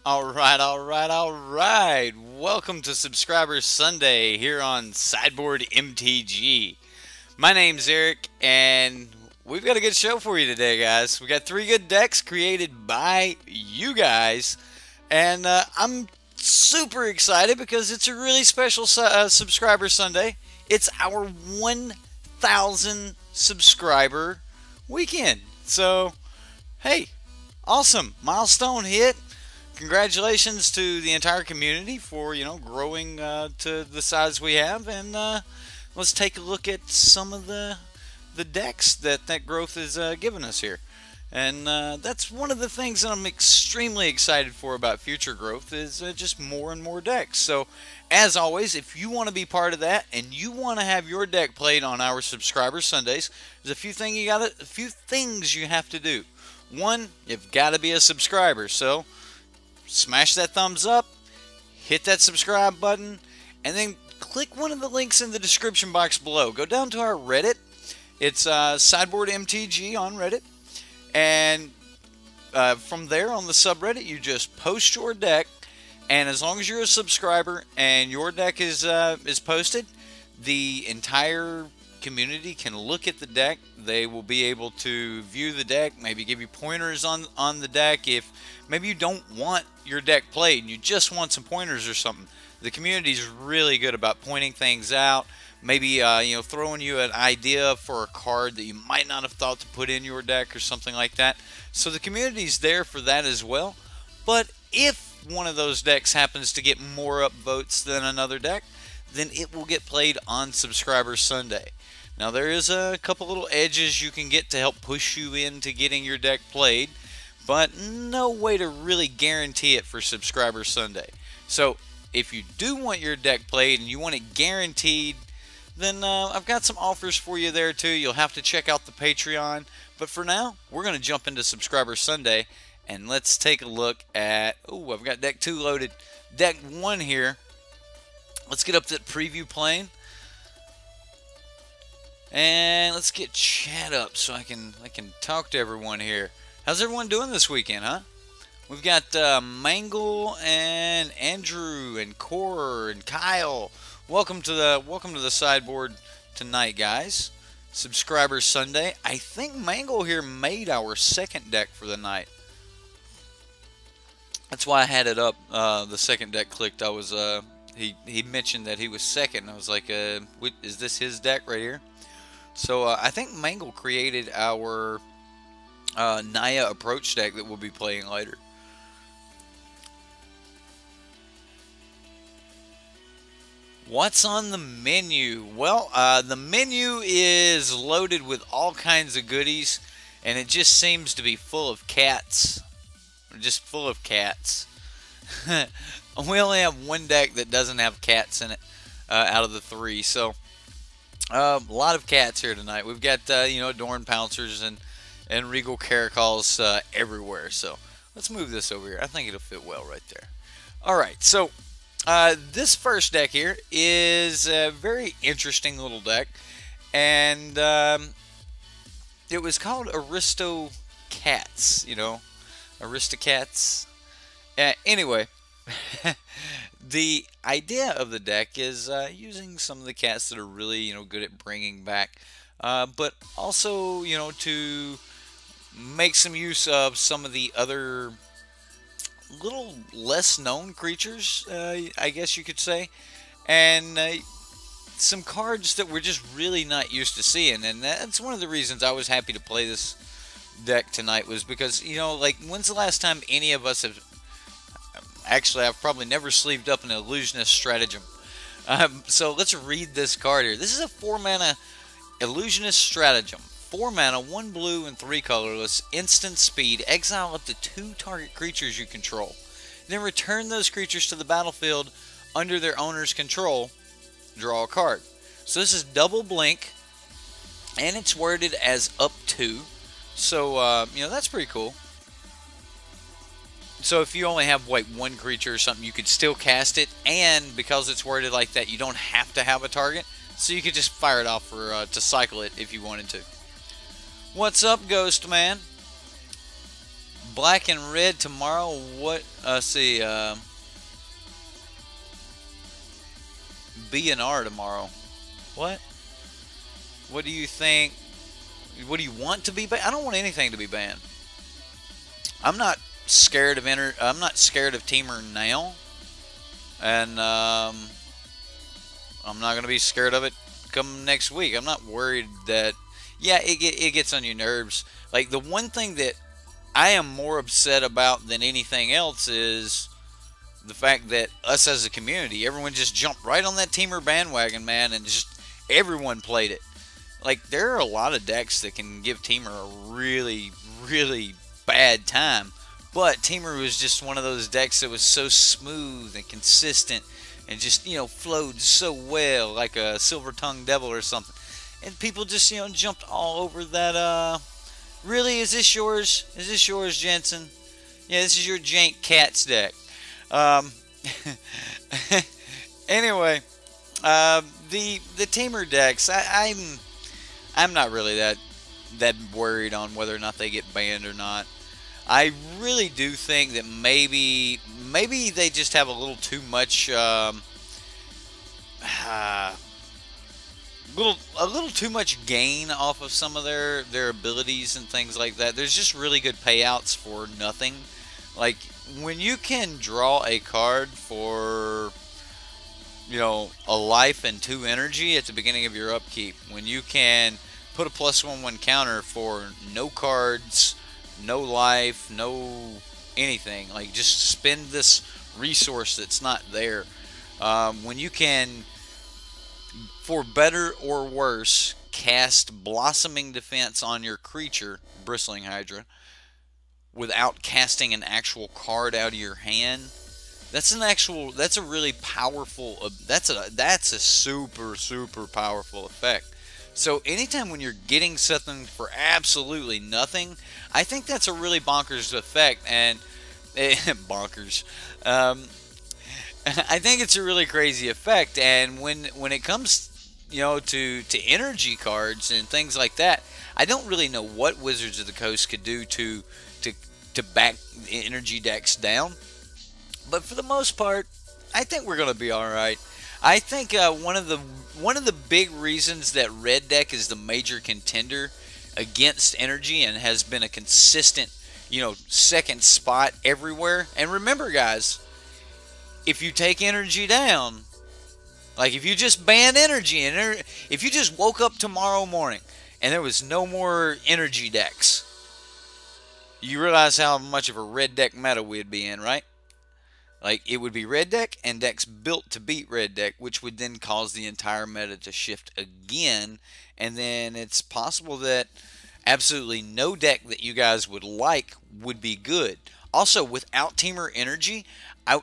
Alright. Welcome to Subscriber Sunday here on Sideboardmtg. My name's Eric, and we've got a good show for you today, guys. We got 3 good decks created by you guys, and I'm super excited because it's a really special Subscriber Sunday. It's our 1,000 subscriber weekend. So, hey, awesome. Milestone hit. Congratulations to the entire community for, growing to the size we have. And let's take a look at some of the decks that growth is giving us here. And that's one of the things that I'm extremely excited for about future growth is just more and more decks. So, as always, if you want to be part of that and you want to have your deck played on our Subscriber Sundays, there's a few things you have to do. One, you've got to be a subscriber. So, smash that thumbs up, hit that subscribe button, and then click one of the links in the description box below. Go down to our Reddit. It's Sideboardmtg on Reddit. And from there on the subreddit, you just post your deck, and as long as you're a subscriber and your deck is posted, the entire community can look at the deck. They will be able to view the deck, maybe give you pointers on the deck. If maybe you don't want your deck played and you just want some pointers or something, the community is really good about pointing things out. Maybe throwing you an idea for a card that you might not have thought to put in your deck or something like that. So the community's there for that as well. But if one of those decks happens to get more upvotes than another deck, then it will get played on Subscriber Sunday. Now there is a couple little edges you can get to help push you into getting your deck played, but no way to really guarantee it for Subscriber Sunday. So if you do want your deck played and you want it guaranteed, then I've got some offers for you there too. You'll have to check out the Patreon. But for now, we're going to jump into Subscriber Sunday, and let's take a look at, I've got deck 2 loaded. Deck 1 here. Let's get up to the preview plane. And let's get chat up so I can talk to everyone here. How's everyone doing this weekend, huh? We've got Mangle and Andrew and Core and Kyle. Welcome to the sideboard tonight, guys. Subscriber Sunday. I think Mangle here made our second deck for the night. That's why I had it up. The second deck clicked. I was he mentioned that he was second. I was like, is this his deck right here? So I think Mangle created our Naya Approach deck that we'll be playing later. What's on the menu? Well, the menu is loaded with all kinds of goodies, and it just seems to be full of cats. Just full of cats. We only have one deck that doesn't have cats in it out of the 3, so a lot of cats here tonight. We've got Adorned Pouncers and Regal Caracals everywhere. So let's move this over here. I think it'll fit well right there. All right, so this first deck here is a very interesting little deck, and it was called Aristocats. Aristocats. Anyway. The idea of the deck is using some of the cats that are really, good at bringing back, but also, to make some use of some of the other little less known creatures, I guess you could say, and some cards that we're just really not used to seeing. And that's one of the reasons I was happy to play this deck tonight, was because, like, when's the last time any of us have... Actually, I've probably never sleeved up an Illusionist Stratagem. So let's read this card here. This is a 4-mana Illusionist Stratagem. 4 mana, 1 blue and 3 colorless, instant speed. Exile up to 2 target creatures you control. Then return those creatures to the battlefield under their owner's control. Draw a card. So this is double blink, and it's worded as up to. So, that's pretty cool. So if you only have like 1 creature or something, you could still cast it, and because it's worded like that, you don't have to have a target, so you could just fire it off for to cycle it if you wanted to. What's up, Ghost Man? Black and red tomorrow. What? See. B and R tomorrow. What? What do you think? What do you want to be banned? I don't want anything to be banned. I'm not scared of I'm not scared of Teamer now, and I'm not going to be scared of it come next week. I'm not worried that. Yeah, it gets on your nerves. Like, the one thing that I am more upset about than anything else is the fact that us as a community, everyone just jumped right on that Teamer bandwagon, man, and just everyone played it. Like, there are a lot of decks that can give Teamer a really, really bad time, but Teamer was just one of those decks that was so smooth and consistent and just, you know, flowed so well, like a Silver-Tongued Devil or something. And people just, you know, jumped all over that. Really, is this yours? Is this yours, Jensen? Yeah, this is your Jank Cats deck. Anyway, the Teamer decks, I'm not really that worried on whether or not they get banned or not. I really do think that maybe they just have a little too much a little too much gain off of some of their abilities and things like that. There's just really good payouts for nothing. Like, when you can draw a card for, you know, a life and 2 energy at the beginning of your upkeep, when you can put a +1/+1 counter for no cards, no life, no anything, like, just spend this resource that's not there. When you can, for better or worse, cast Blossoming Defense on your creature, Bristling Hydra, without casting an actual card out of your hand, that's a really powerful, that's a super powerful effect. So anytime when you're getting something for absolutely nothing, I think that's a really bonkers effect. And bonkers. I think it's a really crazy effect. And when it comes, you know, to energy cards and things like that, I don't really know what Wizards of the Coast could do to back energy decks down. But for the most part, I think we're going to be all right. I think one of the big reasons that red deck is the major contender against energy and has been a consistent, you know, second spot everywhere. And remember, guys, if you take energy down, like if you just ban energy, and if you just woke up tomorrow morning and there was no more energy decks, you realize how much of a red deck meta we'd be in, right? Like, it would be red deck and decks built to beat red deck, which would then cause the entire meta to shift again. And then it's possible that absolutely no deck that you guys would like would be good. Also, without Teamer energy,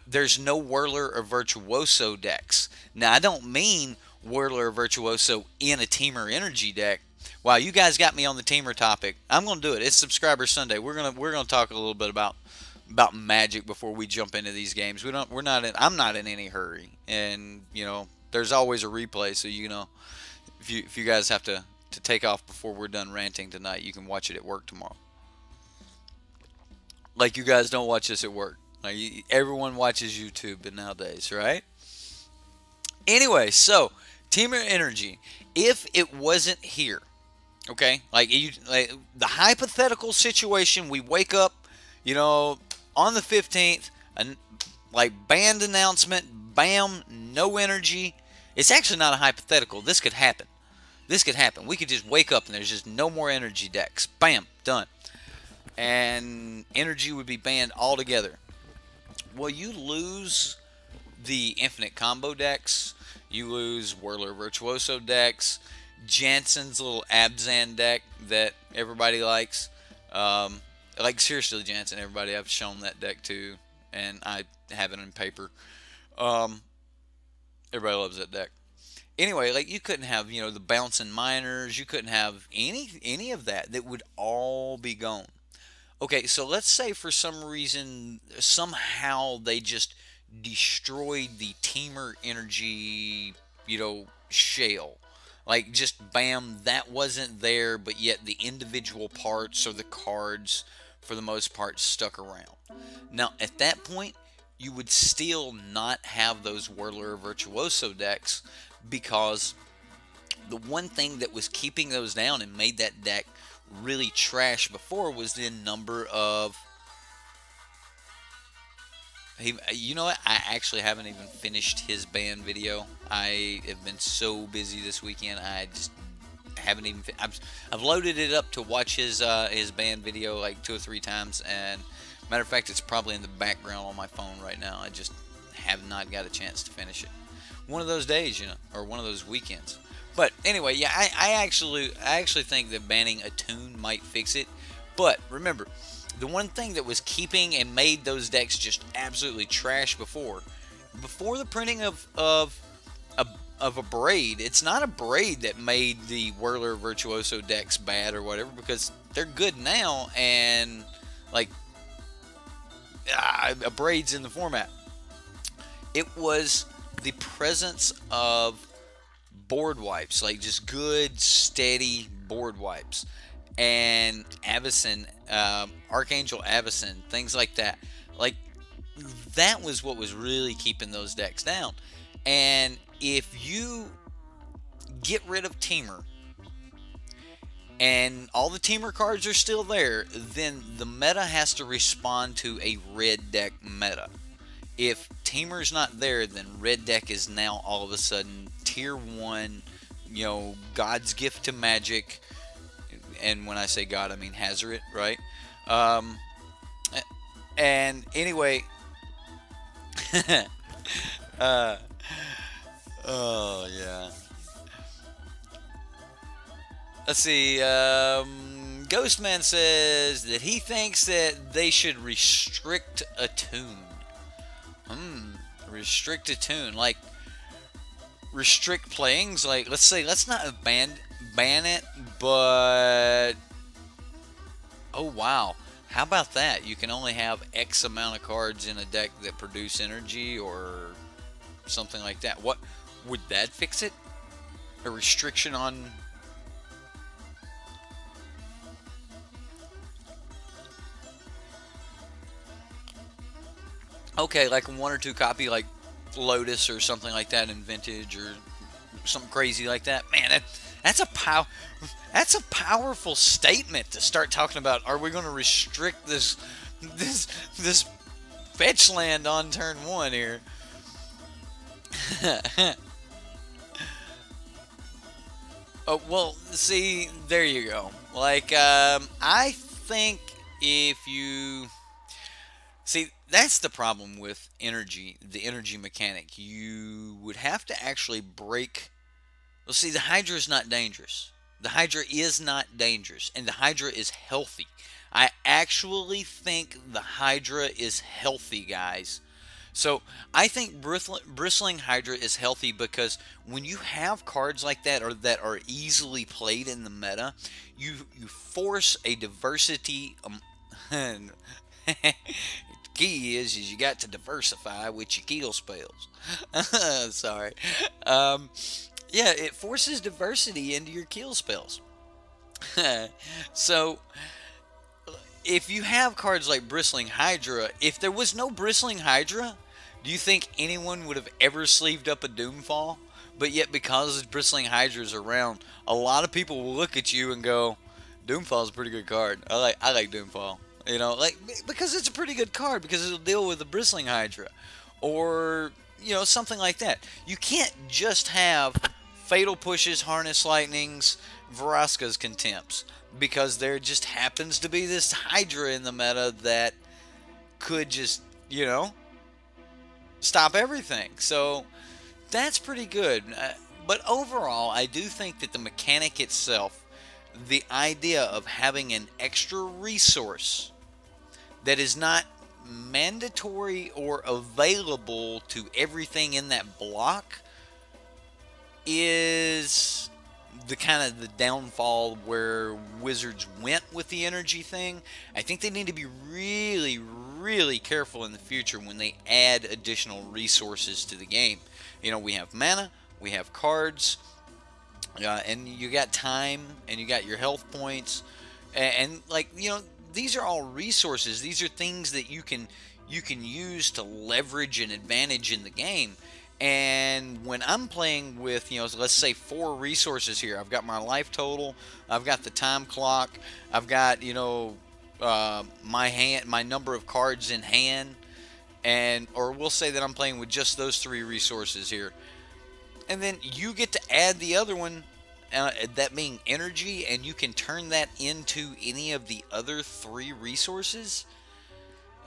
there's no Whirler or Virtuoso decks. Now, I don't mean Whirler or Virtuoso in a Teamer energy deck. Wow, you guys got me on the Teamer topic. I'm gonna do it. It's Subscriber Sunday. We're gonna talk a little bit about Magic before we jump into these games. I'm not in any hurry, and you know, there's always a replay. So, you know, if you guys have to take off before we're done ranting tonight, you can watch it at work tomorrow. Like, you guys don't watch this at work. Like, everyone watches YouTube nowadays, right? Anyway, so Teamer energy, if it wasn't here, okay, like the hypothetical situation, we wake up, you know, on the 15th, and like, banned announcement, bam, no energy. It's actually not a hypothetical. This could happen. This could happen. We could just wake up and there's just no more energy decks. Bam, done. And energy would be banned altogether. Well, you lose the infinite combo decks. You lose Whirler Virtuoso decks. Jansen's little Abzan deck that everybody likes. Like, seriously, Jansen, everybody, I've shown that deck too, and I have it in paper. Everybody loves that deck. Anyway, like, you couldn't have, you know, the Bouncing Miners. You couldn't have any of that. That would all be gone. Okay, so let's say for some reason, somehow they just destroyed the Teamer energy, you know, shell. Like, just bam, that wasn't there, but yet the individual parts or the cards for the most part, stuck around. Now, at that point, you would still not have those Whirler Virtuoso decks, because the one thing that was keeping those down and made that deck really trash before was the number of... You know what? I actually haven't even finished his ban video. I have been so busy this weekend. I just haven't even... I've loaded it up to watch his ban video like 2 or 3 times, and matter of fact, it's probably in the background on my phone right now. I just have not got a chance to finish it. One of those days, you know, or one of those weekends. But anyway, yeah, I actually think that banning Attune might fix it. But remember, the one thing that was keeping and made those decks just absolutely trash before the printing of a Braid, it's not a Braid that made the Whirler Virtuoso decks bad or whatever, because they're good now, and like a Braid's in the format. It was the presence of board wipes, like just good, steady board wipes, and Avacyn, Archangel Avacyn, things like that. Like, that was what was really keeping those decks down. And if you get rid of Teamer, and all the Teamer cards are still there, then the meta has to respond to a red deck meta. If Teamer's not there, then red deck is now all of a sudden tier 1, you know, God's gift to Magic. And when I say God, I mean Hazoret, right? And anyway, oh yeah. Let's see. Ghostman says that he thinks that they should restrict Attune. Restrict Attune, like restrict playings. Like, let's say, let's not ban it, but oh wow, how about that? You can only have X amount of cards in a deck that produce energy, or something like that. What would that fix it? A restriction on... Okay, like a 1 or 2 copy, like Lotus or something like that in Vintage, or something crazy like that. Man, that's a powerful statement to start talking about. Are we going to restrict this fetch land on turn 1 here? Oh, well, see, there you go. Like, I think if you... See, that's the problem with energy, the energy mechanic. You would have to actually break... Well, see, the Hydra is not dangerous. The Hydra is not dangerous, and the Hydra is healthy. I actually think the Hydra is healthy, guys. So, I think Bristling Hydra is healthy because when you have cards like that, or that are easily played in the meta, you force a diversity... key is you got to diversify with your kill spells. Sorry. Yeah, it forces diversity into your kill spells. So, if you have cards like Bristling Hydra, if there was no Bristling Hydra, do you think anyone would have ever sleeved up a Doomfall? But yet, because Bristling Hydra is around, a lot of people will look at you and go, Doomfall's a pretty good card. I like Doomfall. You know, like, because it's a pretty good card, because it'll deal with the Bristling Hydra. Or, you know, something like that. You can't just have Fatal Pushes, Harness Lightnings, Vraska's Contempts, because there just happens to be this Hydra in the meta that could just, you know, stop everything. So, that's pretty good. But overall, I do think that the mechanic itself, the idea of having an extra resource that is not mandatory or available to everything in that block, is the kind of the downfall where Wizards went with the energy thing. I think they need to be really, really careful in the future when they add additional resources to the game. You know, we have mana, we have cards, and you got time, and you got your health points, and like, you know, these are all resources. These are things that you can use to leverage an advantage in the game. And when I'm playing with, let's say 4 resources here, I've got my life total, I've got the time clock, I've got, my number of cards in hand, or we'll say that I'm playing with just those 3 resources here. And then you get to add the other one, that being energy, and you can turn that into any of the other 3 resources.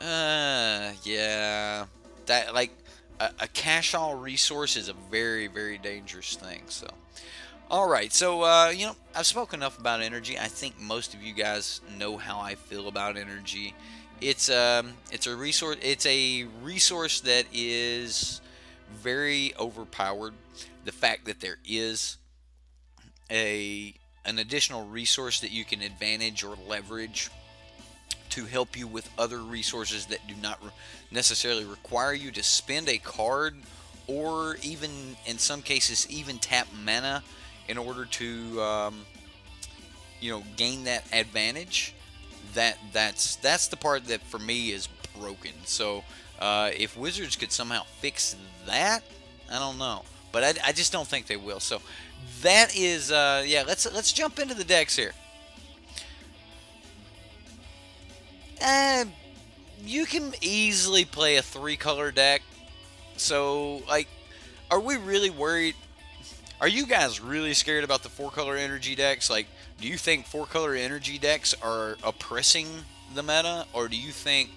Yeah, that, like, a cash-all resource is a very, very dangerous thing. So, all right. So, I've spoken enough about energy. I think most of you guys know how I feel about energy. It's a resource. It's a resource that is very overpowered. The fact that there is an additional resource that you can advantage or leverage to help you with other resources that do not necessarily require you to spend a card, or even in some cases even tap mana in order to gain that advantage. That's the part that for me is broken. So if Wizards could somehow fix that, I don't know, but I just don't think they will. So that is yeah, let's jump into the decks here. You can easily play a 3-color deck. So, like, are we really worried? Are you guys really scared about the 4-color energy decks? Like, do you think 4-color energy decks are oppressing the meta, or do you think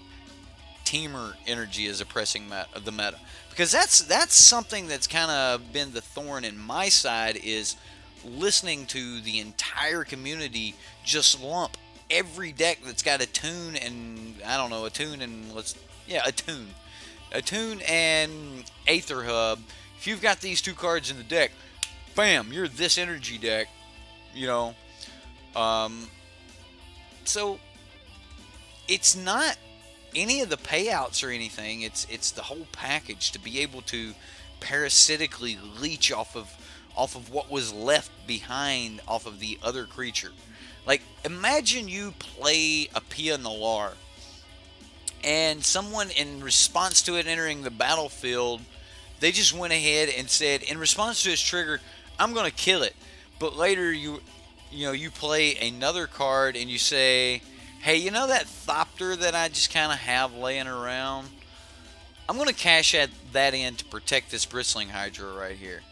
Teamer energy is oppressing the meta? Because that's something that's kind of been the thorn in my side, is listening to the entire community just lump every deck that's got a tune and a tune and Aether Hub. If you've got these 2 cards in the deck, bam, you're this energy deck, so it's not any of the payouts or anything. It's the whole package to be able to parasitically leech off of what was left behind off of the other creature. Like, imagine you play a Pia Nalar, and someone, in response to it entering the battlefield, they just went ahead and said, in response to its trigger, I'm going to kill it. But later you play another card and you say, hey, that Thopter that I just kind of have laying around? I'm going to cash that in to protect this Bristling Hydra right here.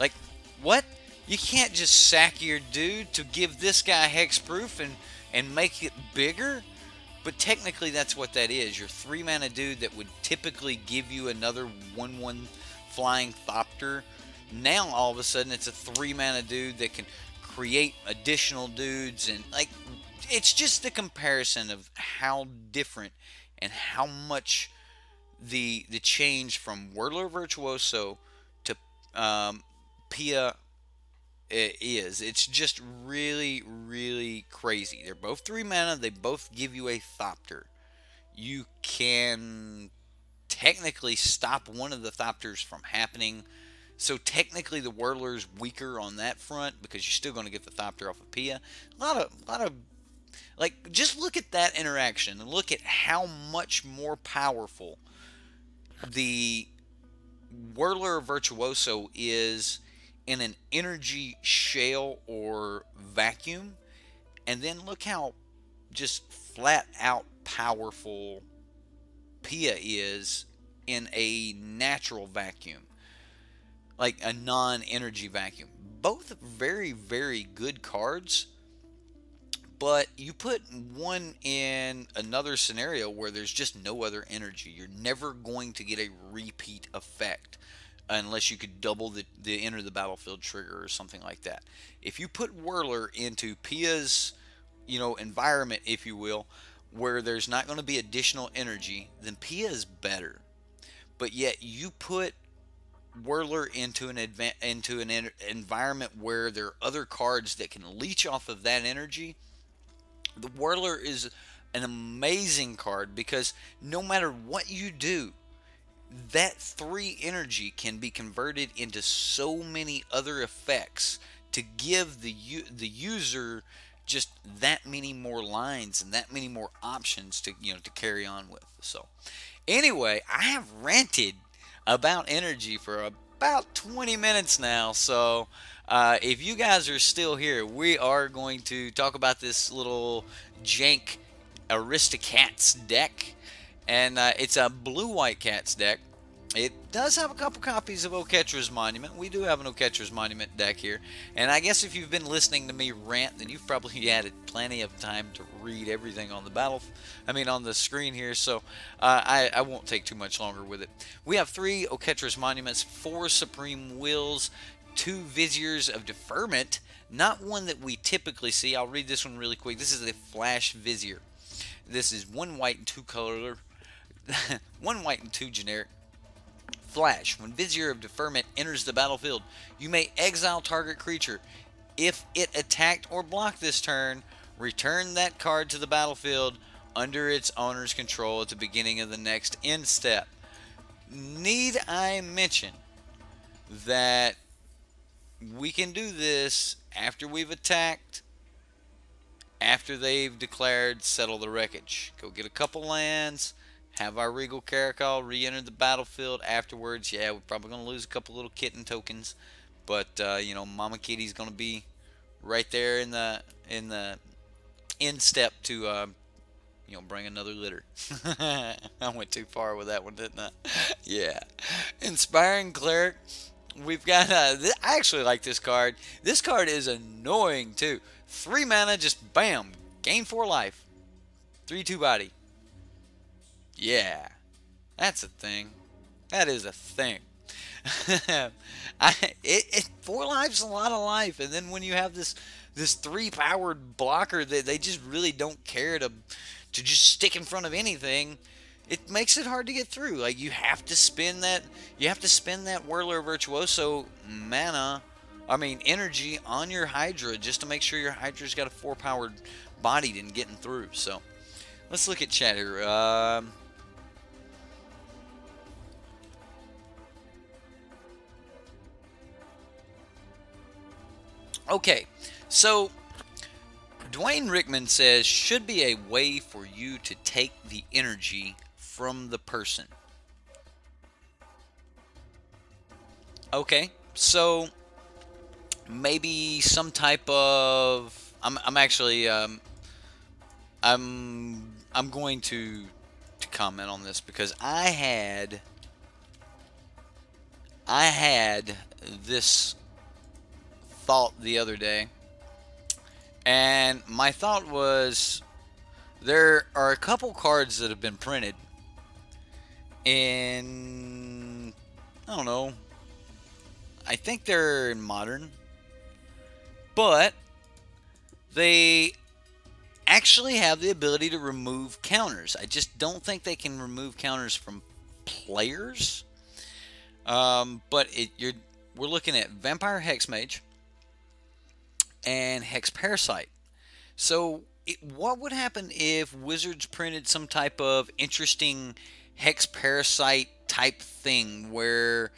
Like, what? You can't just sack your dude to give this guy hexproof and make it bigger? But technically that's what that is. Your 3-mana dude that would typically give you another 1/1 flying Thopter. Now all of a sudden it's a 3-mana dude that can create additional dudes, and like, it's just the comparison of how different and how much the change from Whirler Virtuoso to Pia is. It's just really, really crazy. They're both 3 mana. They both give you a Thopter. You can technically stop one of the Thopters from happening. So technically the Whirler's weaker on that front, because you're still going to get the Thopter off of Pia. A lot of like, just look at that interaction and look at how much more powerful the Whirler Virtuoso is in an energy shell or vacuum, and then look how just flat out powerful Pia is in a natural vacuum, like a non-energy vacuum. Both very, very good cards, but you put one in another scenario where there's just no other energy. You're never going to get a repeat effect unless you could double the enter the battlefield trigger or something like that. If you put Whirler into Pia's, environment, if you will, where there's not going to be additional energy, then Pia is better. But yet you put Whirler into an environment where there are other cards that can leech off of that energy. The Whirler is an amazing card, because no matter what you do, that 3 energy can be converted into so many other effects to give the user just that many more lines and that many more options to to carry on with. So anyway, I have ranted about energy for about 20 minutes now. So if you guys are still here, we are going to talk about this little jank Aristocats deck, and it's a blue-white cats deck. It does have a couple copies of Oketra's Monument. We do have an Oketra's Monument deck here. And I guess if you've been listening to me rant, then you've probably had plenty of time to read everything on the on the screen here. So I won't take too much longer with it. We have 3 Oketra's Monuments, 4 Supreme Wills, 2 Viziers of Deferment. Not one that we typically see. I'll read this one really quick. This is a Flash Vizier. This is 1 white and 2 color. 1 white and 2 generic. Flash. When Vizier of Deferment enters the battlefield, you may exile target creature. If it attacked or blocked this turn, return that card to the battlefield under its owner's control at the beginning of the next end step. Need I mention that we can do this after we've attacked, after they've declared Settle the Wreckage. Go get a couple lands, have our Regal Caracal re-enter the battlefield afterwards. Yeah, we're probably going to lose a couple little kitten tokens, but Mama Kitty's going to be right there in the end step to bring another litter. I went too far with that one, didn't I? Yeah. Inspiring Cleric. We've got I actually like this card. This card is annoying too. 3 mana, just bam, gain 4 life. 3/2 body. Yeah, that's a thing. That is a thing. 4 life's a lot of life, and then when you have this 3-powered blocker that they just really don't care to just stick in front of anything, it makes it hard to get through. Like, you have to spend that Whirler Virtuoso energy on your Hydra just to make sure your Hydra's got a 4-powered body and getting through. So let's look at chat here. Okay, so Dwayne Rickman says, should be a way for you to take the energy from the person. Okay, so maybe some type of I'm going to comment on this because I had this thought the other day, and my thought was, there are a couple cards that have been printed in, I don't know, I think they're in Modern, but they actually have the ability to remove counters. I just don't think they can remove counters from players. But we're looking at Vampire Hexmage and Hex Parasite. So what would happen if Wizards printed some type of interesting Hex Parasite type thing where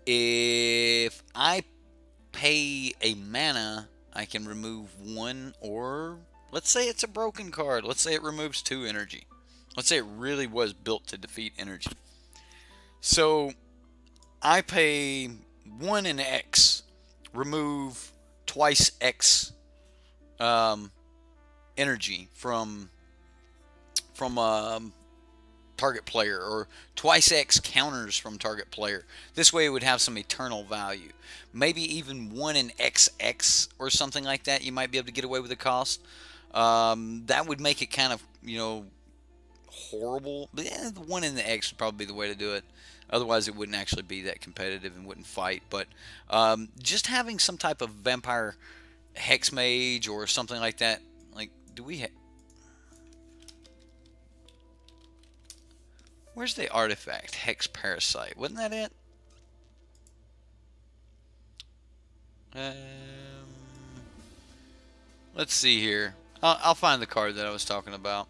if I pay a mana, I can remove 1, or let's say it's a broken card. Let's say it removes 2 energy. Let's say it really was built to defeat energy. So I pay 1 in X, remove twice X energy from target player, or twice X counters from target player. This way it would have some eternal value. Maybe even 1 in XX or something like that. You might be able to get away with the cost. That would make it kind of, horrible. But yeah, the 1 in the X would probably be the way to do it. Otherwise, it wouldn't actually be that competitive and wouldn't fight. But just having some type of Vampire Hexmage or something like that. Like, do we have... Where's the artifact? Hex Parasite. Wasn't that it? Let's see here. I'll find the card that I was talking about.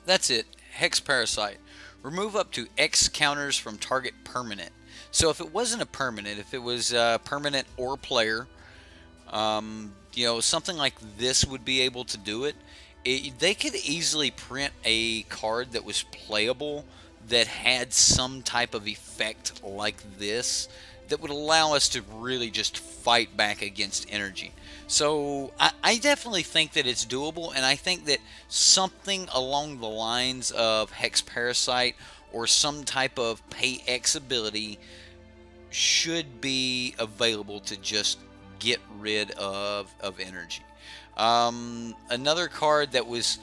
That's it. Hex Parasite. Remove up to X counters from target permanent. So if it wasn't a permanent, if it was permanent or player, you know, something like this would be able to do it. They could easily print a card that was playable that had some type of effect like this that would allow us to really just fight back against energy. So I definitely think that it's doable, and I think that something along the lines of Hex Parasite or some type of Pay X ability should be available to just get rid of energy. Another card that was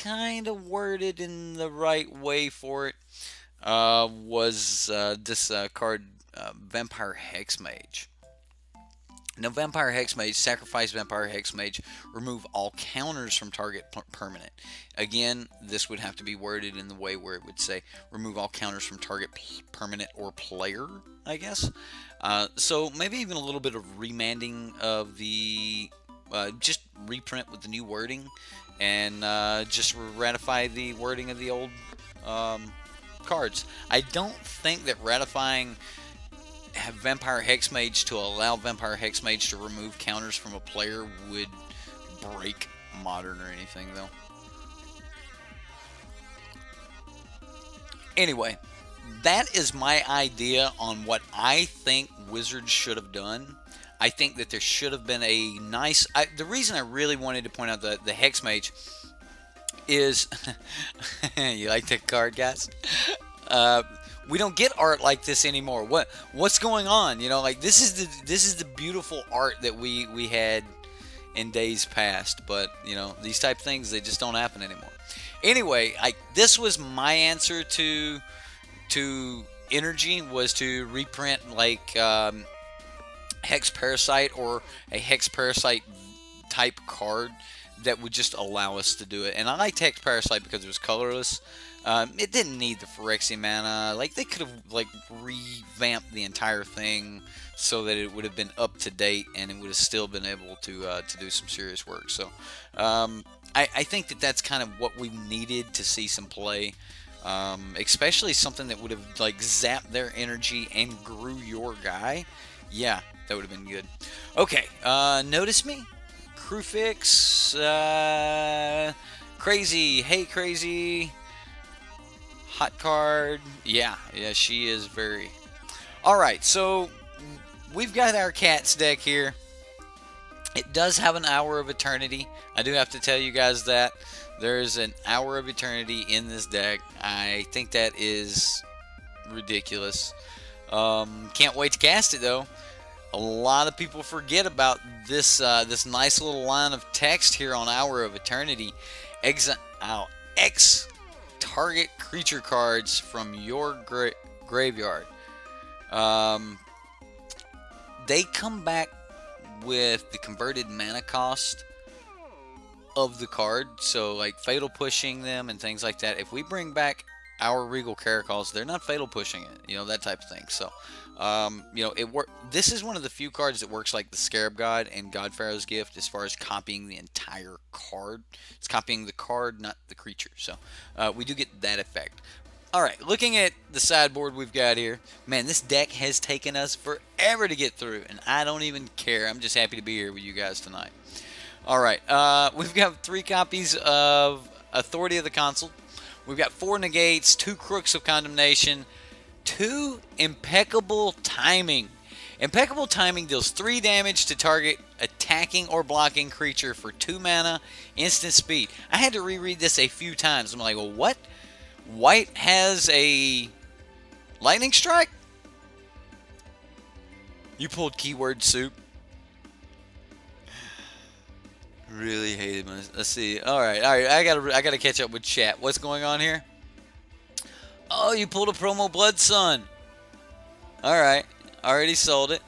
kind of worded in the right way for it was this card, Vampire Hexmage. Now, Vampire Hexmage, sacrifice Vampire Hexmage, remove all counters from target permanent. Again, this would have to be worded in the way where it would say remove all counters from target permanent or player, I guess. So maybe even a little bit of remanding of the, just reprint with the new wording, and just ratify the wording of the old cards. I don't think that ratifying Vampire Hexmage to allow Vampire Hexmage to remove counters from a player would break Modern or anything, though. Anyway, that is my idea on what I think Wizards should have done. I think that there should have been a nice... the reason I really wanted to point out the Hexmage is... You like that card, guys? We don't get art like this anymore. What's going on? You know, like this is the beautiful art that we had in days past. But you know, these type of things, they just don't happen anymore. Anyway, this was my answer to energy, was to reprint like Hex Parasite or a Hex Parasite type card that would just allow us to do it. And I liked Hex Parasite because it was colorless. It didn't need the Phyrexian mana. Like, they could have like revamped the entire thing so that it would have been up to date and it would have still been able to do some serious work. So I think that that's kind of what we needed to see some play, especially something that would have like zapped their energy and grew your guy. Yeah, that would have been good. Okay, notice me, Crewfix, Crazy, hey Crazy. Hot card. Yeah, she is very... Alright, so we've got our Cats deck here. It does have an Hour of Eternity. I do have to tell you guys that. There's an Hour of Eternity in this deck. I think that is ridiculous. Can't wait to cast it, though. A lot of people forget about this this nice little line of text here on Hour of Eternity. X target creature cards from your graveyard. They come back with the converted mana cost of the card, so like fatal pushing them and things like that. If we bring back our Regal Caracals, they're not fatal pushing it, you know, that type of thing. So you know, this is one of the few cards that works like the Scarab God and God Pharaoh's Gift as far as copying the entire card. It's copying the card, not the creature. So we do get that effect. Alright, looking at the sideboard we've got here, man, this deck has taken us forever to get through, and I don't even care. I'm just happy to be here with you guys tonight. Alright, we've got 3 copies of Authority of the Consul. We've got 4 negates, 2 Crooks of Condemnation, 2 Impeccable Timing. Impeccable Timing deals 3 damage to target attacking or blocking creature for 2 mana, instant speed. I had to reread this a few times. I'm like, well, what? White has a Lightning Strike? You pulled keyword soup. Really hated my... Let's see. Alright. I gotta catch up with chat. What's going on here? Oh, you pulled a promo Blood Sun. Alright. Already sold it.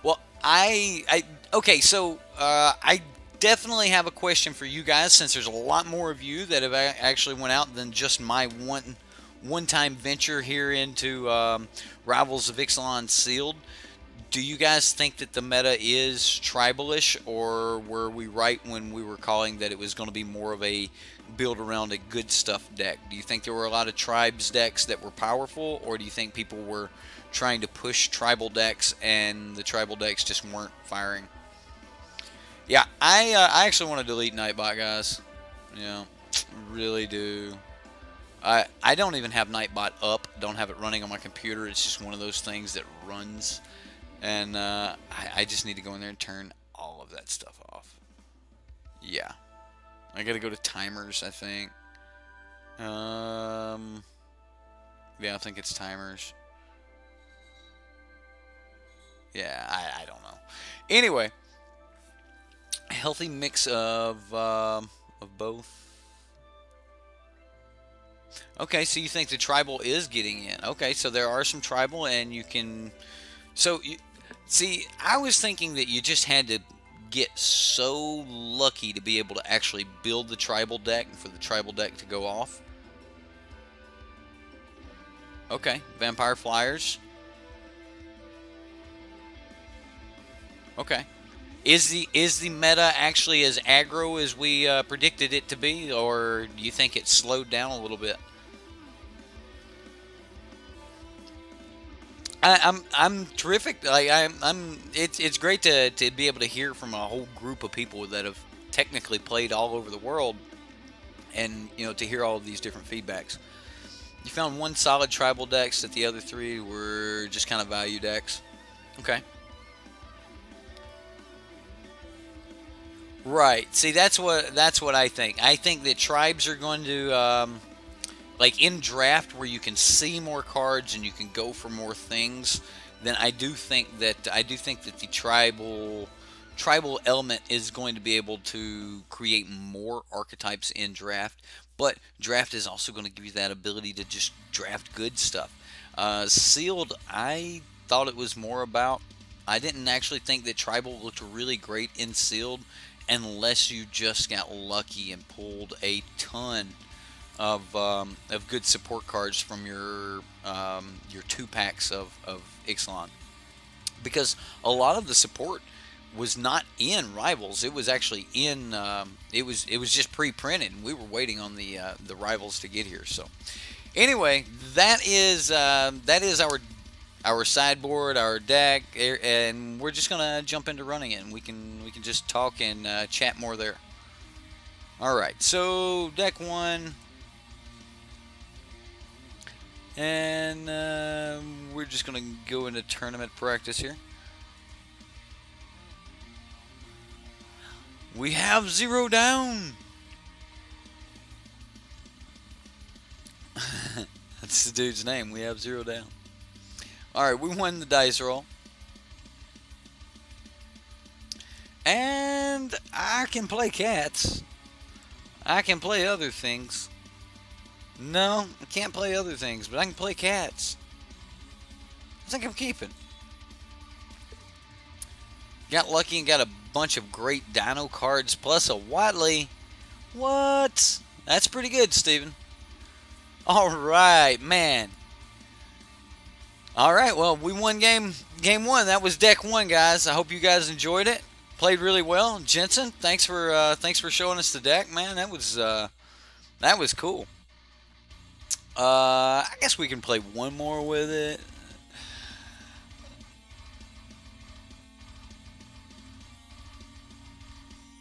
Well, okay, so I definitely have a question for you guys, since there's a lot more of you that have actually went out than just my one-time venture here into Rivals of Ixalan Sealed. Do you guys think that the meta is tribalish, or were we right when we were calling that it was going to be more of a build around a good stuff deck? Do you think there were a lot of tribes decks that were powerful, or do you think people were trying to push tribal decks and the tribal decks just weren't firing? Yeah, I actually want to delete Nightbot, guys. Yeah, really do. I don't even have Nightbot up. Don't have it running on my computer. It's just one of those things that runs, and I just need to go in there and turn all of that stuff off. Yeah, I gotta go to timers, I think. Yeah, I think it's timers. Yeah, I don't know. Anyway, a healthy mix of both. Okay, so you think the tribal is getting in. Okay, so there are some tribal, and you can... So, see, I was thinking that you just had to get so lucky to be able to actually build the tribal deck and for the tribal deck to go off. Okay, Vampire Flyers. Okay. Is the meta actually as aggro as we predicted it to be, or do you think it slowed down a little bit? I'm terrific. Like it's great to be able to hear from a whole group of people that have technically played all over the world, and to hear all of these different feedbacks. You found one solid tribal decks, that the other three were just kind of value decks. Okay. Right. See, that's what I think. I think that tribes are going to like in draft where you can see more cards and you can go for more things. Then I do think that the tribal element is going to be able to create more archetypes in draft. But draft is also going to give you that ability to just draft good stuff. Sealed, I thought it was more about. I didn't actually think that tribal looked really great in sealed, unless you just got lucky and pulled a ton of good support cards from your 2-packs of Ixalan, because a lot of the support was not in Rivals. It was actually in it was just pre-printed, and we were waiting on the Rivals to get here. So anyway, that is our sideboard, our deck, and we're just gonna jump into running it, and we can just talk and chat more there. All right, so deck 1, and we're just gonna go into tournament practice here. We have 0 down. That's the dude's name. We have 0 down. Alright, we won the dice roll. And I can play cats. I can play other things. No, I can't play other things, but I can play cats. I think I'm keeping. Got lucky and got a bunch of great dino cards plus a Watley. What? That's pretty good, Steven. Alright, man. Alright, well, we won game 1. That was deck 1, guys. I hope you guys enjoyed it. Played really well. Jensen, thanks for showing us the deck, man. That was cool. I guess we can play one more with it.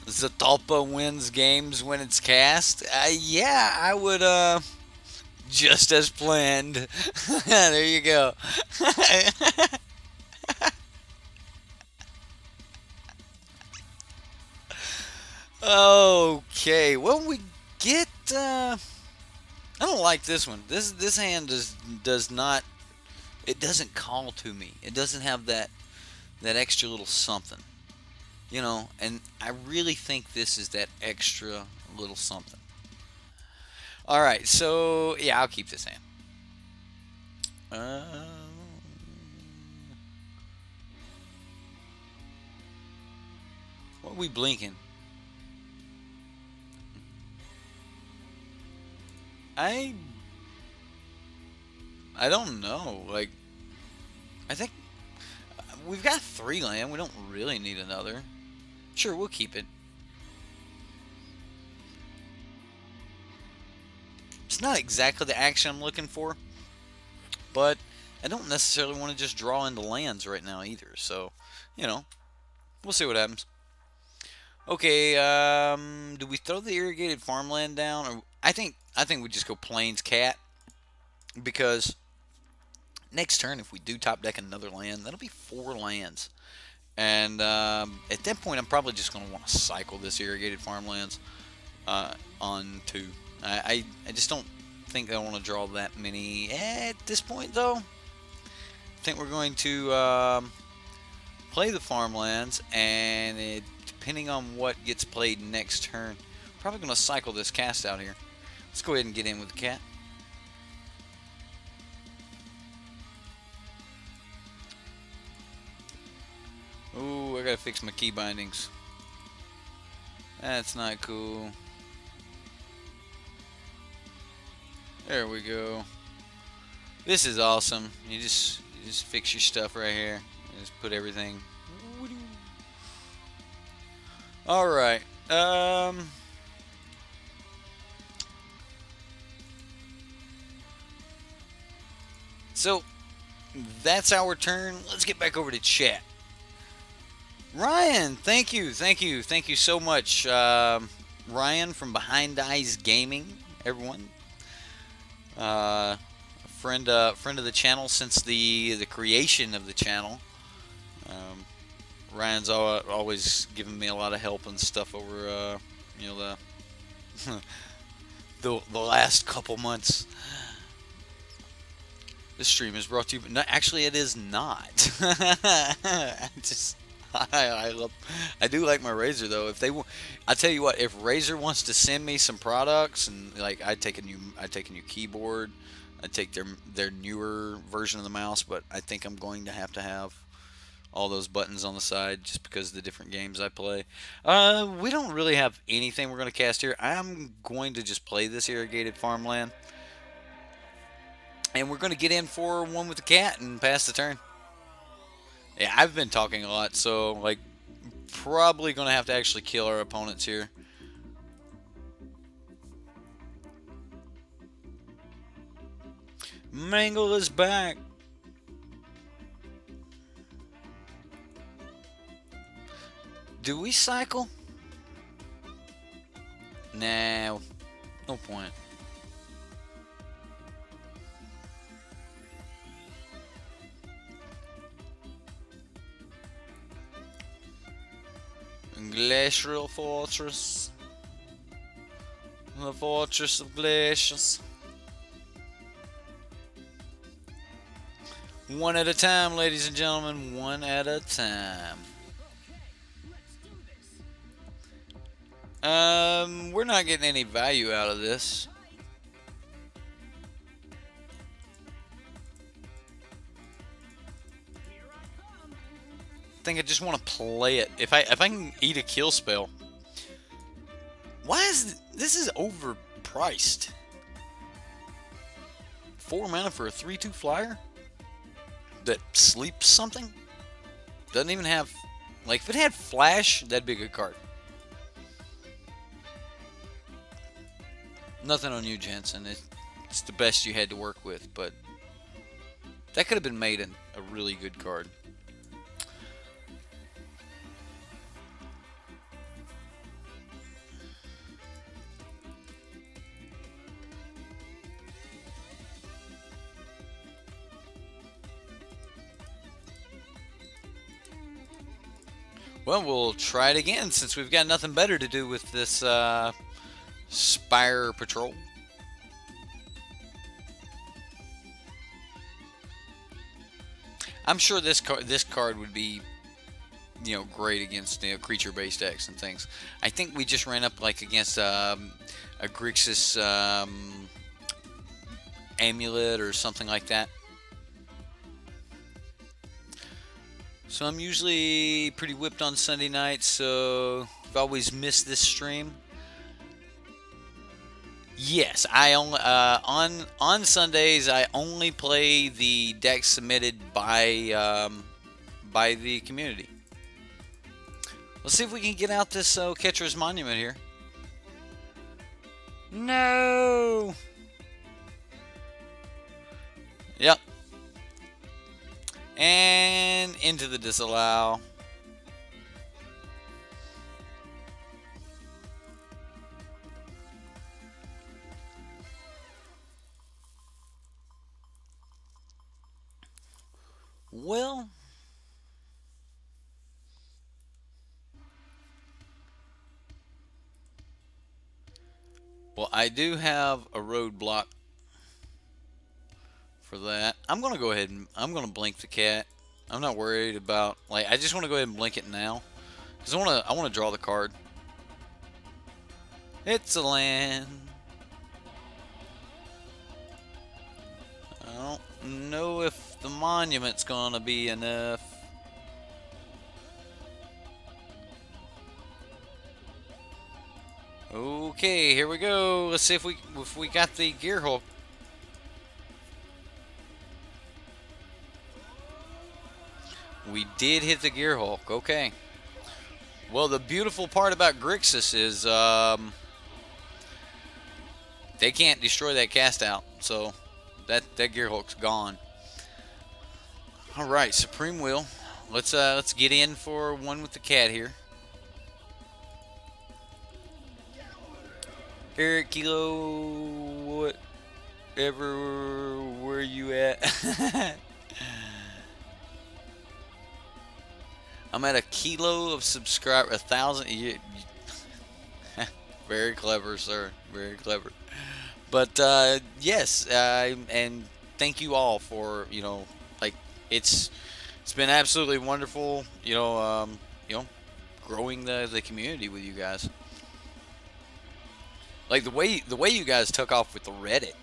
Zatalpa wins games when it's cast. Yeah, I would, just as planned. There you go. Okay, well, we get, I don't like this one. This hand does not, it doesn't call to me. It doesn't have that extra little something. And I really think this is that extra little something. Alright, so, yeah, I'll keep this hand. What are we blinking? I don't know. Like, I think we've got 3 land. We don't really need another. Sure, we'll keep it. not exactly the action I'm looking for, but I don't necessarily want to just draw into lands right now either. So, you know, we'll see what happens. Okay, do we throw the irrigated farmland down, or I think we just go Plains Cat, because next turn if we do top deck another land, that'll be 4 lands, and at that point I'm probably just going to want to cycle this irrigated farmlands on 2. I just don't think I want to draw that many at this point, though. I think we're going to play the farmlands, and depending on what gets played next turn, probably going to cycle this cast out here. Let's go ahead and get in with the cat. Ooh, I gotta fix my key bindings. That's not cool. There we go. This is awesome. You just fix your stuff right here. You just put everything. All right. So that's our turn. Let's get back over to chat. Ryan, thank you so much, Ryan from Behind Eyes Gaming. Everyone, a friend of the channel since the creation of the channel. Ryan's always given me a lot of help and stuff over, you know, the last couple months. This stream is brought to you, but no, actually it is not. I do like my Razer though. If I tell you what, if Razer wants to send me some products, and like I take a new keyboard, I take their newer version of the mouse, but I think I'm going to have all those buttons on the side just because of the different games I play. We don't really have anything we're going to cast here. I'm going to just play this irrigated farmland, and we're going to get in for one with the cat and pass the turn. Yeah, I've been talking a lot, so like probably going to have to actually kill our opponents here. Mangle is back. Do we cycle? Nah, no point. Glacial Fortress. The Fortress of Glaciers. One at a time, ladies and gentlemen. One at a time. We're not getting any value out of this. I think I just want to play it. If I can eat a kill spell. Why is this is overpriced? 4 mana for a 3/2 flyer that sleeps something? Doesn't even have, like, if it had flash, that'd be a good card. Nothing on you, Jensen. It's the best you had to work with, but that could have been made a really good card. Well, we'll try it again since we've got nothing better to do with this Spire Patrol. I'm sure this card would be, you know, great against, you know, creature-based decks and things. I think we just ran up like against a Grixis Amulet or something like that. So I'm usually pretty whipped on Sunday nights, so I've always missed this stream. Yes, I only on Sundays I only play the decks submitted by the community. Let's see if we can get out this Catcher's Monument here. No. And into the disallow. Well, I do have a roadblock for that. I'm gonna go ahead and I'm gonna blink the cat. I'm not worried about, like, I just want to go ahead and blink it now because I want to draw the card. Ixalan. I don't know if the monument's gonna be enough. Okay, here we go. Let's see if we got the Gear Hulk. We did hit the Gear Hulk. Okay. Well, the beautiful part about Grixis is they can't destroy that cast out, so that Gear Hulk's gone. All right, Supreme Will. Let's get in for one with the cat here. Eric Kilo, whatever, where you at? I'm at a kilo of subscribers, 1,000. Very clever, sir. Very clever. But yes, and thank you all for, you know, like, it's been absolutely wonderful, you know, growing the community with you guys. Like the way you guys took off with the Reddit,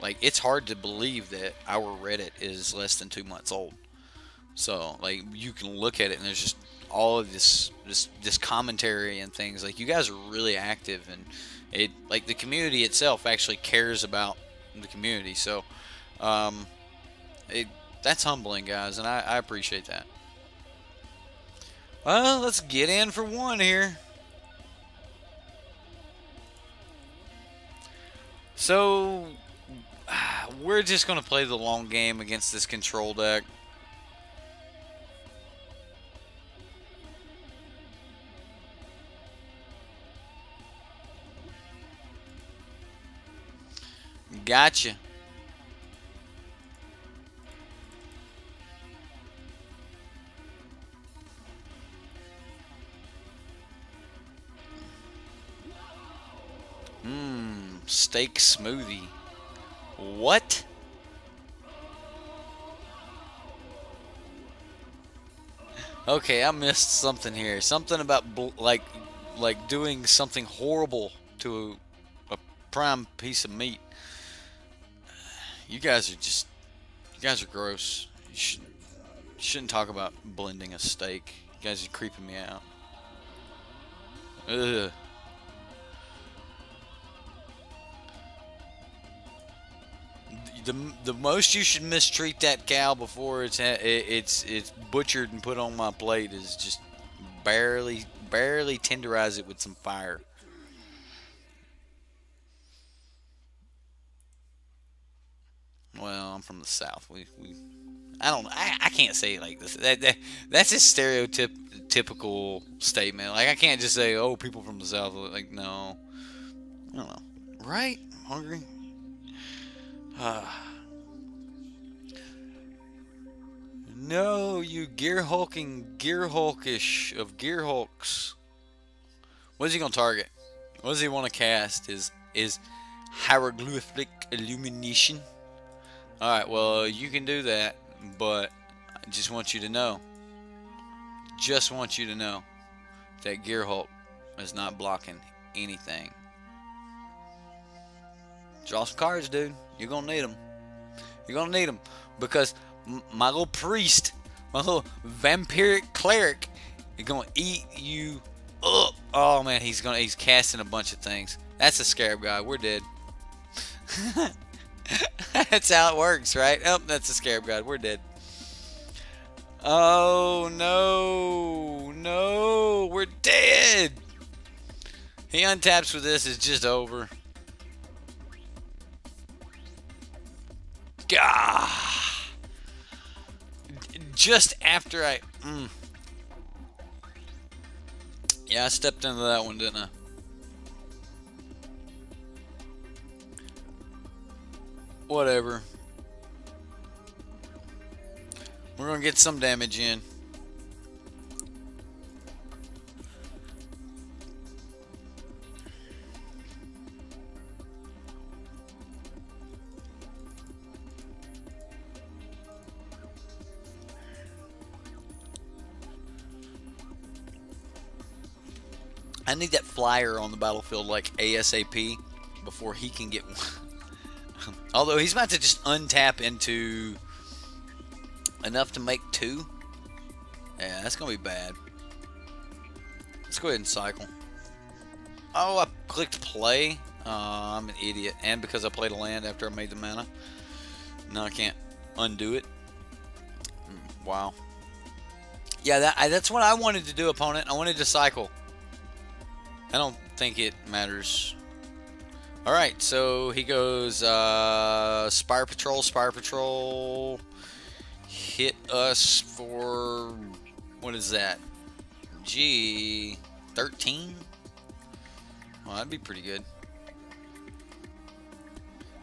like, it's hard to believe that our Reddit is less than 2 months old. So, like, you can look at it and there's just all of this commentary and things. Like, you guys are really active, and it, like, the community itself actually cares about the community. So, that's humbling, guys, and I appreciate that. Well, let's get in for one here. So, we're just going to play the long game against this control deck. Gotcha. Steak smoothie. What? Okay, I missed something here. Something about like doing something horrible to a prime piece of meat. You guys are gross. You shouldn't talk about blending a steak. You guys are creeping me out. Ugh. The most you should mistreat that cow before it's butchered and put on my plate is just barely tenderize it with some fire. Well, I'm from the South. I can't say it like this. That's a stereotypical statement. Like, I can't just say, oh, people from the South. Like, no. I don't know. Right? I'm hungry. No, you gear hulking gear hulkish of gear hulks. What is he gonna target? What does he want to cast? Is hieroglyphic illumination? Alright, well, you can do that, but I just want you to know. Just want you to know that Gear Hulk is not blocking anything. Draw some cards, dude. You're gonna need them. You're gonna need them because my little priest, my little vampiric cleric, is gonna eat you up. Oh man, he's casting a bunch of things. That's a scarab guy. We're dead. That's how it works, right? Oh, that's a scarab god. We're dead. Oh no, no, we're dead. He untaps with this. It's just over. Gah! just after I... Yeah, I stepped into that one, didn't I? Whatever. We're going to get some damage in. I need that flyer on the battlefield like ASAP before he can get one. Although he's about to just untap into enough to make 2. Yeah, that's going to be bad. Let's go ahead and cycle. Oh, I clicked play. I'm an idiot. And because I played a land after I made the mana. Now I can't undo it. Wow. Yeah, that's what I wanted to do, opponent. I wanted to cycle. I don't think it matters. Alright, so he goes Spire Patrol. Hit us for, what is that? Gee, 13? Well, that'd be pretty good.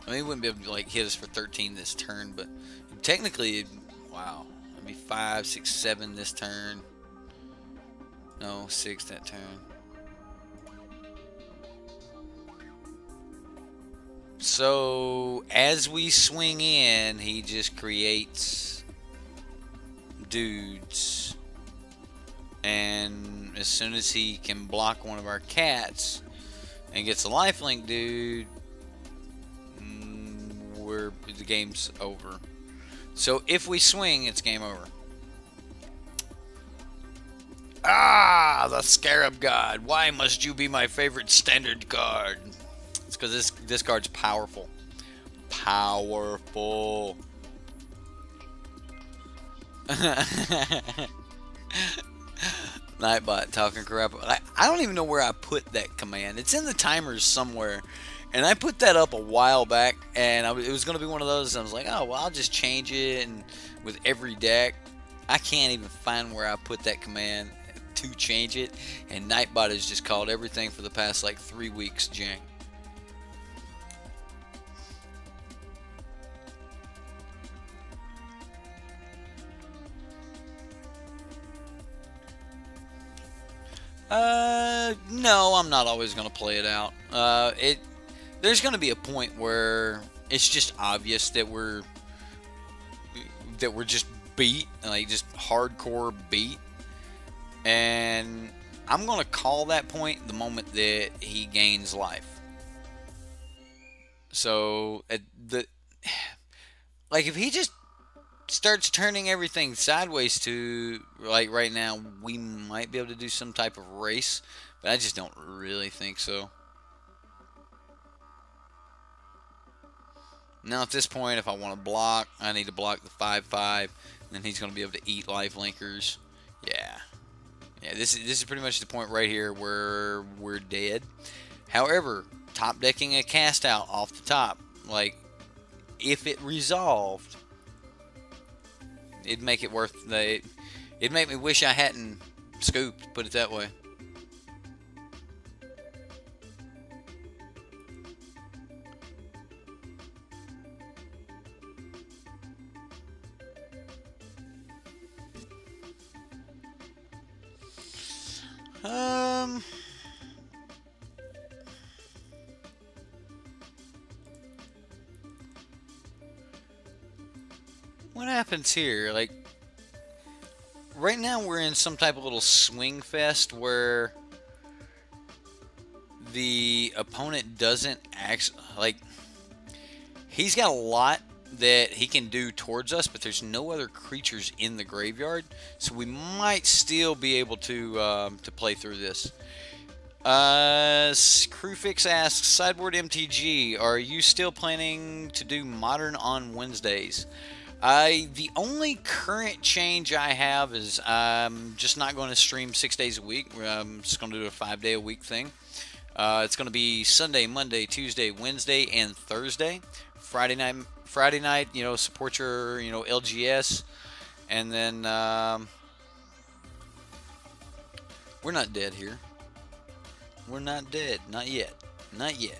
I mean, he wouldn't be able to like hit us for 13 this turn, but technically, wow, that'd be 5, 6, 7 this turn. No, 6 that turn. So, as we swing in, he just creates dudes. And as soon as he can block one of our cats and gets a lifelink dude, the game's over. So, if we swing, it's game over. Ah, the Scarab God. Why must you be my favorite standard card? It's because this card's powerful. Powerful. Nightbot talking crap. I don't even know where I put that command. It's in the timers somewhere. And I put that up a while back. And it was going to be one of those. I was like, oh, well, I'll just change it. And with every deck, I can't even find where I put that command to change it. And Nightbot has just called everything for the past like 3 weeks jank. No, I'm not always going to play it out. There's going to be a point where it's just obvious that we're just beat, like just hardcore beat, and I'm going to call that point the moment that he gains life. So like if he just starts turning everything sideways to, like right now, we might be able to do some type of race, but I just don't really think so. Now at this point, if I want to block, I need to block the 5/5, and then he's going to be able to eat life linkers. Yeah, this is pretty much the point right here where we're dead. However, top decking a cast out off the top, like if it resolved, it'd make it worth the. It'd make me wish I hadn't scooped. Put it that way. What happens here? Like, right now we're in some type of little swing fest where the opponent doesn't actually, like, he's got a lot that he can do towards us, but there's no other creatures in the graveyard, so we might still be able to play through this. Crewfix asks, Sideboardmtg, are you still planning to do Modern on Wednesdays? The only current change I have is I'm just not going to stream 6 days a week. I'm just going to do a 5-day-a-week thing. It's going to be Sunday, Monday, Tuesday, Wednesday, and Thursday. Friday night, you know, support your, LGS. And then we're not dead here. We're not dead. Not yet. Not yet.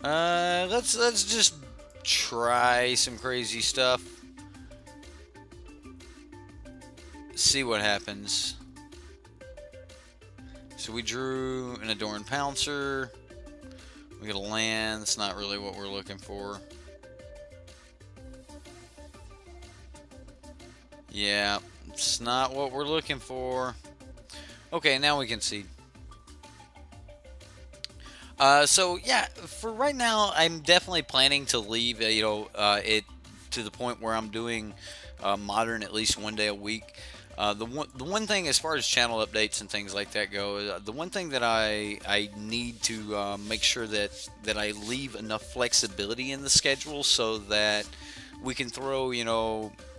Let's just try some crazy stuff. See what happens. So we drew an Adorned Pouncer. We get a land. That's not really what we're looking for. Yeah, it's not what we're looking for. Okay, now we can see. So yeah, for right now, I'm definitely planning to leave. It to the point where I'm doing modern at least one day a week. The one thing as far as channel updates and things like that go, the one thing that I need to make sure that I leave enough flexibility in the schedule so that we can throw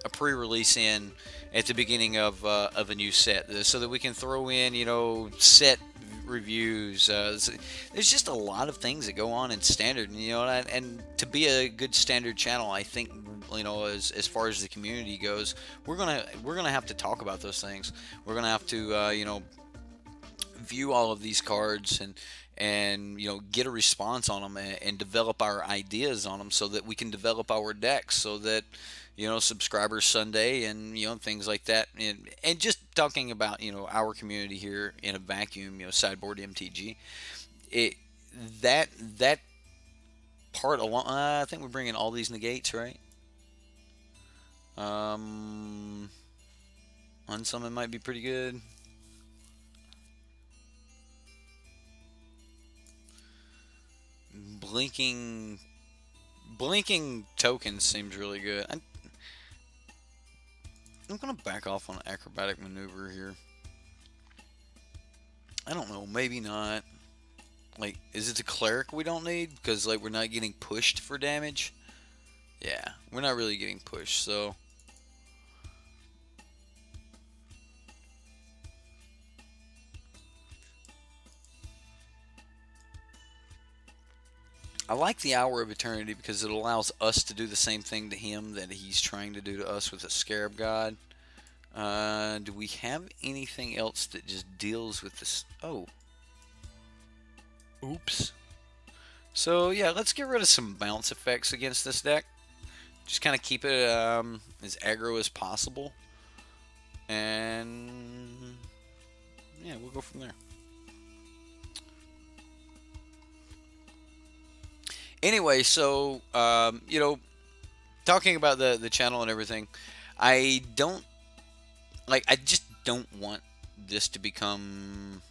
a pre-release in at the beginning of a new set, so that we can throw in set reviews. There's just a lot of things that go on in standard, and to be a good standard channel, I think as far as the community goes, we're gonna have to talk about those things. We're gonna have to view all of these cards and get a response on them and develop our ideas on them so that we can develop our decks, so that Subscribers Sunday and things like that, and just talking about our community here in a vacuum, Sideboardmtg, that part along. I think we're bringing all these negates, right? Unsummon might be pretty good. Blinking tokens seems really good. I'm gonna back off on acrobatic maneuver here. I don't know, maybe not. Like, is it the cleric we don't need? Because like we're not getting pushed for damage. Yeah, we're not really getting pushed, so I like the Hour of Eternity because it allows us to do the same thing to him that he's trying to do to us with the Scarab God. Do we have anything else that just deals with this? Oh. Oops. So, yeah, let's get rid of some bounce effects against this deck. Just kind of keep it as aggro as possible. And, yeah, we'll go from there. Anyway, so, talking about the channel and everything, I just don't want this to become,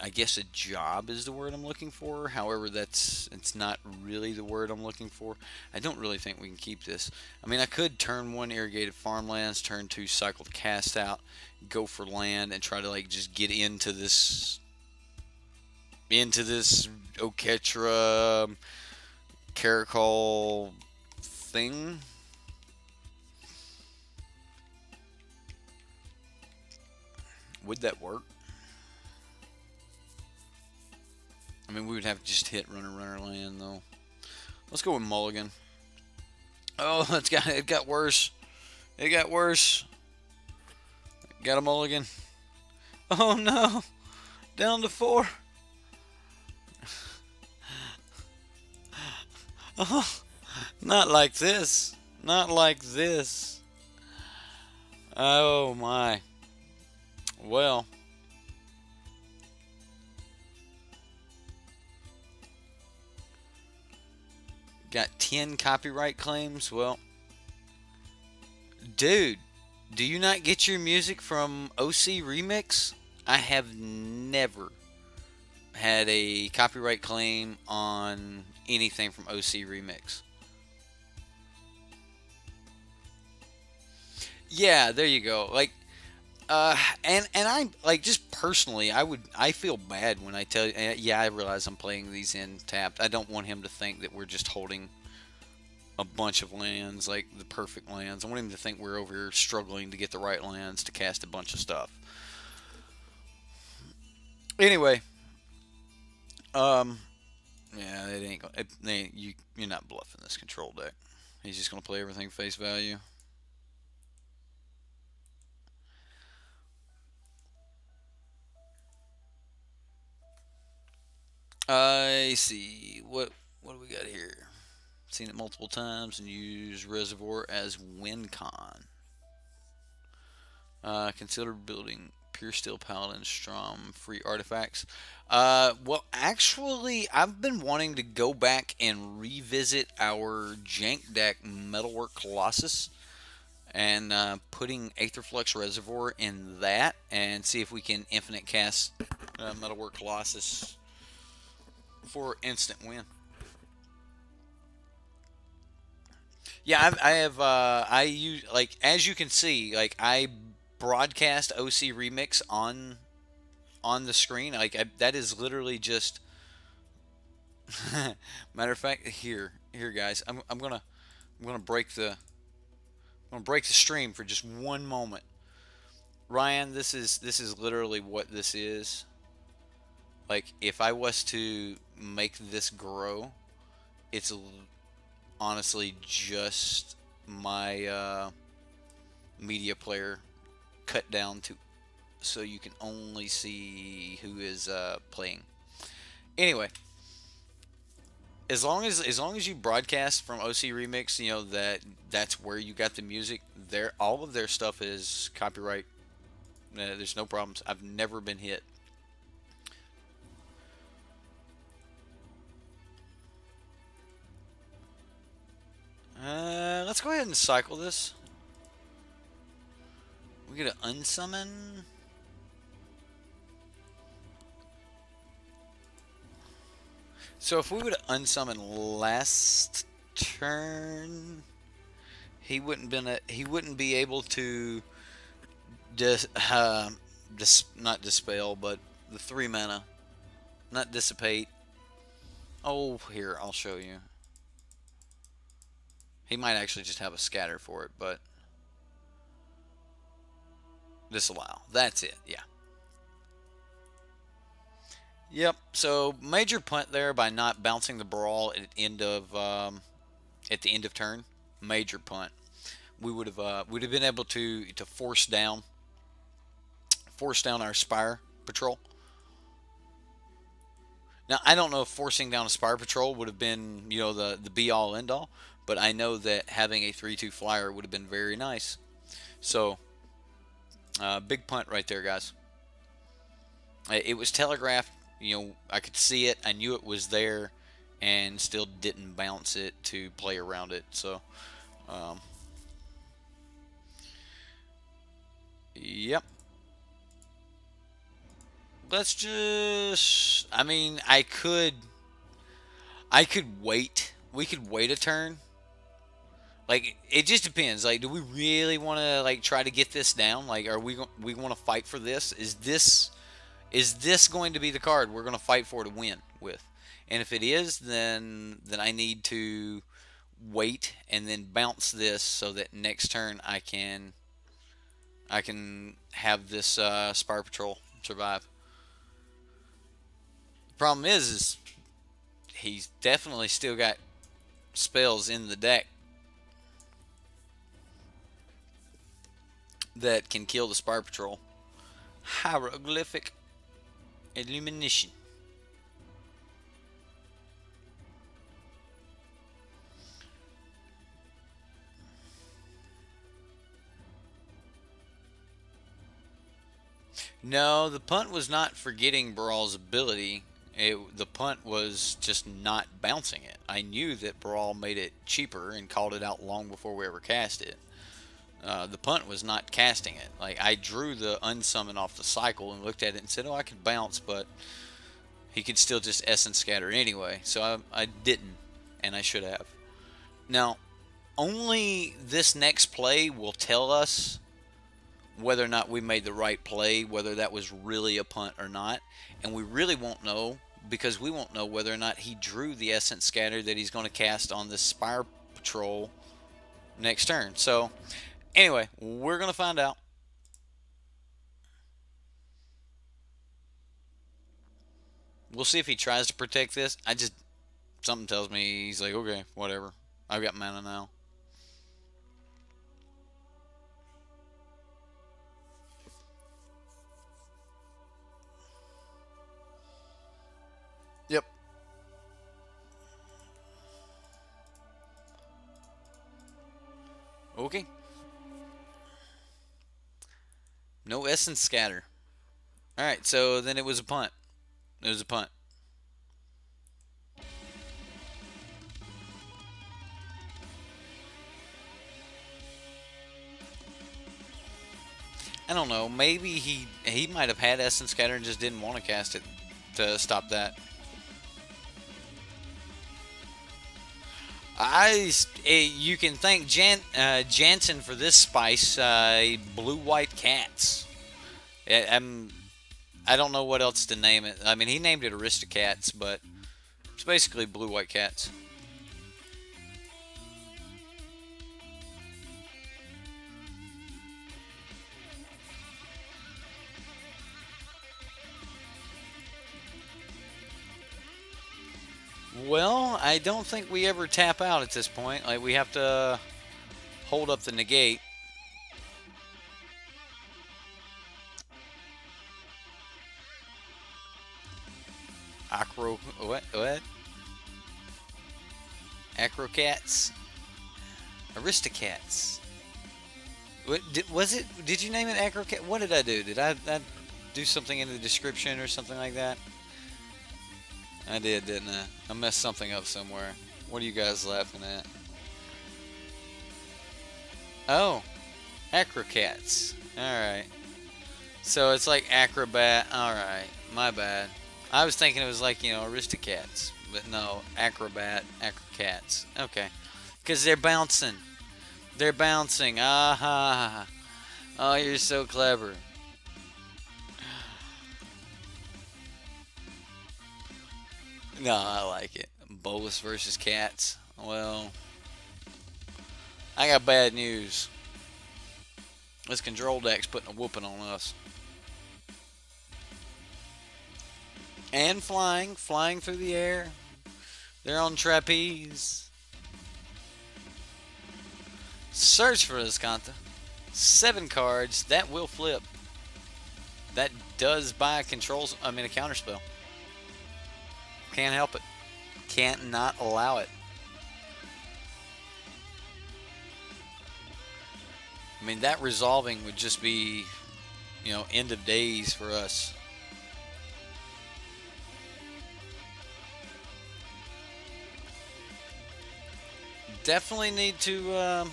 I guess a job is the word I'm looking for. However, it's not really the word I'm looking for. I don't really think we can keep this. I mean, I could turn 1 irrigated farmlands, turn 2 cycle to cast out, go for land, and try to like just get into this Oketra Caracol thing. Would that work? I mean, we would have to just hit runner land though. Let's go with mulligan. Oh, it got worse. It got worse. Got a mulligan. Oh no. Down to 4. Oh, not like this. Not like this. Oh my. Well. Got 10 copyright claims. Well. Dude, do you not get your music from OC Remix? I have never had a copyright claim on anything from OC Remix. Yeah, there you go. Like, and I like, just personally, I feel bad when I tell you. Yeah, I realize I'm playing these in tapped. I don't want him to think that we're just holding a bunch of lands, like the perfect lands. I want him to think we're over here struggling to get the right lands to cast a bunch of stuff. Anyway, Um, yeah, it ain't. You're not bluffing this control deck. He's just gonna play everything face value. I see. What do we got here? Seen it multiple times and use Reservoir as win con. Consider building Pure Steel Paladin Strom free artifacts. Well, actually, I've been wanting to go back and revisit our jank deck Metalwork Colossus and putting Aetherflux Reservoir in that and see if we can infinite cast Metalwork Colossus for instant win. Yeah, I have. I use, like, as you can see, like, I broadcast OC Remix on the screen. Like, that is literally just. Matter of fact, here, guys. I'm gonna break the stream for just one moment. Ryan, this is literally what this is. Like, if I was to make this grow, it's honestly just my media player cut down to so you can only see who is playing. Anyway, as long as you broadcast from OC Remix, you know that's where you got the music. All of their stuff is copyright. There's no problems. I've never been hit. Let's go ahead and cycle this. We get an unsummon. So if we would unsummon last turn, he wouldn't be able to not dispel, but the 3 mana, not dissipate. Oh, here, I'll show you. He might actually just have a scatter for it, but disallow. That's it, yeah. Yep, so major punt there by not bouncing the brawl at the end of turn. Major punt. We would have been able to force down our Spire Patrol. Now, I don't know if forcing down a Spire Patrol would have been, you know, the be-all, end-all, but I know that having a 3/2 flyer would have been very nice. So, big punt right there, guys. It was telegraphed. You know, I could see it. I knew it was there, and still didn't bounce it to play around it. So, yep. Let's just. I mean, I could wait. We could wait a turn. Like, it just depends. Like, do we really want to, like, try to get this down? Like, are we want to fight for this? Is this going to be the card we're going to fight for to win with? And if it is, then I need to wait and then bounce this so that next turn I can have this Spire Patrol survive. The problem is he's definitely still got spells in the deck that can kill the Spire Patrol. Hieroglyphic Illumination. No, the punt was not forgetting Brawl's ability. The punt was just not bouncing it. I knew that Brawl made it cheaper and called it out long before we ever cast it. The punt was not casting it. Like, I drew the unsummon off the cycle and looked at it and said, oh, I could bounce, but he could still just Essence Scatter anyway. So I didn't, and I should have. Now, only this next play will tell us whether or not we made the right play, whether that was really a punt or not. And we really won't know, because we won't know whether or not he drew the Essence Scatter that he's going to cast on this Spire Patrol next turn. So, anyway, we're going to find out. We'll see if he tries to protect this. Something tells me he's like, okay, whatever. I've got mana now. Yep. Okay. No essence scatter. Alright, so then it was a punt. It was a punt. I don't know. Maybe he might have had essence scatter and just didn't want to cast it to stop that. You can thank Jansen for this spice. Blue-white cats. I don't know what else to name it. I mean, he named it Aristocats, but it's basically blue-white cats. Well, I don't think we ever tap out at this point. Like, we have to hold up the negate. What? Acrocats? Aristocats. Did you name it Acrocat? What did I do? Did I do something in the description or something like that? I did, didn't I? I messed something up somewhere. What are you guys laughing at? Oh, Acrocats. Alright. So it's like Acrobat. Alright, my bad. I was thinking it was like, you know, Aristocats. But no, Acrocats. Okay. Because they're bouncing. They're bouncing. Aha. Oh, you're so clever. No, I like it. Bolas versus cats. Well, I got bad news. This control deck's putting a whooping on us. And flying through the air. They're on trapeze. Search for Escanta. 7 cards. That will flip. That does buy a counterspell. Can't help it. Can't not allow it. I mean, that resolving would just be, you know, end of days for us. Definitely need to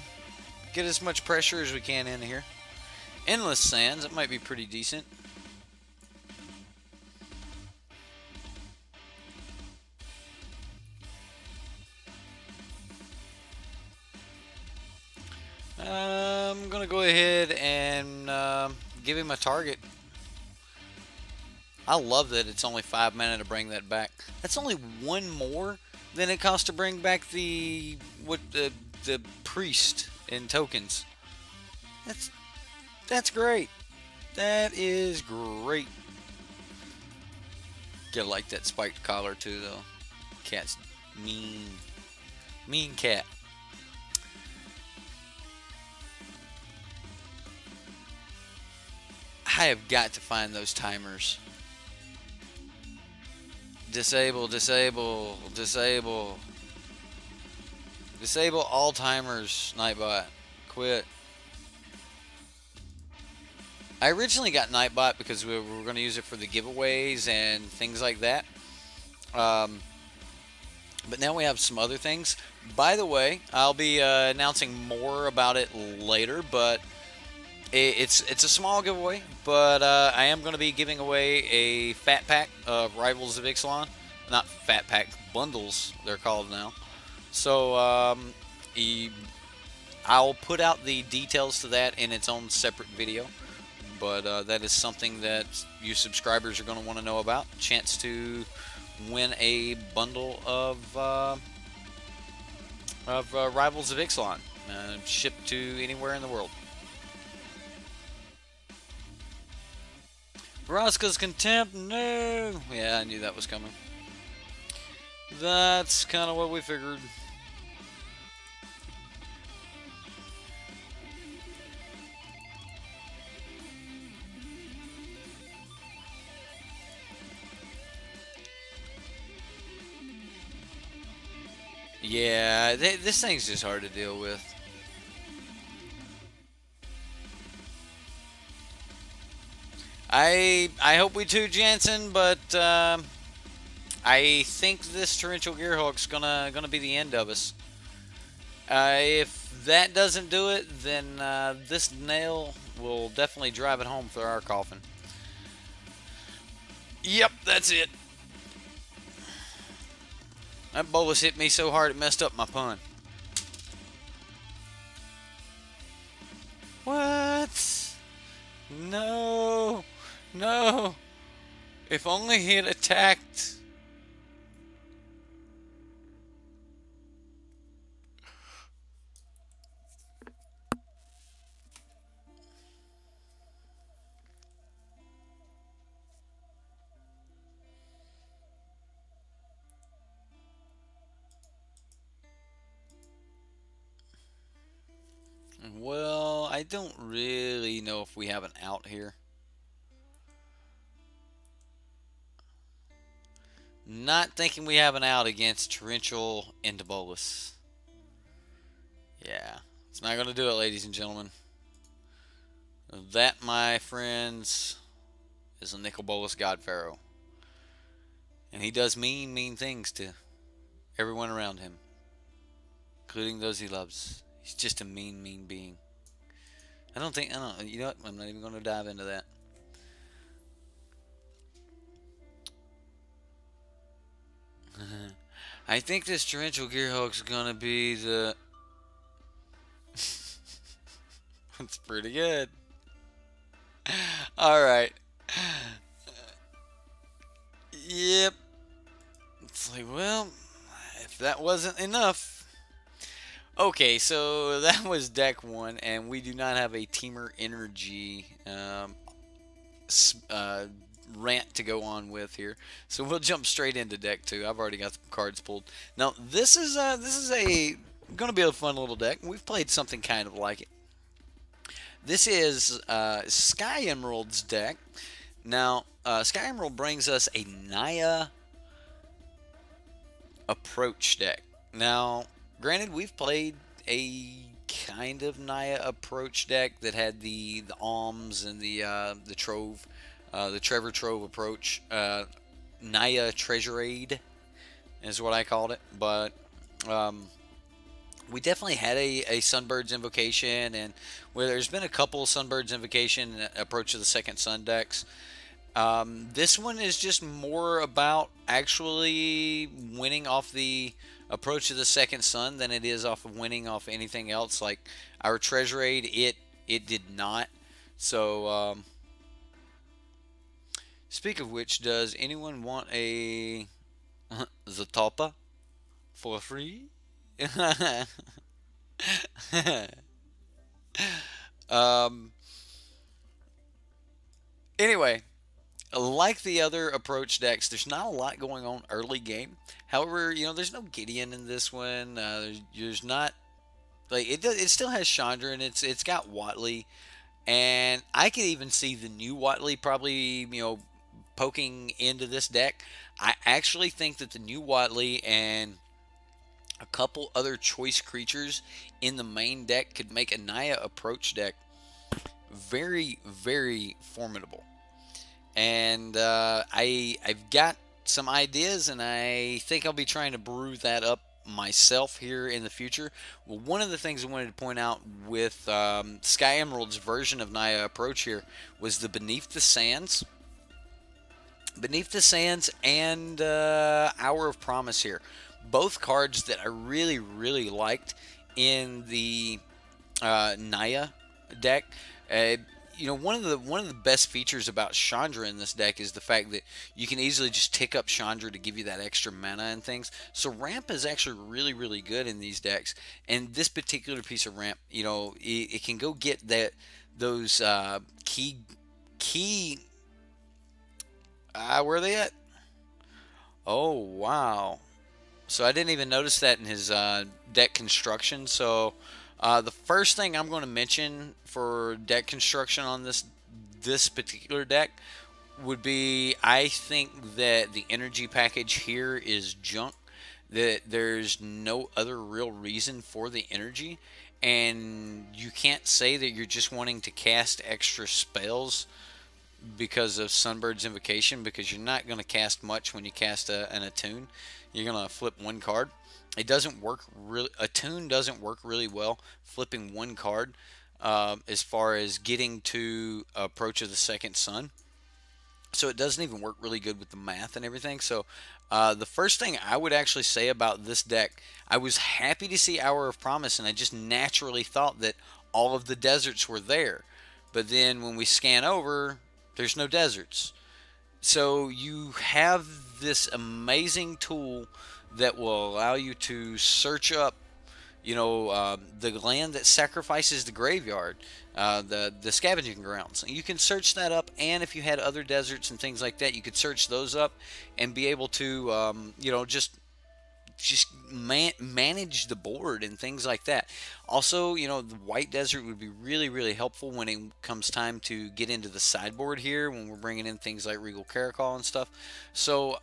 get as much pressure as we can in here. Endless Sands, it might be pretty decent. I'm going to go ahead and give him a target. I love that it's only 5 mana to bring that back. That's only 1 more than it costs to bring back the priest in tokens. That's great. That is great. Gotta like that spiked collar too, though. Cat's mean. Mean cat. I have got to find those timers. Disable, disable, disable. Disable all timers, Nightbot. Quit. I originally got Nightbot because we were going to use it for the giveaways and things like that. But now we have some other things. By the way, I'll be announcing more about it later, but it's a small giveaway. But I am going to be giving away a fat pack of Rivals of Ixalan. Not fat pack, bundles they're called now. So I'll put out the details to that in its own separate video. But that is something that you subscribers are going to want to know about. Chance to win a bundle of Rivals of Ixalan, shipped to anywhere in the world. Vraska's Contempt, no! Yeah, I knew that was coming. That's kind of what we figured. Yeah, this thing's just hard to deal with. I hope we do, Jansen, but I think this torrential Gearhulk's gonna be the end of us. If that doesn't do it, then this nail will definitely drive it home for our coffin. Yep, that's it. That bolus hit me so hard it messed up my pun. What? No. No. If only he had attacked. Well, I don't really know if we have an out here. Not thinking we have an out against torrential into bolus. Yeah, it's not going to do it, ladies and gentlemen. That, my friends, is a nickel bolus god pharaoh. And he does mean, mean things to everyone around him, including those he loves. He's just a mean, mean being. I don't, you know what? I'm not even going to dive into that. I think this torrential Gearhulk's going to be the... That's pretty good. Alright. Yep. It's like, well, if that wasn't enough. Okay, so that was deck 1, and we do not have a Teamer Energy rant to go on with here. So we'll jump straight into deck 2. I've already got some cards pulled. Now, this is going to be a fun little deck. We've played something kind of like it. This is Sky Emerald's deck. Now, Sky Emerald brings us a Naya Approach deck. Now, granted, we've played a kind of Naya Approach deck that had the Alms and the Trove, the Trevor Trove approach. Naya Treasure Aid is what I called it, but we definitely had a Sunbird's Invocation, and where there's been a couple Sunbird's Invocation and Approach of the Second Sun decks. This one is just more about actually winning off the Approach of the Second Sun than it is off of winning off anything else. Like our Treasure Aid, it did not. So, speak of which, does anyone want a Zatopa for free? Anyway, like the other approach decks, there's not a lot going on early game. However, you know, there's no Gideon in this one. There's not, like, it still has Chandra, and it's got Watley, and I could even see the new Watley probably, you know, poking into this deck. I actually think that the new Watley and a couple other choice creatures in the main deck could make a Naya Approach deck very, very formidable. And I've got some ideas, and I think I'll be trying to brew that up myself here in the future. Well, one of the things I wanted to point out with Sky Emerald's version of Naya Approach here was the Beneath the Sands. Beneath the Sands and Hour of Promise here. Both cards that I really, really liked in the Naya deck. You know, one of the best features about Chandra in this deck is the fact that you can easily just tick up Chandra to give you that extra mana and things. So ramp is actually really, really good in these decks. And this particular piece of ramp, you know, it can go get those key Where are they at? Oh, wow. So I didn't even notice that in his deck construction. So the first thing I'm going to mention for deck construction on this particular deck would be, I think that the energy package here is junk. That there's no other real reason for the energy, and you can't say that you're just wanting to cast extra spells because of Sunbird's Invocation, because you're not going to cast much when you cast an attune. You're going to flip one card. It doesn't work really. Attune doesn't work really well flipping one card as far as getting to Approach of the Second Sun. So it doesn't even work really good with the math and everything. So the first thing I would actually say about this deck, I was happy to see Hour of Promise, and I just naturally thought that all of the deserts were there. But then when we scan over, there's no deserts. So you have this amazing tool that will allow you to search up, the land that sacrifices the graveyard, the scavenging grounds. You can search that up, and if you had other deserts and things like that, you could search those up and be able to, manage the board and things like that. Also, the white desert would be really, really helpful when it comes time to get into the sideboard here, when we're bringing in things like Regal Caracol and stuff. So,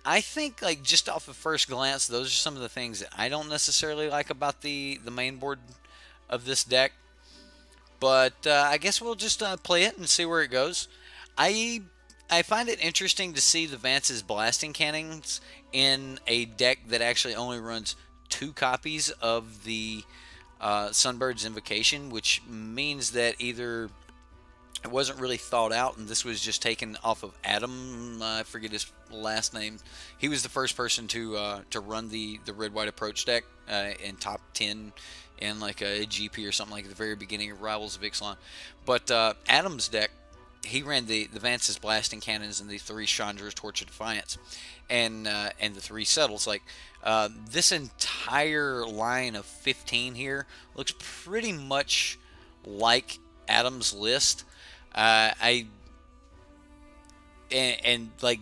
I think, like, just off of first glance, those are some of the things that I don't necessarily like about the main board of this deck. But I guess we'll just play it and see where it goes. I find it interesting to see the Vance's Blasting Cannons in a deck that actually only runs 2 copies of the Sunbird's Invocation, which means that either it wasn't really thought out, and this was just taken off of Adam. I forget his last name. He was the first person to run the red-white approach deck in top 10 in like a GP or something like at the very beginning of Rivals of Ixalan. But Adam's deck, he ran the Vance's Blasting Cannons and the 3 Chandra's Torch of Defiance, and the 3 Settles. Like this entire line of 15 here looks pretty much like Adam's list. Like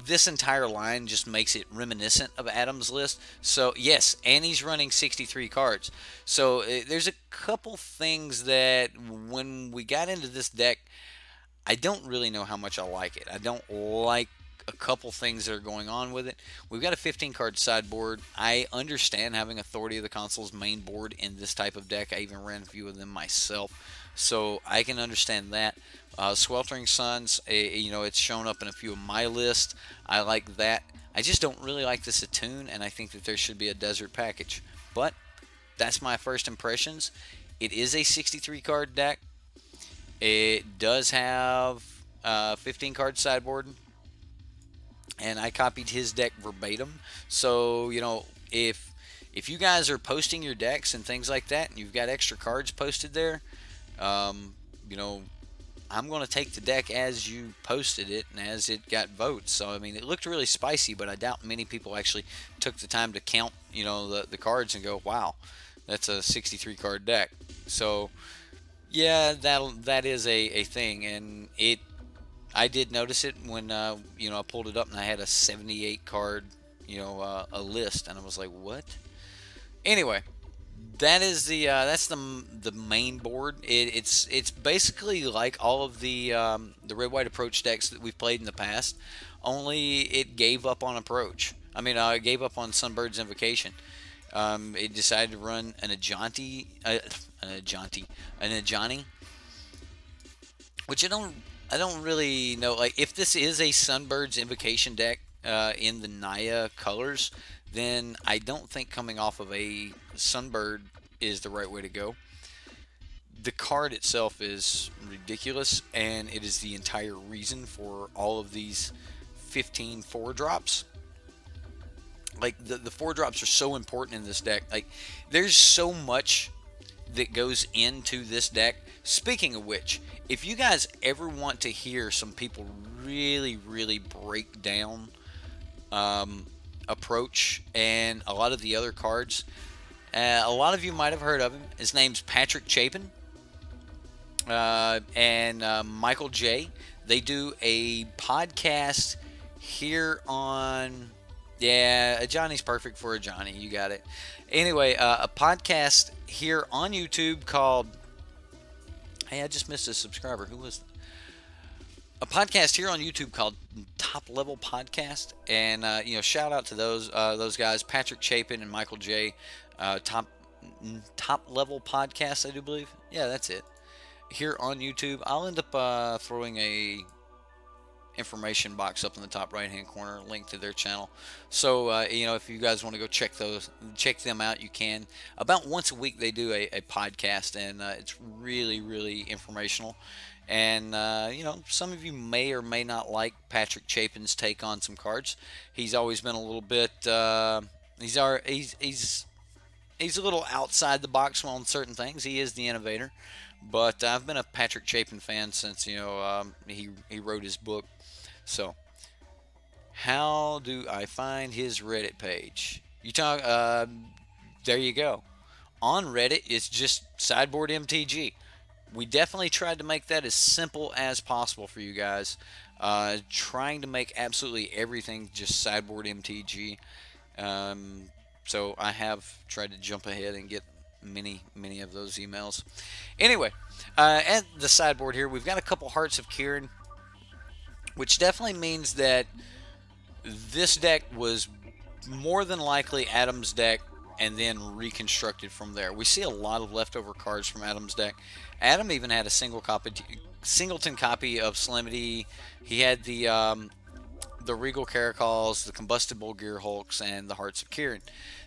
this entire line just makes it reminiscent of Adam's list. So yes, and he's running 63 cards. So there's a couple things that when we got into this deck, I don't really know how much I like it. I don't like a couple things that are going on with it. We've got a 15 card sideboard. I understand having Authority of the Consul's main board in this type of deck. I even ran a few of them myself, so I can understand that. Sweltering Suns, it's shown up in a few of my lists. I like that. I just don't really like this attune, and I think that there should be a desert package. But that's my first impressions. It is a 63 card deck. It does have 15 card sideboard, and I copied his deck verbatim. So if you guys are posting your decks and things like that, and you've got extra cards posted there, I'm going to take the deck as you posted it and as it got votes. So, I mean, it looked really spicy, but I doubt many people actually took the time to count, the cards and go, wow, that's a 63 card deck. So, yeah, that is a thing, and I did notice it when, I pulled it up and I had a 78 card, a list, and I was like, what? Anyway, that is that's the main board. It's basically like all of the red-white approach decks that we've played in the past, only it gave up on approach. I mean, it gave up on Sunbird's Invocation. It decided to run an Ajani, which I don't really know. Like, if this is a Sunbird's Invocation deck in the Naya colors, then I don't think coming off of a Sunbird is the right way to go. The card itself is ridiculous, and it is the entire reason for all of these 15 4-drops. Like, the 4-drops are so important in this deck. Like, there's so much that goes into this deck. Speaking of which, if you guys ever want to hear some people really, really break down Approach and a lot of the other cards, a lot of you might have heard of him. His name's Patrick Chapin and Michael J. they do a podcast here on. Yeah, Johnny's perfect for a Johnny. You got it. Anyway, a podcast here on YouTube called. Hey, I just missed a subscriber. Who was? A podcast here on YouTube called Top Level Podcast, and shout out to those guys, Patrick Chapin and Michael J. Top Level Podcast, I do believe. Yeah, that's it. Here on YouTube, I'll end up throwing a information box up in the top right hand corner, link to their channel. So if you guys want to go check them out, you can. About once a week they do a podcast, and it's really informational. And some of you may or may not like Patrick Chapin's take on some cards. He's always been a little bit he's a little outside the box on certain things. He is the innovator. But I've been a Patrick Chapin fan since he wrote his book. So, how do I find his Reddit page? There you go. On Reddit, it's just Sideboardmtg. We definitely tried to make that as simple as possible for you guys. Trying to make absolutely everything just Sideboardmtg. So I have tried to jump ahead and get many of those emails. Anyway, at the sideboard here, we've got a couple Hearts of Kirin, which definitely means that this deck was more than likely Adam's deck and then reconstructed from there. We see a lot of leftover cards from Adam's deck. Adam even had a singleton copy of Solemnity. He had the Regal Caracals, the Combustible Gear Hulks, and the Hearts of Kirin.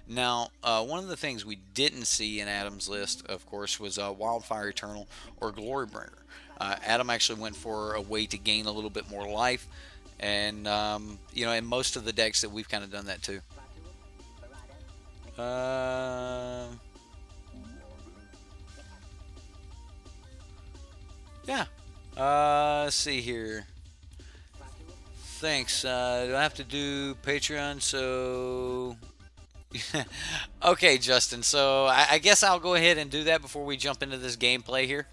Now, one of the things we didn't see in Adam's list, of course, was Wildfire Eternal or Glorybringer. Adam actually went for a way to gain a little bit more life, and in most of the decks that we've kind of done that too. Yeah. Let's see here. Thanks. Do I have to do Patreon? So. Okay, Justin. So I guess I'll go ahead and do that before we jump into this gameplay here.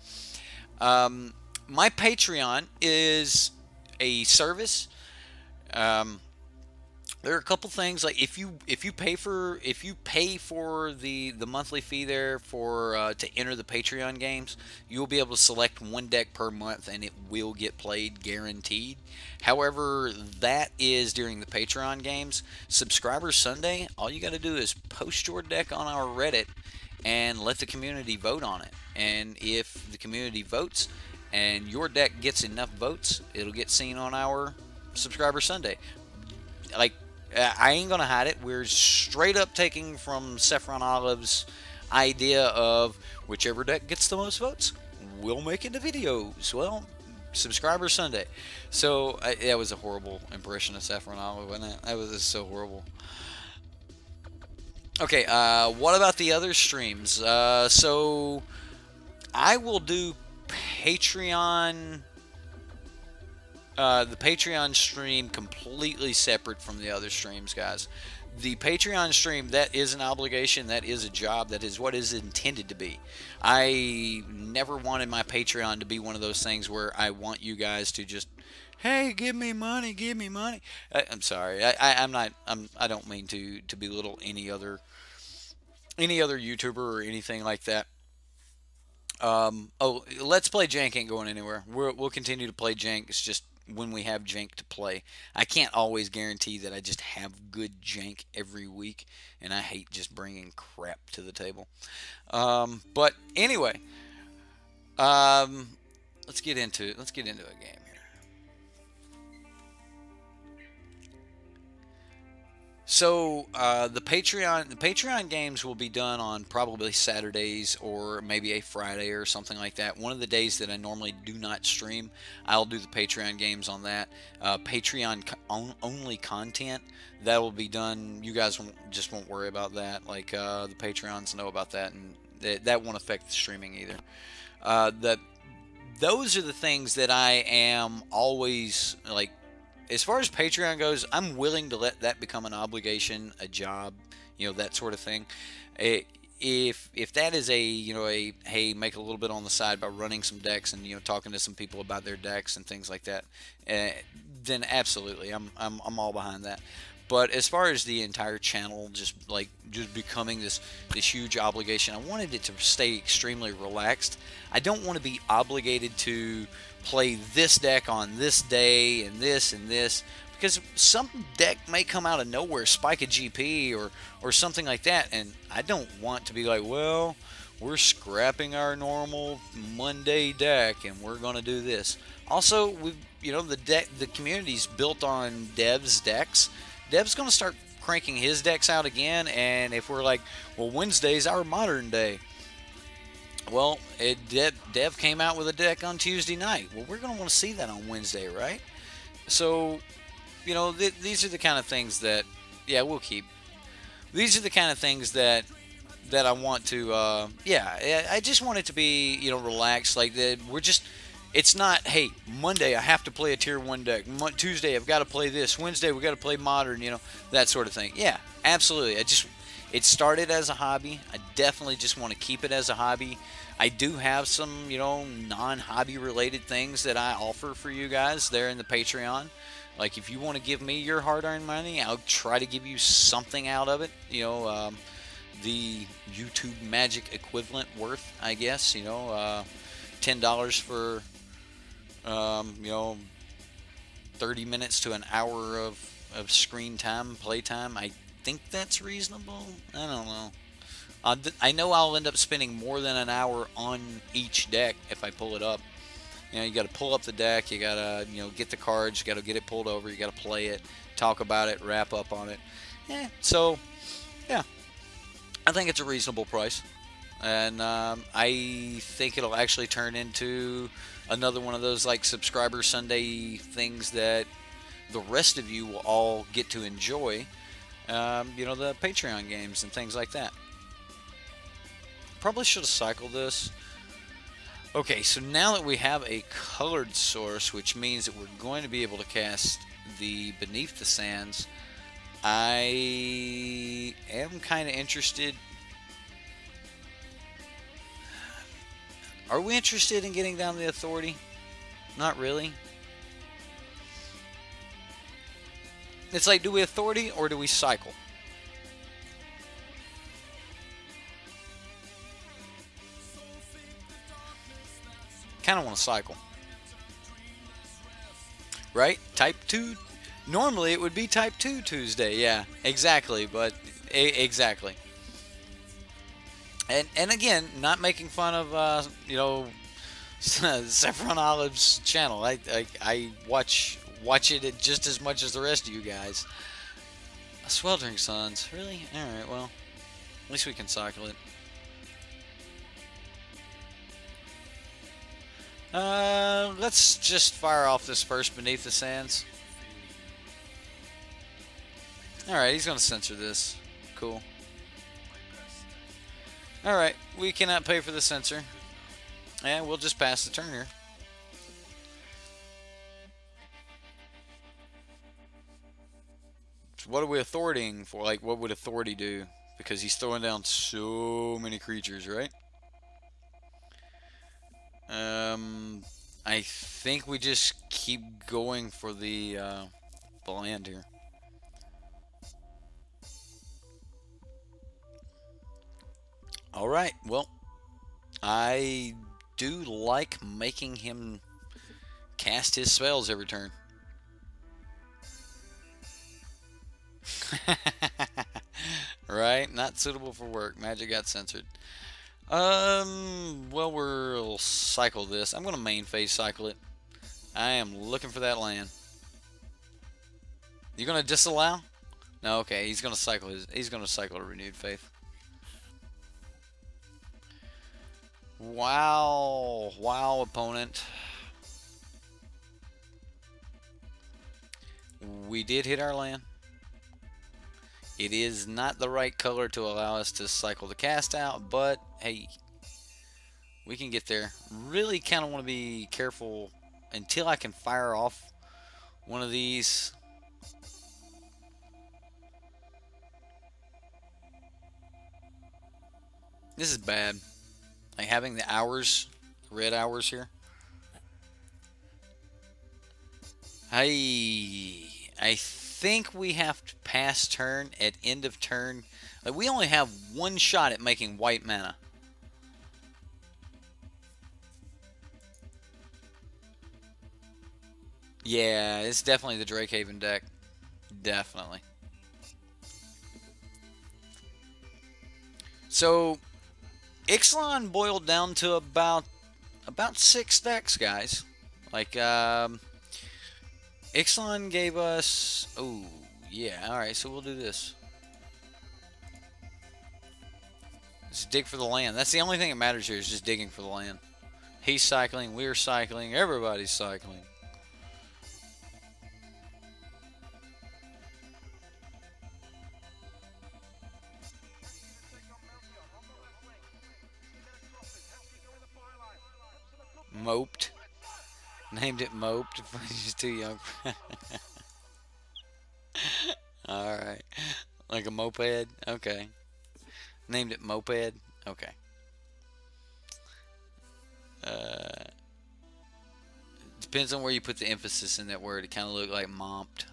My Patreon is a service. There are a couple things, like if you pay for the monthly fee there for to enter the Patreon games, you'll be able to select one deck per month and it will get played guaranteed. However, that is during the Patreon games. Subscriber Sunday, all you got to do is post your deck on our Reddit and let the community vote on it. And if the community votes and your deck gets enough votes, it'll get seen on our Subscriber Sunday. Like, I ain't gonna hide it. We're straight up taking from Saffron Olive's idea of whichever deck gets the most votes, we'll make into videos. Well, Subscriber Sunday. So that was a horrible impression of Saffron Olive, wasn't it? That was so horrible. Okay, what about the other streams? So I will do Patreon. The Patreon stream completely separate from the other streams, guys. The Patreon stream, that is an obligation, that is a job, that is what is intended to be. I never wanted my Patreon to be one of those things where I want you guys to just, hey, give me money, give me money. I'm sorry, I don't mean to belittle any other YouTuber or anything like that. Oh, Let's Play Jank ain't going anywhere. We'll continue to play Jank. It's just when we have jank to play. I can't always guarantee that I just have good jank every week, and I hate just bringing crap to the table. But anyway, let's get into a game here. So the Patreon games will be done on probably Saturdays or maybe a Friday or something like that. One of the days that I normally do not stream, I'll do the Patreon games on that. Patreon only content that will be done. You guys just won't worry about that. Like the Patreons know about that, and that won't affect the streaming either. Those are the things that I am always like. As far as Patreon goes, I'm willing to let that become an obligation, a job, that sort of thing. if that is a, a, hey, make a little bit on the side by running some decks and, talking to some people about their decks and things like that, uh, then absolutely, I'm all behind that. But as far as the entire channel just becoming this huge obligation, I wanted it to stay extremely relaxed. I don't want to be obligated to play this deck on this day and this, because some deck may come out of nowhere, spike a GP or something like that, and I don't want to be like, well, we're scrapping our normal Monday deck and we're going to do this. Also, the community's built on Dev's decks. Dev's going to start cranking his decks out again, and if we're like, well, Wednesday's our modern day, well, Dev came out with a deck on Tuesday night. Well, we're going to want to see that on Wednesday, right? So, these are the kind of things that, yeah, we'll keep. These are the kind of things that I want to, I just want it to be, relaxed. Like that, it's not, hey, Monday I have to play a tier 1 deck. Tuesday I've got to play this. Wednesday we got to play modern, that sort of thing. Yeah, absolutely. It started as a hobby. I definitely just want to keep it as a hobby. I do have some, non-hobby related things that I offer for you guys there in the Patreon. Like if you want to give me your hard-earned money, I'll try to give you something out of it. The YouTube magic equivalent worth, I guess. $10 for 30 minutes to an hour of screen time, play time. I think that's reasonable. I don't know. I know I'll end up spending more than an hour on each deck if I pull it up. You got to pull up the deck. You got to, get the cards. You got to get it pulled over. You got to play it, talk about it, wrap up on it. So, yeah, I think it's a reasonable price. And I think it'll actually turn into another one of those like subscriber Sunday things that the rest of you will all get to enjoy. The Patreon games and things like that. Probably should have cycled this. Okay, so now that we have a colored source, which means that we're going to be able to cast the Beneath the Sands, I am kind of interested. Are we interested in getting down the Authority? Not really. It's like, do we Authority or do we cycle? Kind of want to cycle. Right? Type 2. Normally it would be Type 2 Tuesday. Yeah, exactly. But, exactly. And again, not making fun of, Saffron Olive's channel. I watch it just as much as the rest of you guys. Sweltering Suns. Really? Alright, well, at least we can cycle it. Let's just fire off this first Beneath the Sands. Alright, he's going to censor this. Cool. Alright, we cannot pay for the censor. And we'll just pass the turn here. So what are we authoritying for? Like, what would Authority do? Because he's throwing down so many creatures, right? I think we just keep going for the land here. Alright, well, I do like making him cast his spells every turn. Right? Not suitable for work. Magic got censored. Well, we'll cycle this. I'm going to main phase cycle it. I am looking for that land. You going to disallow? No, okay. He's going to cycle a Renewed Faith. Wow. Wow, opponent. We did hit our land. It is not the right color to allow us to cycle the cast out, but hey, we can get there. Really kind of want to be careful until I can fire off one of these. This is bad. Like having the hours, red hours here. I think we have to pass turn at end of turn. Like we only have one shot at making white mana. Yeah, it's definitely the Drakehaven deck. Definitely. So Ixalan boiled down to about 6 decks, guys. Like Ixalan gave us, oh yeah, all right. So we'll do this. Let's dig for the land. That's the only thing that matters here is just digging for the land. He's cycling, we're cycling, everybody's cycling. Moped. Named it Moped. He's too young. Alright. Like a moped? Okay. Named it Moped? Okay. Depends on where you put the emphasis in that word. It kind of looked like moped.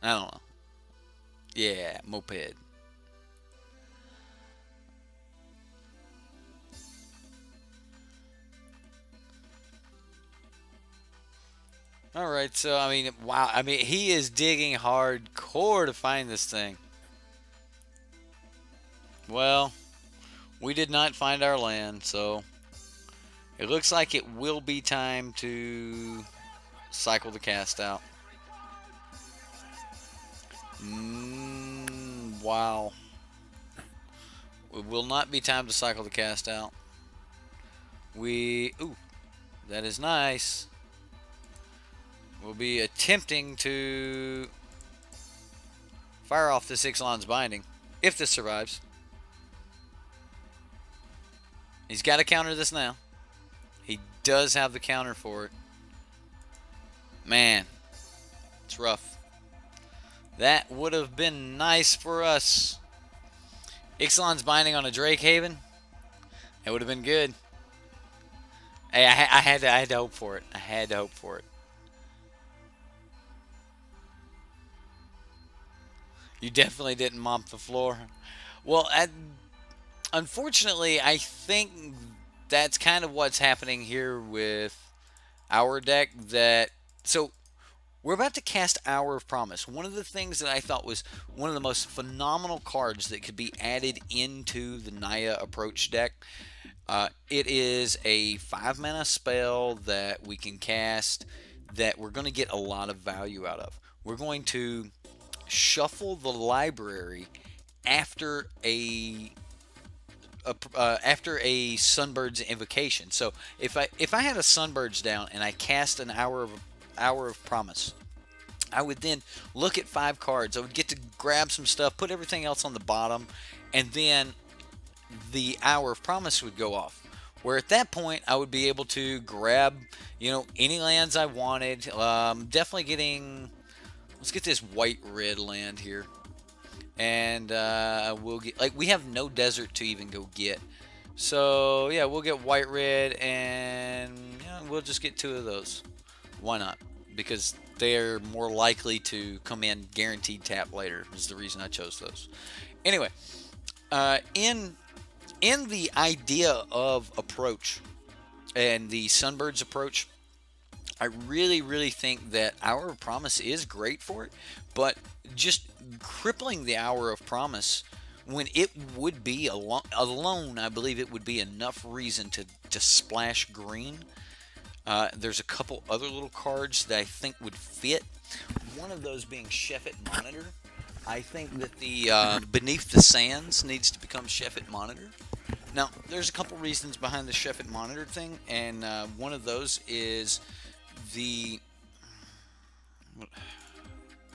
I don't know. Yeah, moped. Alright, so, I mean, wow. I mean, he is digging hardcore to find this thing. Well, we did not find our land, so it looks like it will be time to cycle the cast out. Wow. It will not be time to cycle the cast out. Ooh, that is nice. We'll be attempting to fire off this Ixalan's Binding, if this survives. He's got to counter this now. He does have the counter for it. Man, it's rough. That would have been nice for us. Ixalan's Binding on a Drakehaven. That would have been good. Hey, I had to hope for it. I had to hope for it. You definitely didn't mop the floor. Well, unfortunately, I think that's kind of what's happening here with our deck. So we're about to cast Hour of Promise. One of the things that I thought was one of the most phenomenal cards that could be added into the Naya Approach deck. It is a 5-mana spell that we can cast that we're going to get a lot of value out of. We're going to shuffle the library after a Sunbird's Invocation. So if I had a Sunbird's down and I cast an Hour of Promise, I would then look at 5 cards. I would get to grab some stuff, put everything else on the bottom, and then the Hour of Promise would go off. Where at that point I would be able to grab, any lands I wanted. Definitely getting. Let's get this white-red land here. And we'll get, we have no desert to even go get. So, yeah, we'll get white-red, and we'll just get 2 of those. Why not? Because they're more likely to come in guaranteed tap later, is the reason I chose those. Anyway, in the idea of approach, and the Sunbird's approach, I really, really think that Hour of Promise is great for it, but just crippling the Hour of Promise when it would be alone, I believe it would be enough reason to splash green. There's a couple other little cards that I think would fit. One of those being Sheffet Monitor. I think that the Beneath the Sands needs to become Sheffet Monitor. Now, there's a couple reasons behind the Sheffet Monitor thing, and one of those is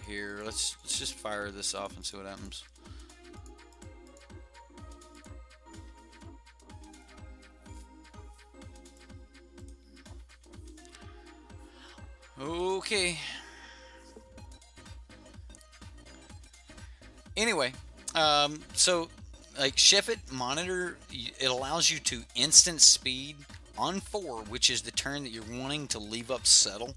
here, let's just fire this off and see what happens. Okay. Anyway, So, like Sheffit Monitor, it allows you to instant speed on 4, which is the turn that you're wanting to leave up Settle.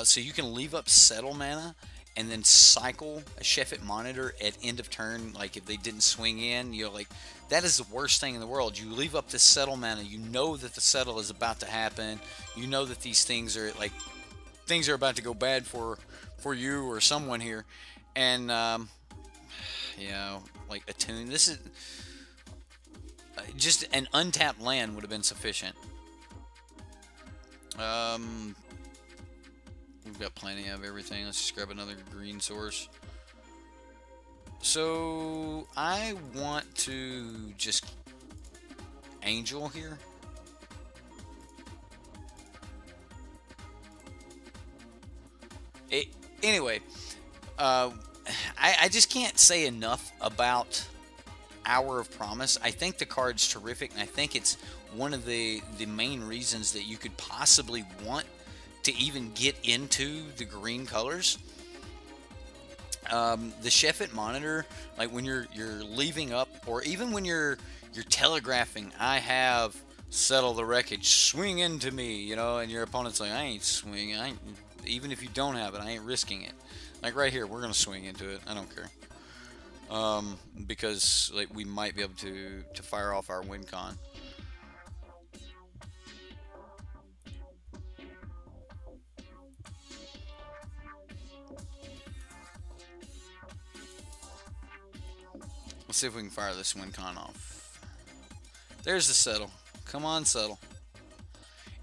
So you can leave up Settle mana and then cycle a Sheffit Monitor at end of turn. Like if they didn't swing in, you know, like that is the worst thing in the world. You leave up this Settle mana, you know that the Settle is about to happen. You know that these things are like things are about to go bad for you or someone here, and you know, like Attune. This is just an untapped land would have been sufficient. We've got plenty of everything. Let's just grab another green source. So I want to just Angel here. Anyway, I just can't say enough about Hour of Promise. I think the card's terrific, and I think it's one of the main reasons that you could possibly want to even get into the green colors. The Sheffit Monitor, like when you're leaving up, or even when you're telegraphing, I have Settle the Wreckage, swing into me, you know, and your opponent's like, I ain't swinging, even if you don't have it, I ain't risking it. Like right here, we're gonna swing into it. I don't care, because like we might be able to fire off our win con. Let's see if we can fire this win con off. There's the Settle. Come on, Settle.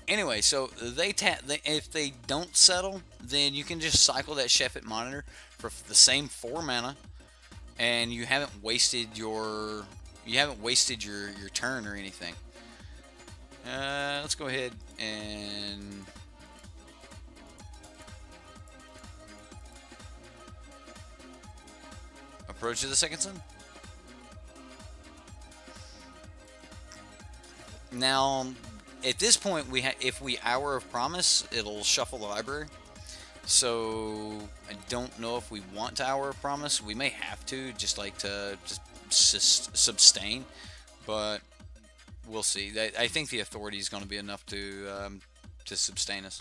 Anyway, so if they don't Settle, then you can just cycle that Sheffit Monitor for the same 4 mana, and you haven't wasted your turn or anything. Let's go ahead and approach to the second sun. Now, at this point, if we Hour of Promise, it'll shuffle the library. So I don't know if we want to Hour of Promise. We may have to, just like to just sustain, but we'll see. I think the Authority is going to be enough to sustain us.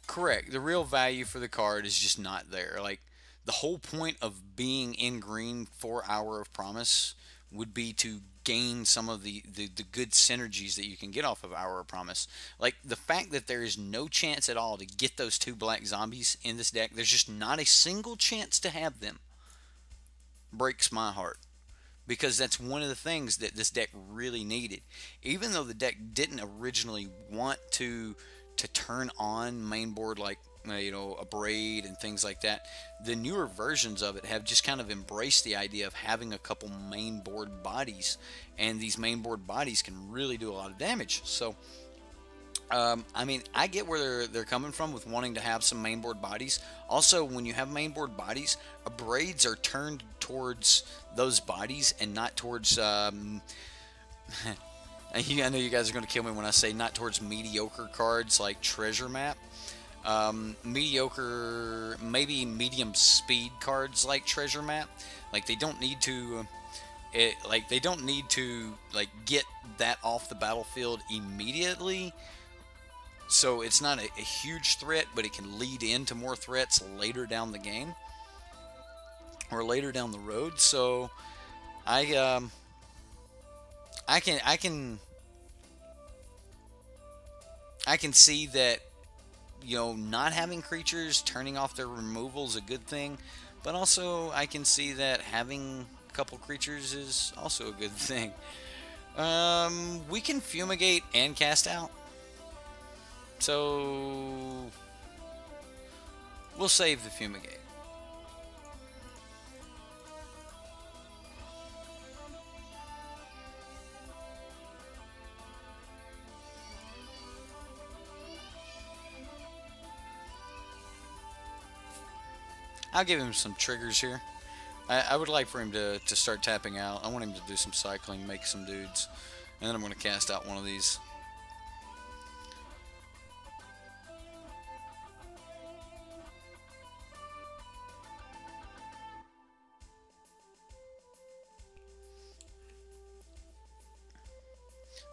Correct. The real value for the card is just not there. Like, the whole point of being in green for Hour of Promise would be to gain some of the good synergies that you can get off of Hour of Promise. Like, the fact that there is no chance at all to get those 2 black zombies in this deck, there's just not a single chance to have them, breaks my heart. Because that's one of the things that this deck really needed. Even though the deck didn't originally want to turn on main board like, you know, a braid and things like that, the newer versions of it have just kind of embraced the idea of having a couple main board bodies, and these main board bodies can really do a lot of damage. So I mean, I get where they're coming from with wanting to have some main board bodies. Also, when you have main board bodies, braids are turned towards those bodies and not towards I know you guys are going to kill me when I say not towards mediocre cards like Treasure Map. Mediocre, maybe medium speed cards like Treasure Map. Like, they don't need to get that off the battlefield immediately, so it's not a huge threat, but it can lead into more threats later down the game or later down the road. So I can see that, you know, not having creatures turning off their removal is a good thing, but also I can see that having a couple creatures is also a good thing. We can fumigate and cast out, so we'll save the fumigate. I'll give him some triggers here. I would like for him to start tapping out. I want him to do some cycling, make some dudes. And then I'm going to cast out one of these.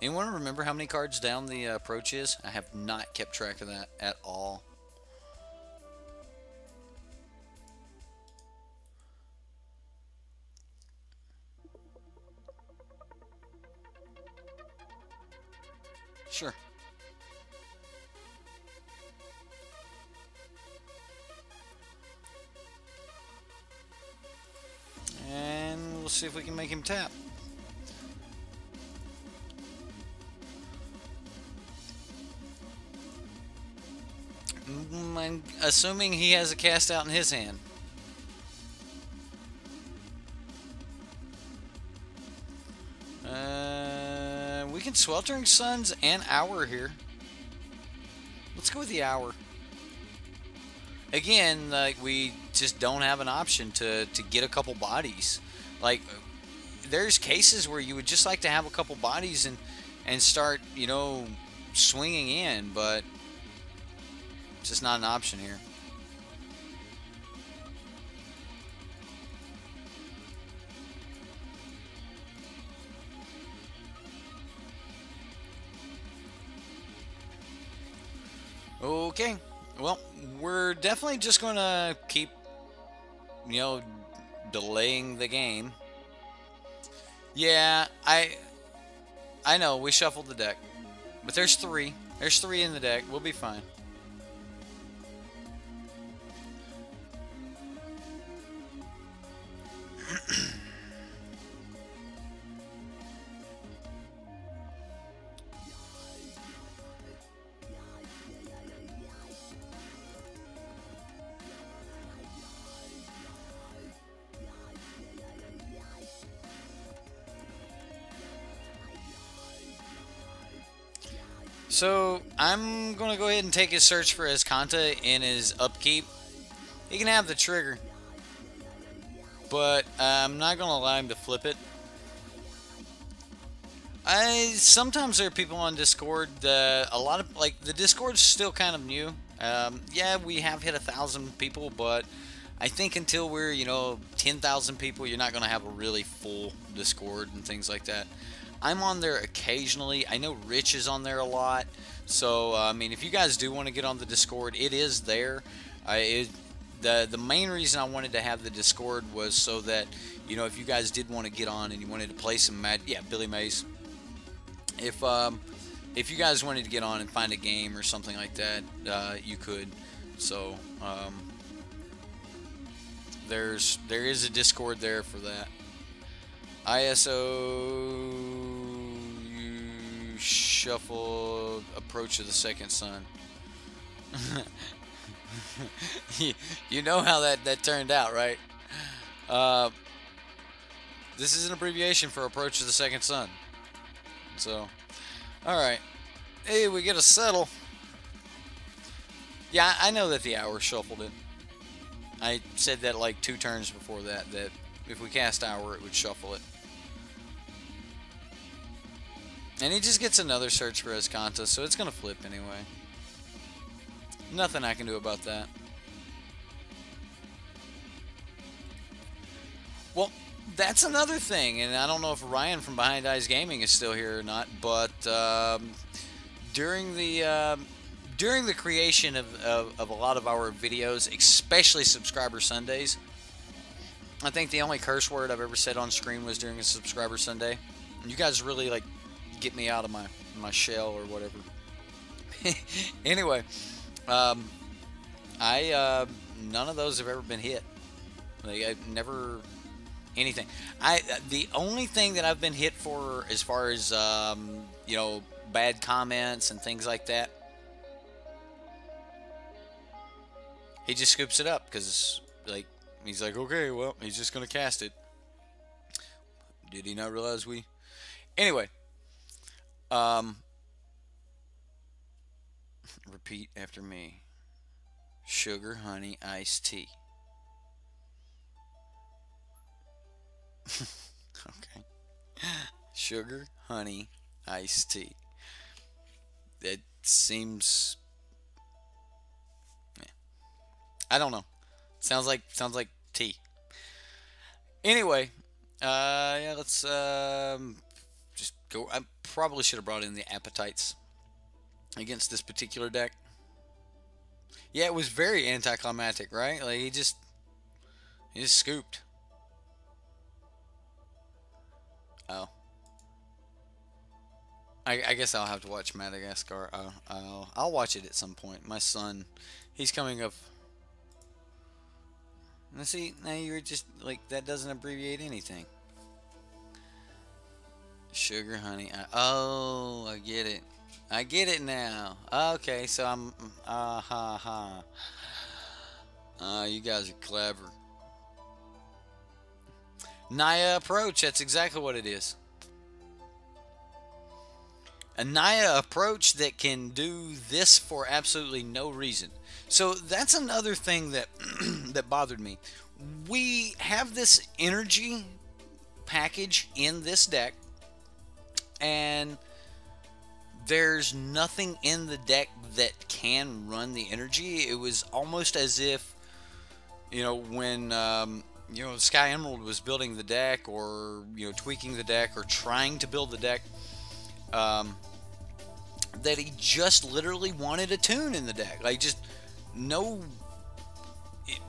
Anyone remember how many cards down the approach is? I have not kept track of that at all. Sure. And we'll see if we can make him tap. I'm assuming he has a cast out in his hand. We can Sweltering Suns and Hour here. Let's go with the Hour. Again, like, we just don't have an option to get a couple bodies. Like, there's cases where you would just like to have a couple bodies and start, you know, swinging in, but it's just not an option here. Okay, well, we're definitely just going to keep, you know, delaying the game. Yeah, I know, we shuffled the deck. But there's three. There's three in the deck. We'll be fine. So, I'm going to go ahead and take his search for Azcanta in his upkeep. He can have the trigger, but I'm not going to allow him to flip it. Sometimes there are people on Discord, a lot of, like, the Discord's still kind of new. Yeah, we have hit 1,000 people, but I think until we're, you know, 10,000 people, you're not going to have a really full Discord and things like that. I'm on there occasionally. I know Rich is on there a lot. So, I mean, if you guys do want to get on the Discord, it is there. The main reason I wanted to have the Discord was so that, you know, if you guys did want to get on and you wanted to play some yeah, Billy Mays. If you guys wanted to get on and find a game or something like that, you could. So, there is a Discord there for that. ISO, you shuffle Approach of the Second Sun. You know how that turned out, right? This is an abbreviation for Approach of the Second Sun. So, alright. Hey, we get a settle. Yeah, I know that the Hour shuffled it. I said that like 2 turns before that if we cast Hour, it would shuffle it. And he just gets another search for Azcanta, so it's going to flip anyway. Nothing I can do about that. Well, that's another thing, and I don't know if Ryan from Behind Eyes Gaming is still here or not, but during the creation of a lot of our videos, especially Subscriber Sundays, I think the only curse word I've ever said on screen was during a Subscriber Sunday. You guys really, like, get me out of my shell or whatever. Anyway, none of those have ever been hit. Like, I've never anything. The only thing that I've been hit for, as far as you know, bad comments and things like that, he just scoops it up because, like, he's like, okay, well, he's just gonna cast it. Did he not realize we? Anyway, repeat after me. Sugar, honey, iced tea. Okay. Sugar, honey, iced tea. It seems, yeah. I don't know. Sounds like tea. Anyway, yeah, let's just go. I probably should have brought in the Appetites against this particular deck. Yeah, it was very anticlimactic, right? Like he just scooped. Oh. I guess I'll have to watch Madagascar. I'll watch it at some point. My son, he's coming up. Now see, now you're just like, that doesn't abbreviate anything. Sugar, honey. Oh, I get it. I get it now. Okay, so I'm. Ha. You guys are clever. Naya Approach. That's exactly what it is. A Naya Approach that can do this for absolutely no reason. So that's another thing that that bothered me. We have this energy package in this deck, and there's nothing in the deck that can run the energy. It was almost as if, you know, when you know, Sky Emerald was building the deck, or you know, tweaking the deck, or trying to build the deck, that he just literally wanted a tune in the deck. Like, just no,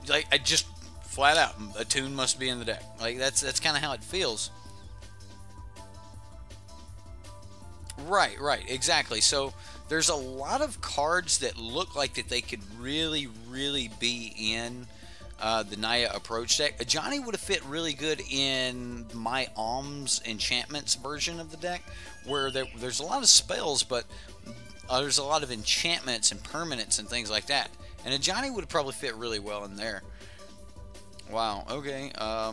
like, I just flat out, a tune must be in the deck. Like, that's kind of how it feels. Right, exactly. So there's a lot of cards that look like that they could really be in the Naya Approach deck. Johnny would have fit really good in my Alms Enchantments version of the deck, where there's a lot of spells, but there's a lot of enchantments and permanents and things like that. And a Johnny would probably fit really well in there. Wow, okay. I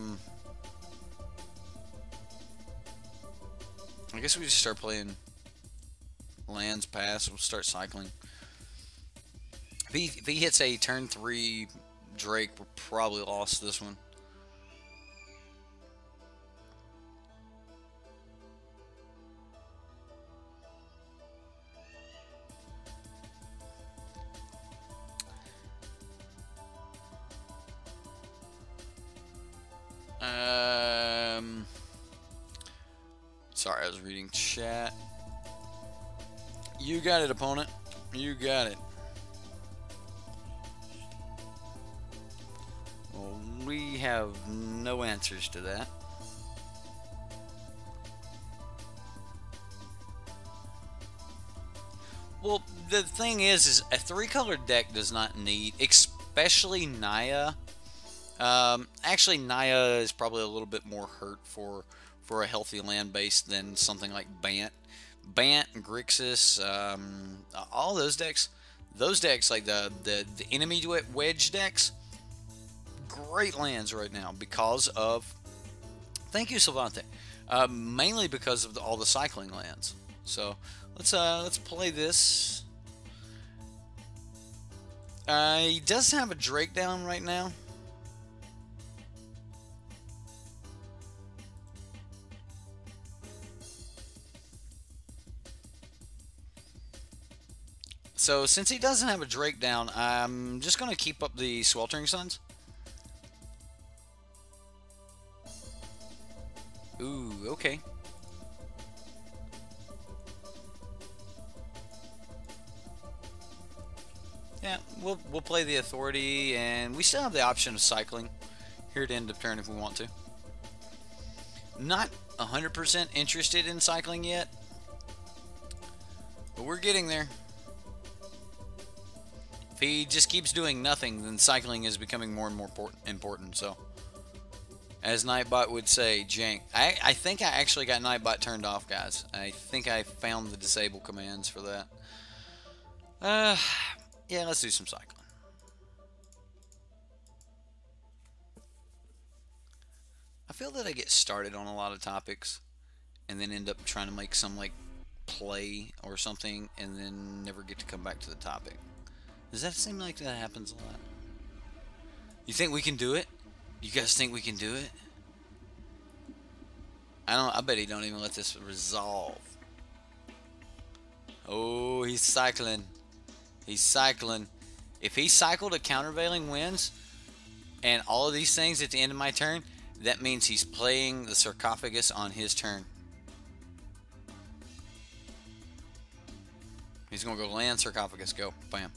guess we just start playing lands pass. We'll start cycling. If he hits a turn 3 Drake, we're probably lost this one. Sorry, I was reading chat. You got it, opponent. You got it. Well, we have no answers to that. Well, the thing is a 3-colored deck does not need, especially Naya. Actually, Naya is probably a little bit more hurt for a healthy land base than something like Bant. Bant and Grixis, all those decks, like the enemy wedge decks, great lands right now because of, thank you, Sylvante, mainly because of all the cycling lands. So let's play this. He does have a Drake down right now. So since he doesn't have a Drake down, I'm just going to keep up the Sweltering Suns. Ooh, okay. Yeah, we'll play the Authority, and we still have the option of cycling here at end of turn if we want to. Not 100% interested in cycling yet, but we're getting there. If he just keeps doing nothing, then cycling is becoming more and more important. So, as Nightbot would say, jank. I think I actually got Nightbot turned off, guys. I think I found the disable commands for that. Yeah, let's do some cycling. I feel that I get started on a lot of topics and then end up trying to make some, like, play or something and then never get to come back to the topic. Does that seem like that happens a lot? You think we can do it? You guys think we can do it? I bet he don't even let this resolve. Oh, he's cycling. He's cycling. If he cycled a countervailing winds and all of these things at the end of my turn, that means he's playing the sarcophagus on his turn. He's gonna go land sarcophagus. Go. Bam.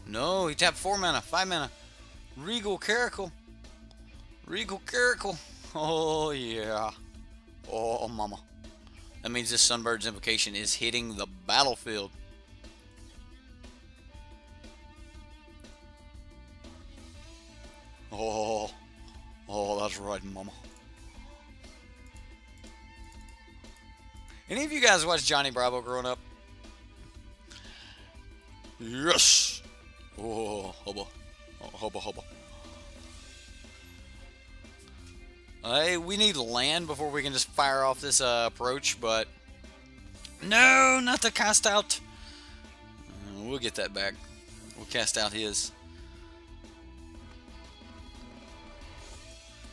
No, he tapped 4 mana, 5 mana. Regal Caracal. Regal Caracal. Oh, yeah. Oh, mama. That means this Sunbird's Invocation is hitting the battlefield. Oh, that's right, mama. Any of you guys watch Johnny Bravo growing up? Yes! Oh, hubba. Oh, hubba, hubba. Hey, we need land before we can just fire off this approach, but... No, not the cast out. We'll get that back. We'll cast out his.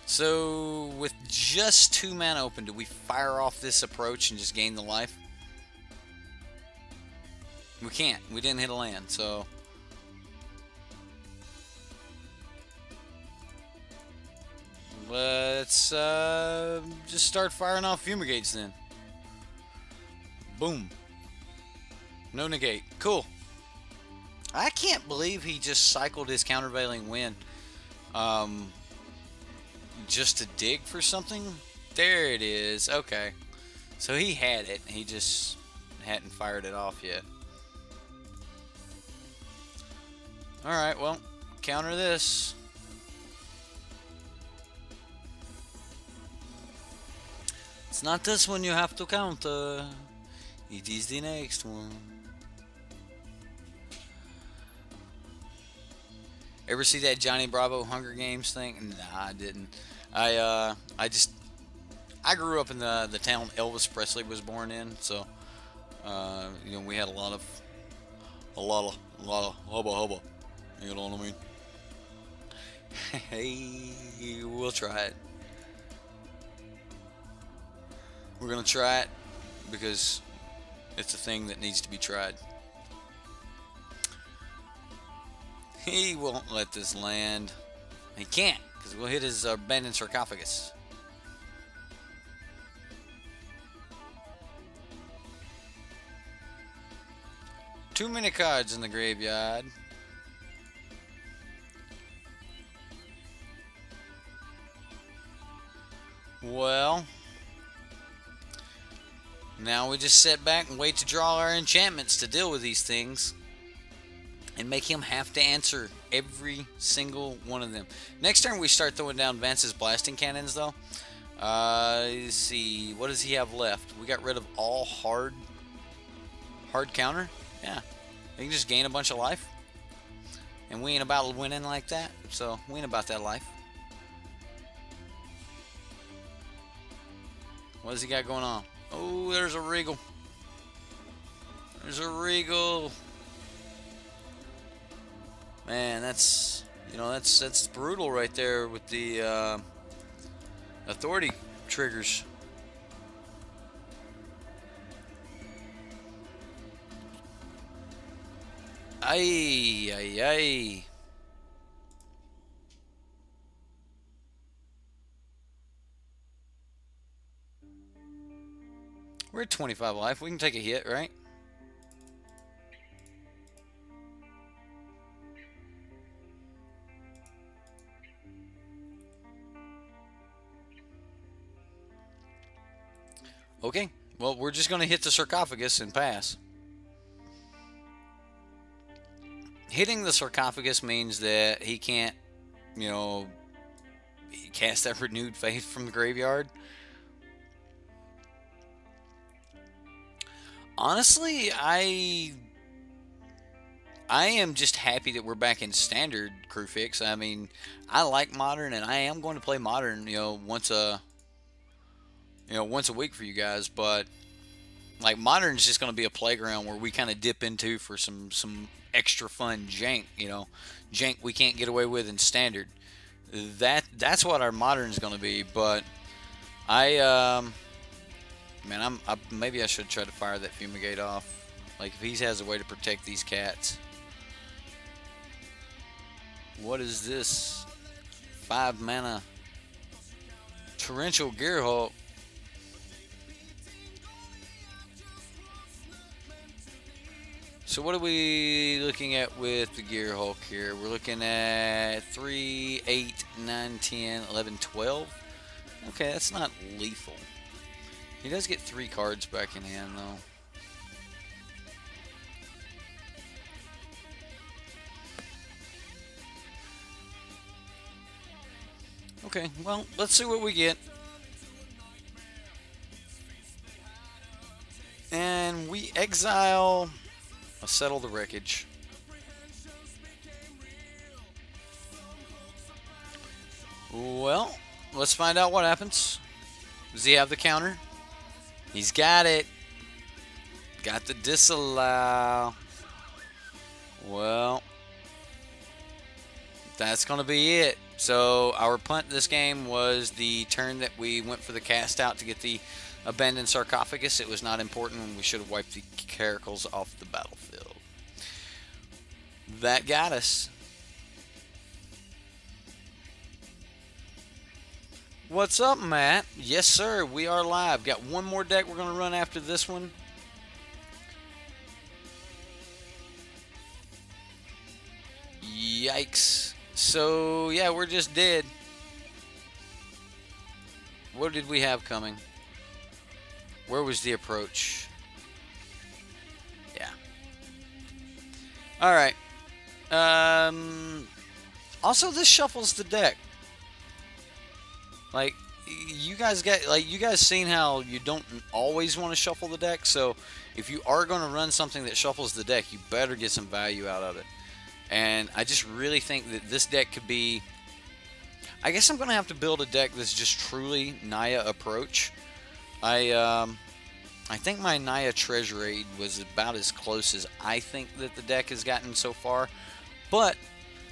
So, with just 2 mana open, do we fire off this approach and just gain the life? We can't. We didn't hit a land, so... Let's just start firing off Fumigates then. Boom. No negate. Cool. I can't believe he just cycled his Countervailing Wind just to dig for something. There it is. Okay. So he had it. He just hadn't fired it off yet. Alright, well, counter this. It's not this one you have to counter. It is the next one. Ever see that Johnny Bravo Hunger Games thing? Nah, I didn't. I grew up in the town Elvis Presley was born in, so you know, we had a lot of hubba hubba. You know what I mean? Hey, we'll try it. We're gonna try it because it's a thing that needs to be tried. He won't let this land. He can't, because we'll hit his abandoned sarcophagus. Too many cards in the graveyard. Well, now we just sit back and wait to draw our enchantments to deal with these things and make him have to answer every single one of them. Next turn we start throwing down Vance's blasting cannons though. Let's see, what does he have left? We got rid of all hard counter. Yeah, he can just gain a bunch of life, and we ain't about winning like that, so we ain't about that life. What does he got going on? Oh, there's a Regal. There's a Regal. Man, that's, you know, that's brutal right there with the authority triggers. Ay, ay, ay. We're at 25 life. We can take a hit, right? Okay. Well, we're just going to hit the sarcophagus and pass. Hitting the sarcophagus means that he can't, you know, cast that renewed faith from the graveyard. Honestly, I am just happy that we're back in standard, Crewfix. I mean, I like modern, and I am going to play modern, you know, once a week for you guys. But like, modern is just going to be a playground where we kind of dip into for some extra fun jank, you know, jank we can't get away with in standard. That's what our modern is going to be. But man, maybe I should try to fire that Fumigate off. Like, if he has a way to protect these cats. What is this? 5 mana Torrential Gearhulk. So what are we looking at with the Gear Hulk here? We're looking at 3, 8, 9, 10, 11, 12. Okay, that's not lethal. He does get 3 cards back in hand, though. Okay, well, let's see what we get. And we exile a Settle the Wreckage. Well, let's find out what happens. Does he have the counter? He's got it. Got the disallow. Well, that's going to be it. So our punt this game was the turn that we went for the cast out to get the abandoned sarcophagus. It was not important when we should have wiped the caracals off the battlefield. That got us. What's up, Matt? Yes, sir. We are live. Got one more deck we're going to run after this one. Yikes. So, yeah, we're just dead. What did we have coming? Where was the approach? Yeah. Alright. Also, this shuffles the deck. Like, you guys seen how you don't always want to shuffle the deck, so if you are going to run something that shuffles the deck, you better get some value out of it. And I just really think that this deck could be... I guess I'm going to have to build a deck that's just truly Naya Approach. I think my Naya Treasure Aid was about as close as I think that the deck has gotten so far. But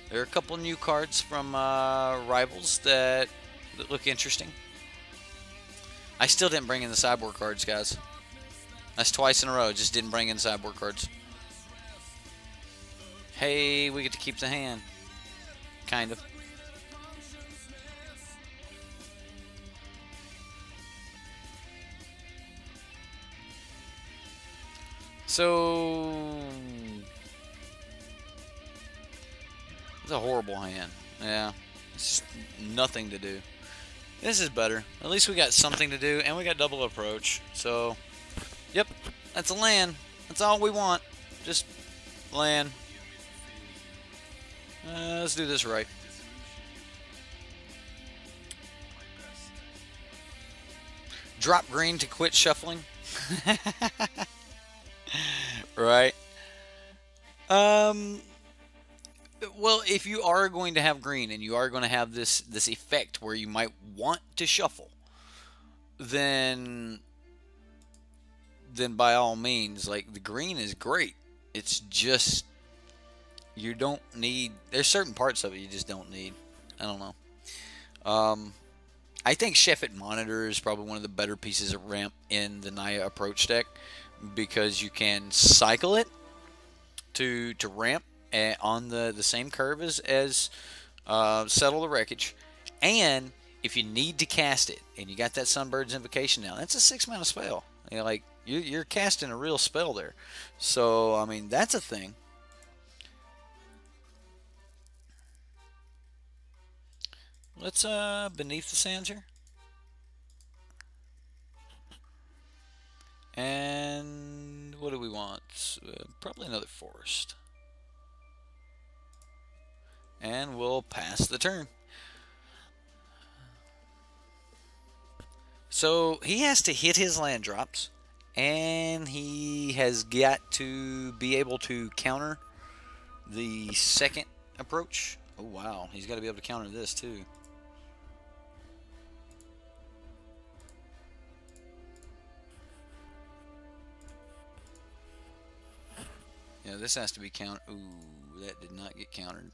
there are a couple new cards from Rivals that look interesting. I still didn't bring in the sideboard cards, guys. That's twice in a row. Just didn't bring in sideboard cards. Hey, we get to keep the hand. Kind of. So... it's a horrible hand. Yeah. It's just nothing to do. This is better. At least we got something to do, and we got double approach. So, yep, that's a land. That's all we want. Just land. Let's do this right. Drop green to quit shuffling. Right. Well, if you are going to have green and you are going to have this effect where you might want to shuffle, then by all means, like, the green is great. It's just you don't need. There's certain parts of it you just don't need. I don't know. I think Sheffet Monitor is probably one of the better pieces of ramp in the Naya Approach deck because you can cycle it to ramp on the same curve as Settle the Wreckage, and if you need to cast it and you got that Sunbird's Invocation now, that's a 6-mana spell. You know, like you're casting a real spell there. So I mean, that's a thing. Let's Beneath the Sands here, and what do we want? Probably another forest. And we'll pass the turn. So he has to hit his land drops, and he has got to be able to counter the second approach. Oh wow, he's got to be able to counter this too. Yeah, this has to be countered. Ooh, that did not get countered.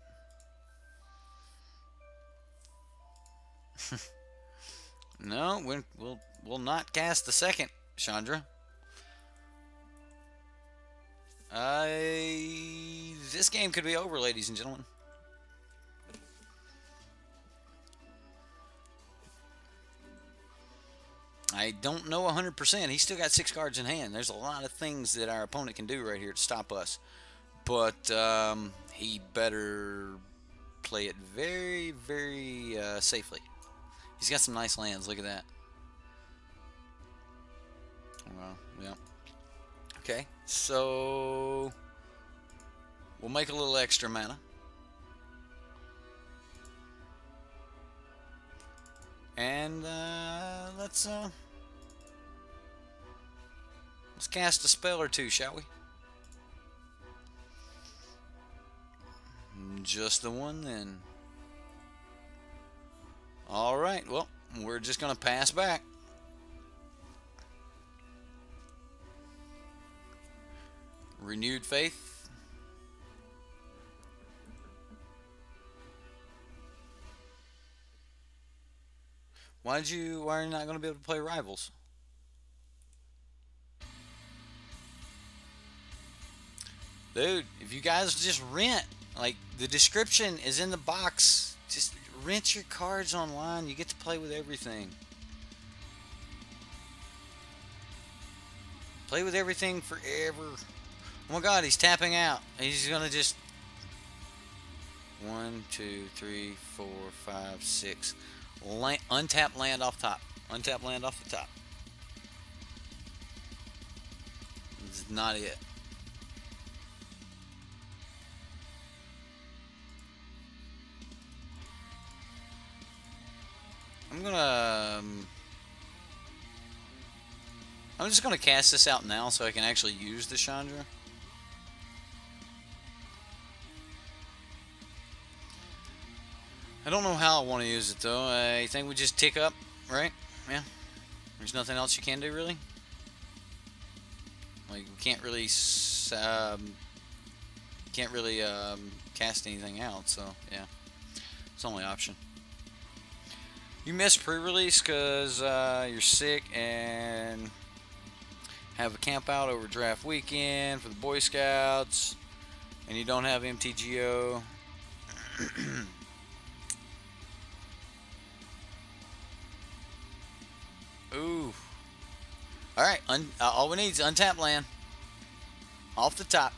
No, we'll not cast the second, Chandra. This game could be over, ladies and gentlemen. I don't know 100%. He's still got 6 cards in hand. There's a lot of things that our opponent can do right here to stop us. But he better play it very, very safely. He's got some nice lands. Look at that. Well, yeah. Okay, so we'll make a little extra mana. And let's cast a spell or two, shall we? Just the one, then. Alright, well, we're just going to pass back. Renewed faith. Why are you not going to be able to play Rivals? Dude, if you guys just rent, like, the description is in the box. Just rent your cards online. You get to play with everything. Play with everything forever. Oh my god, he's tapping out. He's gonna just 1, 2, 3, 4, 5, 6. Untap land off top. Untap land off the top. This is not it. I'm just gonna cast this out now so I can actually use the Chandra. I don't know how I want to use it though. I think we just tick up, right? Yeah. There's nothing else you can do really. Like we can't really cast anything out. So yeah, it's the only option. You missed pre-release because you're sick and have a camp out over draft weekend for the Boy Scouts, and you don't have MTGO. Ooh. Alright, all we need is untap land. Off the top.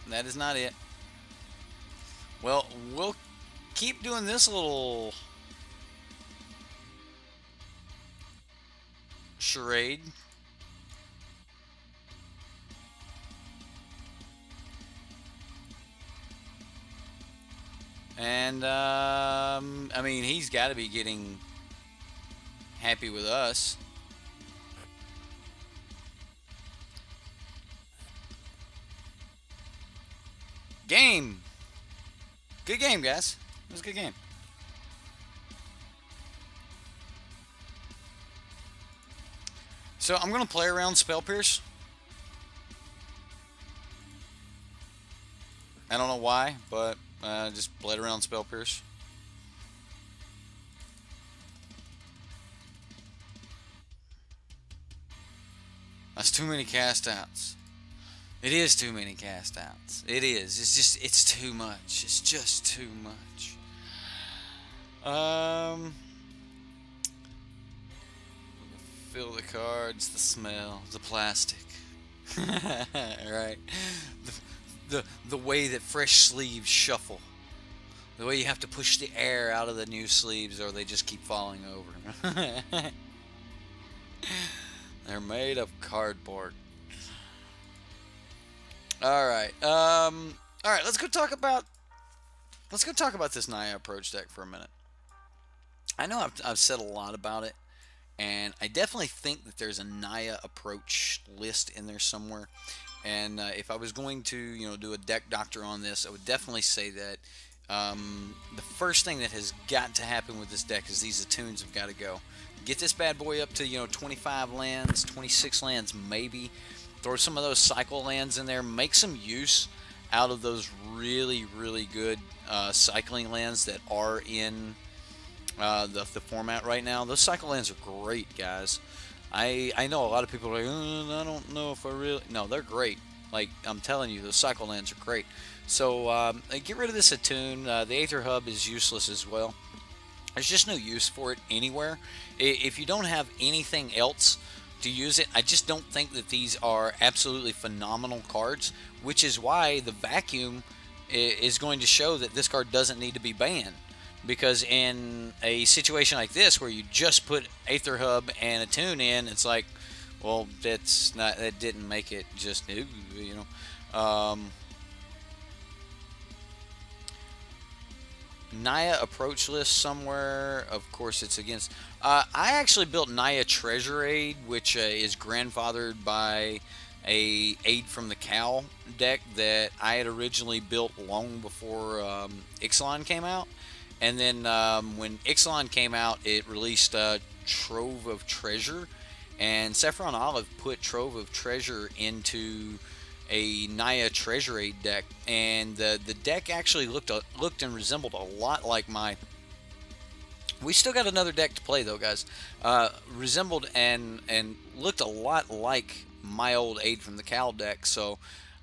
That is not it. Well, we'll keep doing this little charade. And, I mean, he's got to be getting happy with us. Game! Good game, guys. It was a good game. So, I'm going to play around Spell Pierce. I don't know why, but just played around Spell Pierce. That's too many cast outs. It is too many cast outs. It is. It's too much. It's just too much. Feel the cards, the smell, the plastic. Right. The way that fresh sleeves shuffle. The way you have to push the air out of the new sleeves or they just keep falling over. They're made of cardboard. Alright. Alright, let's go talk about this Naya Approach deck for a minute. I know I've said a lot about it, and I definitely think that there's a Naya Approach list in there somewhere. And if I was going to, you know, do a deck doctor on this, I would definitely say that the first thing that has got to happen with this deck is these attunes have got to go. Get this bad boy up to, you know, 25 lands, 26 lands maybe. Throw some of those cycle lands in there. Make some use out of those really, really good cycling lands that are in the format right now. Those cycle lands are great, guys. I know a lot of people are like, I don't know if I really... No, they're great. Like, I'm telling you, those cycle lands are great. So, get rid of this attune. The Aether Hub is useless as well. There's just no use for it anywhere. If you don't have anything else to use it, I just don't think that these are absolutely phenomenal cards, which is why the vacuum is going to show that this card doesn't need to be banned. Because in a situation like this where you just put Aether Hub and a tune in, it's like, well, that didn't make it just, you know. Naya Approach list somewhere. Of course, it's against. I actually built Naya Treasure Aid, which is grandfathered by a Aid from the Cow deck that I had originally built long before Ixalan came out. And then when Ixalan came out, it released Trove of Treasure, and Saffron Olive put Trove of Treasure into a Naya Treasure Aid deck, and the deck actually looked and resembled a lot like my. We still got another deck to play though, guys. Resembled and looked a lot like my old Aid from the Cow deck, so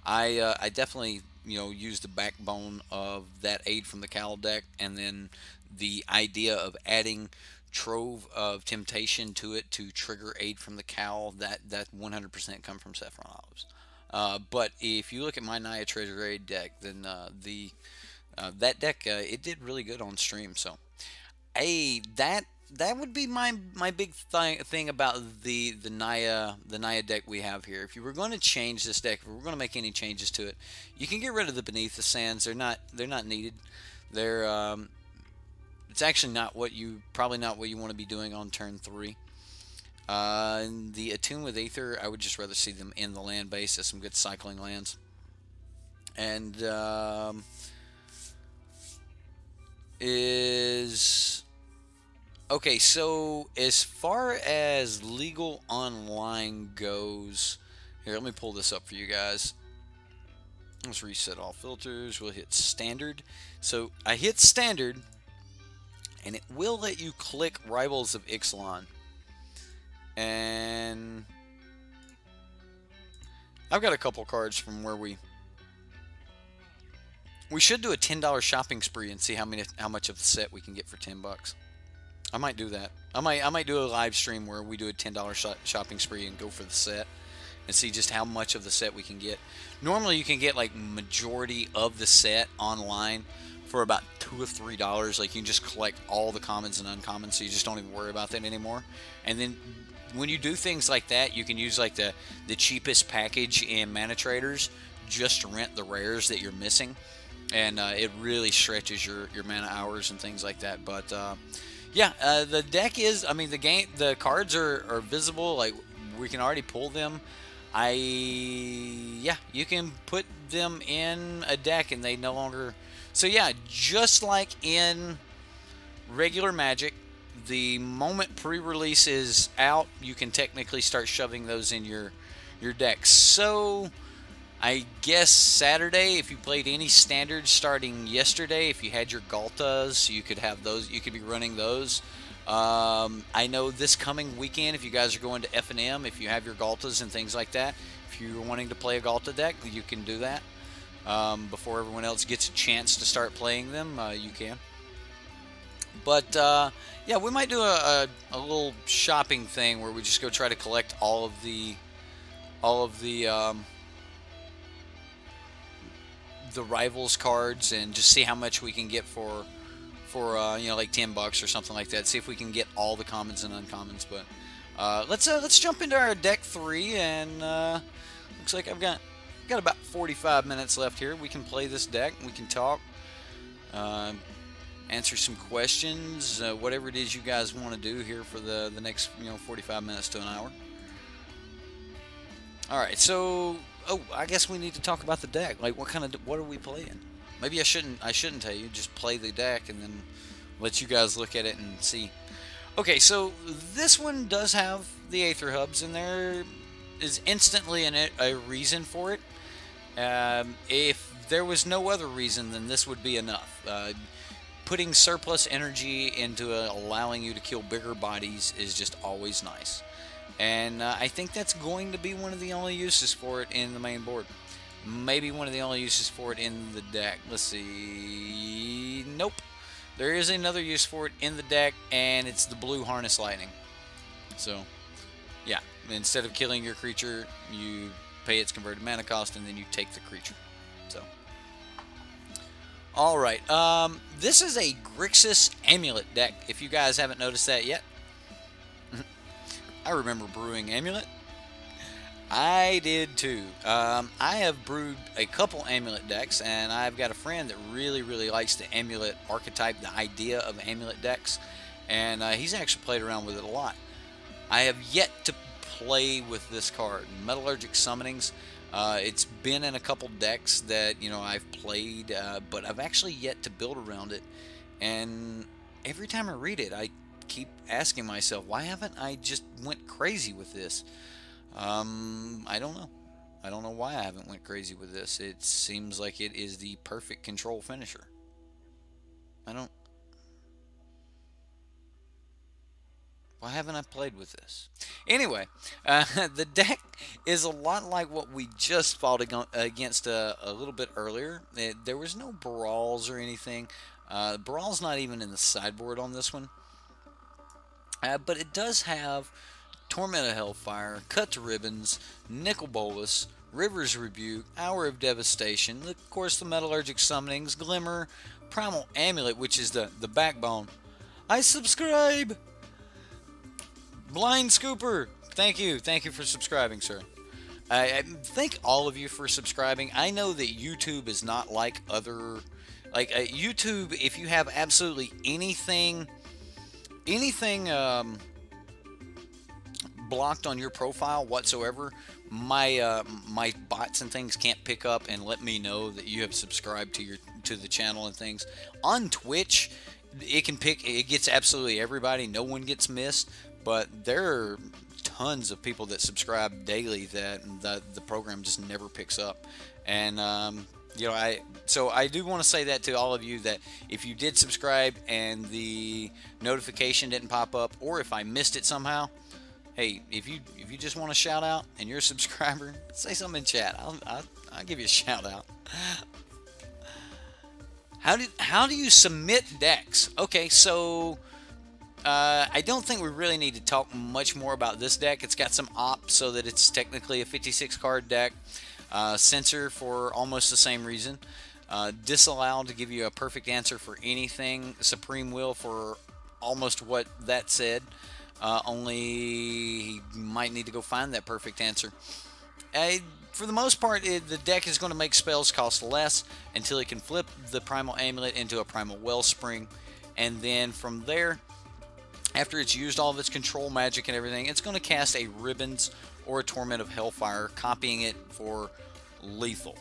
I definitely, you know, used the backbone of that Aid from the Cow deck, and then the idea of adding Trove of Temptation to it to trigger Aid from the Cow, that 100% come from Saffron Olives. But if you look at my Naya Treasure Aid deck, then that deck it did really good on stream. So, that would be my big thing about the Naya deck we have here. If you were going to change this deck, if we were going to make any changes to it, you can get rid of the Beneath the Sands. They're not needed. They're it's actually probably not what you want to be doing on turn 3. The Attune with Aether, I would just rather see them in the land base as some good cycling lands. And okay, so as far as legal online goes, here, let me pull this up for you guys. Let's reset all filters. We'll hit standard. So I hit standard, and it will let you click Rivals of Ixalan. And I've got a couple cards from where we should do a $10 shopping spree and see how much of the set we can get for $10. I might do that. I might do a live stream where we do a $10 shopping spree and go for the set and see just how much of the set we can get. Normally you can get like majority of the set online for about $2 or $3. Like, you can just collect all the commons and uncommons, so you just don't even worry about that anymore. And then when you do things like that, you can use like the cheapest package in Manatraders just to rent the rares that you're missing, and it really stretches your mana hours and things like that. But yeah, the deck is, I mean, the cards are visible. Like, we can already pull them. Yeah, you can put them in a deck and they no longer. So yeah, just like in regular Magic, the moment pre-release is out, you can technically start shoving those in your deck. So I guess Saturday, if you played any standards starting yesterday, if you had your Galtas, you could have those. You could be running those. I know this coming weekend, if you guys are going to F&M, if you have your Galtas and things like that, if you're wanting to play a Galta deck, you can do that. Before everyone else gets a chance to start playing them, you can. But yeah, we might do a little shopping thing where we just go try to collect all of the rivals cards and just see how much we can get for you know, like $10 or something like that. See if we can get all the commons and uncommons. But let's jump into our deck 3, and looks like I've got about 45 minutes left here. We can play this deck. We can talk, answer some questions, whatever it is you guys want to do here for the next 45 minutes to an hour. All right, so I guess we need to talk about the deck. Like, what are we playing? Maybe I shouldn't tell you. Just play the deck and then let you guys look at it and see. Okay, so this one does have the Aether Hubs, and there is instantly a reason for it. If there was no other reason, then this would be enough. Putting surplus energy into allowing you to kill bigger bodies is just always nice. And I think that's going to be one of the only uses for it in the main board. Maybe one of the only uses for it in the deck. Let's see. Nope. There is another use for it in the deck, and it's the blue Harness Lightning. So, yeah, instead of killing your creature, you pay its converted mana cost, and then you take the creature. So, alright, this is a Grixis Amulet deck, if you guys haven't noticed that yet. I remember brewing Amulet. I did too. I have brewed a couple Amulet decks, and I've got a friend that really, really likes the Amulet archetype, the idea of Amulet decks, and he's actually played around with it a lot. I have yet to play with this card, Metallurgic Summonings. It's been in a couple decks that, you know, I've played, but I've actually yet to build around it, and every time I read it, I keep asking myself, why haven't I just went crazy with this? I don't know. I don't know why I haven't went crazy with this. It seems like it is the perfect control finisher. Why haven't I played with this? Anyway, the deck is a lot like what we just fought against a little bit earlier. There was no brawls or anything. Brawl's not even in the sideboard on this one. But it does have Torment of Hellfire, Cut to Ribbons, Nicol Bolas, River's Rebuke, Hour of Devastation, of course the Metallurgic Summonings, Glimmer, Primal Amulet, which is the backbone. I subscribe! Blind Scooper, thank you for subscribing, sir. I thank all of you for subscribing. I know that YouTube is not like other, YouTube, if you have absolutely anything blocked on your profile whatsoever, my my bots and things can't pick up and let me know that you have subscribed to the channel and things. On Twitch, it gets absolutely everybody. No one gets missed, but there are tons of people that subscribe daily that the program just never picks up. And you know, I do want to say that to all of you, that if you did subscribe and the notification didn't pop up, or if I missed it somehow, hey, if you just want a shout out and you're a subscriber, say something in chat. I'll give you a shout out. How do you submit decks? Okay, so I don't think we really need to talk much more about this deck. It's got some ops so that it's technically a 56 card deck. Censor for almost the same reason. Disallow to give you a perfect answer for anything. Supreme Will for almost what that said. Only he might need to go find that perfect answer. For the most part, the deck is going to make spells cost less until it can flip the Primal Amulet into a Primal Wellspring. And then from there, after it's used all of its control magic and everything, it's going to cast a Ribbons or a Torment of Hellfire, copying it for lethal.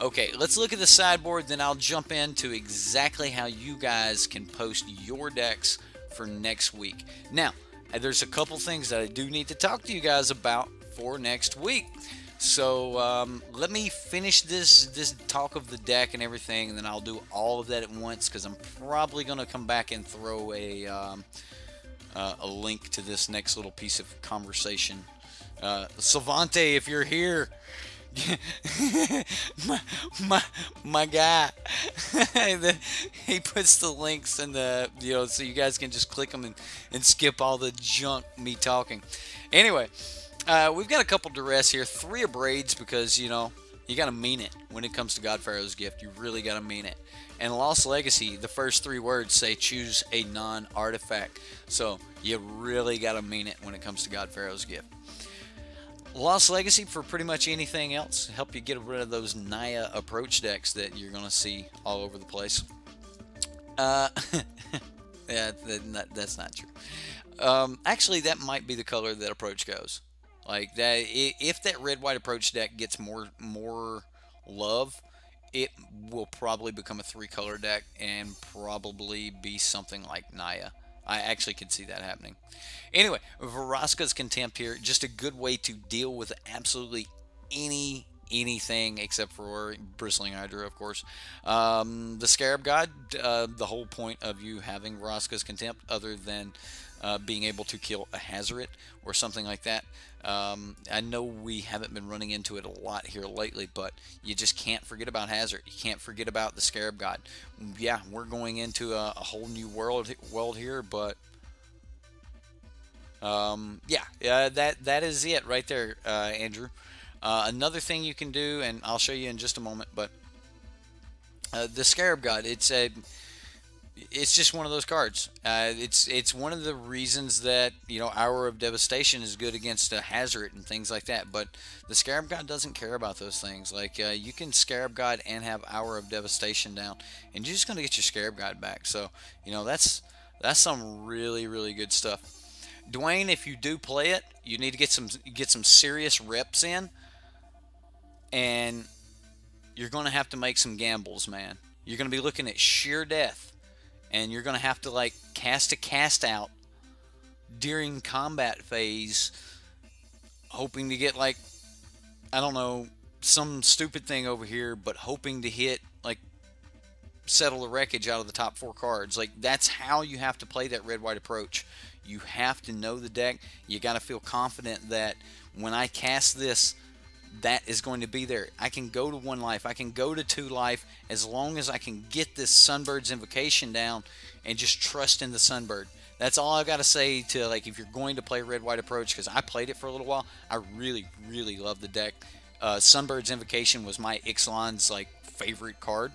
Okay, let's look at the sideboard, then I'll jump into exactly how you guys can post your decks for next week. Now, there's a couple things that I do need to talk to you guys about for next week. So let me finish this talk of the deck and everything, and then I'll do all of that at once, because I'm probably going to come back and throw a link to this next little piece of conversation. Savante, if you're here, my guy, he puts the links in the, you know, so you guys can just click them and skip all the junk me talking. Anyway, we've got a couple duress here, 3 abrades, because, you know, you got to mean it when it comes to God Pharaoh's Gift. You really got to mean it. And Lost Legacy, the first 3 words say choose a non-artifact. So you really got to mean it when it comes to God Pharaoh's Gift. Lost Legacy for pretty much anything else. Help you get rid of those Naya Approach decks that you're going to see all over the place. Yeah, that's not true. Actually, that might be the color that Approach goes. Like that, if that red-white Approach deck gets more love, it will probably become a 3-color deck and probably be something like Naya. I actually could see that happening. Anyway, Vraska's Contempt here, just a good way to deal with absolutely anything except for Bristling Hydra, of course. The Scarab God, the whole point of you having Vraska's Contempt, other than being able to kill a Hazard or something like that. I know we haven't been running into it a lot here lately, but you just can't forget about Hazard. You can't forget about the Scarab God. Yeah, we're going into a whole new world here, but yeah, that is it right there, Andrew. Another thing you can do, and I'll show you in just a moment, but the Scarab God, it's just one of those cards. It's one of the reasons that, you know, Hour of Devastation is good against a Hazard and things like that. But the Scarab God doesn't care about those things. Like you can Scarab God and have Hour of Devastation down, and you're just gonna get your Scarab God back. So you know that's some really good stuff. Dwayne, if you do play it, you need to get some serious reps in, and you're gonna have to make some gambles, man. You're gonna be looking at sheer death. And you're going to have to, like, cast a cast out during combat phase, hoping to get, like, I don't know, some stupid thing over here, but hoping to hit, like, Settle the Wreckage out of the top 4 cards. Like, that's how you have to play that red-white approach. You have to know the deck. You got to feel confident that when I cast this, that is going to be there. I can go to 1 life. I can go to 2 life as long as I can get this Sunbird's Invocation down and just trust in the Sunbird. That's all I've got to say to, like, if you're going to play Red-White Approach, because I played it for a little while. I really love the deck. Sunbird's Invocation was my Ixalan's, like, favorite card.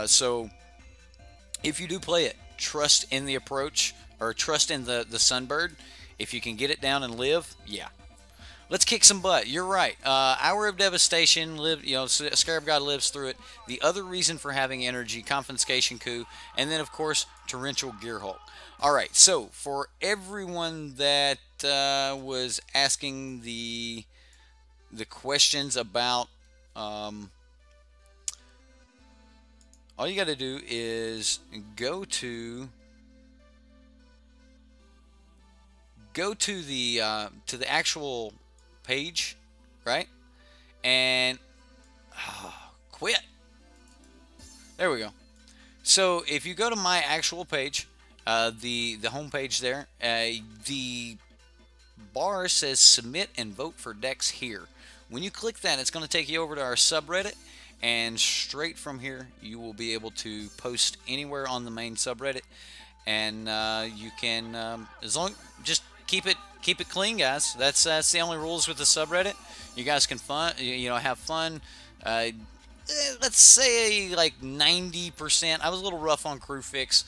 So if you do play it, trust in the approach, or trust in the Sunbird. If you can get it down and live, yeah. Let's kick some butt. You're right. Hour of Devastation, Scarab God lives through it. The other reason for having energy, Confiscation Coup, and then, of course, Torrential Gearhulk. All right, so for everyone that was asking the questions about, all you got to do is go to the actual page, right? And quit. There we go. So if you go to my actual page, the home page there, the bar says submit and vote for decks here. When you click that, it's going to take you over to our subreddit, and straight from here you will be able to post anywhere on the main subreddit, and you can just keep it clean, guys. That's the only rules with the subreddit. You guys can have fun. Let's say like 90%. I was a little rough on Crew Fix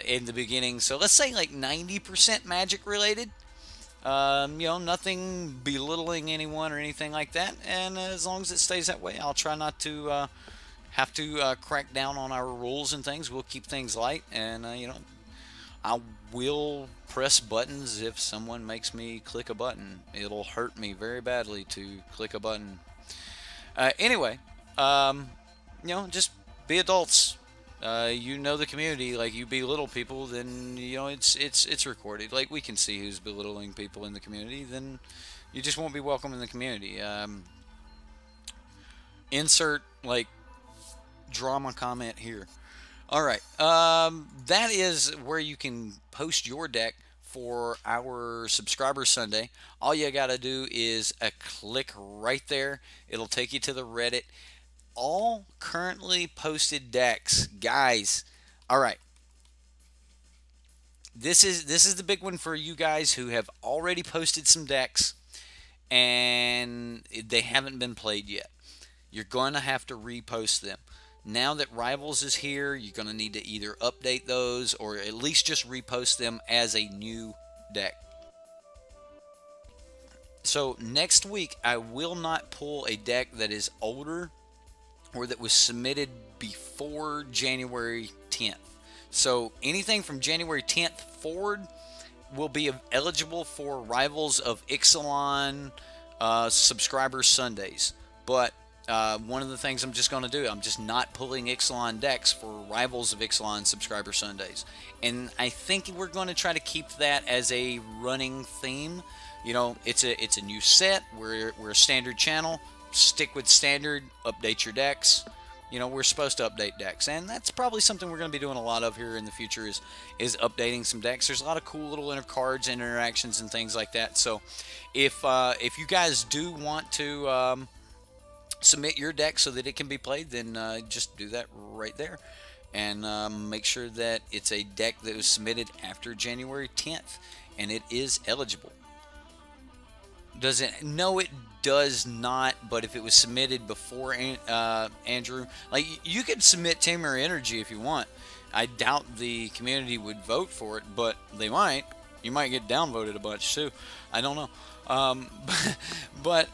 in the beginning, so let's say like 90% Magic related. Nothing belittling anyone or anything like that. And as long as it stays that way, I'll try not to have to crack down on our rules and things. We'll keep things light, and I will press buttons if someone makes me click a button. It'll hurt me very badly to click a button. Anyway, just be adults. You know the community. Like, you belittle people, then it's recorded. Like, we can see who's belittling people in the community. Then you just won't be welcome in the community. Insert like drama comment here. Alright, that is where you can post your deck for our Subscriber Sunday. All you gotta do is click right there. It'll take you to the Reddit. All currently posted decks, guys. Alright, this is the big one for you guys who have already posted some decks and they haven't been played yet. You're going to have to repost them. Now that Rivals is here, you're going to need to either update those or at least just repost them as a new deck. So next week, I will not pull a deck that is older or that was submitted before January 10th. So anything from January 10th forward will be eligible for Rivals of Ixalan Subscriber Sundays. But one of the things I'm just going to do, I'm just not pulling Ixalan decks for Rivals of Ixalan Subscriber Sundays. And I think we're going to try to keep that as a running theme. It's a new set. We're a standard channel. Stick with standard. Update your decks. you know, we're supposed to update decks, and that's probably something we're going to be doing a lot of here in the future is updating some decks. There's a lot of cool little inner cards and interactions and things like that. So if you guys do want to submit your deck so that it can be played, then just do that right there, and make sure that it's a deck that was submitted after January 10th, and it is eligible. Does it? No, it does not. But if it was submitted before Andrew, like, you could submit Tamer Energy if you want. I doubt the community would vote for it, but they might. You might get downvoted a bunch too. I don't know. But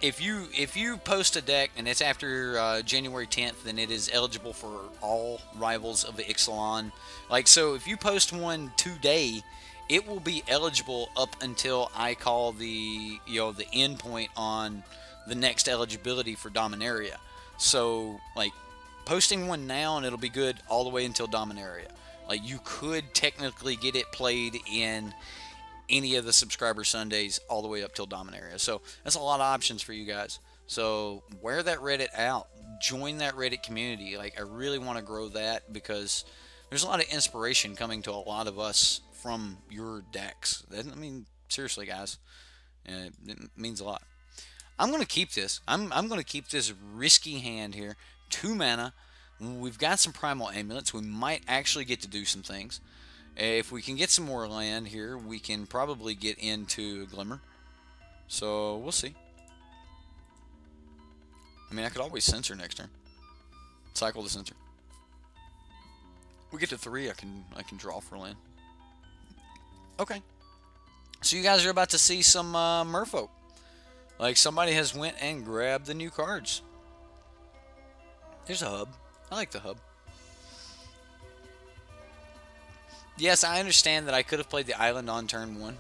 if you post a deck and it's after January 10th, then it is eligible for all rivals of the Ixalan. Like, so if you post one today, it will be eligible up until I call the the end point on the next eligibility for Dominaria. So, like, posting one now and it'll be good all the way until Dominaria. Like, you could technically get it played in any of the subscriber Sundays all the way up till Dominaria. So that's a lot of options for you guys. So wear that Reddit out. Join that Reddit community. Like, I really want to grow that because there's a lot of inspiration coming to a lot of us from your decks. I mean, seriously, guys, it means a lot. I'm going to keep this. I'm going to keep this risky hand here. 2 mana. We've got some Primal Amulets. We might actually get to do some things. If we can get some more land here, we can probably get into Glimmer. So we'll see. I mean, I could always censor next turn. Cycle the censor. We get to 3. I can draw for land. Okay. So you guys are about to see some merfolk. Like, somebody has went and grabbed the new cards. There's a hub. I like the hub. Yes, I understand that I could have played the island on turn 1.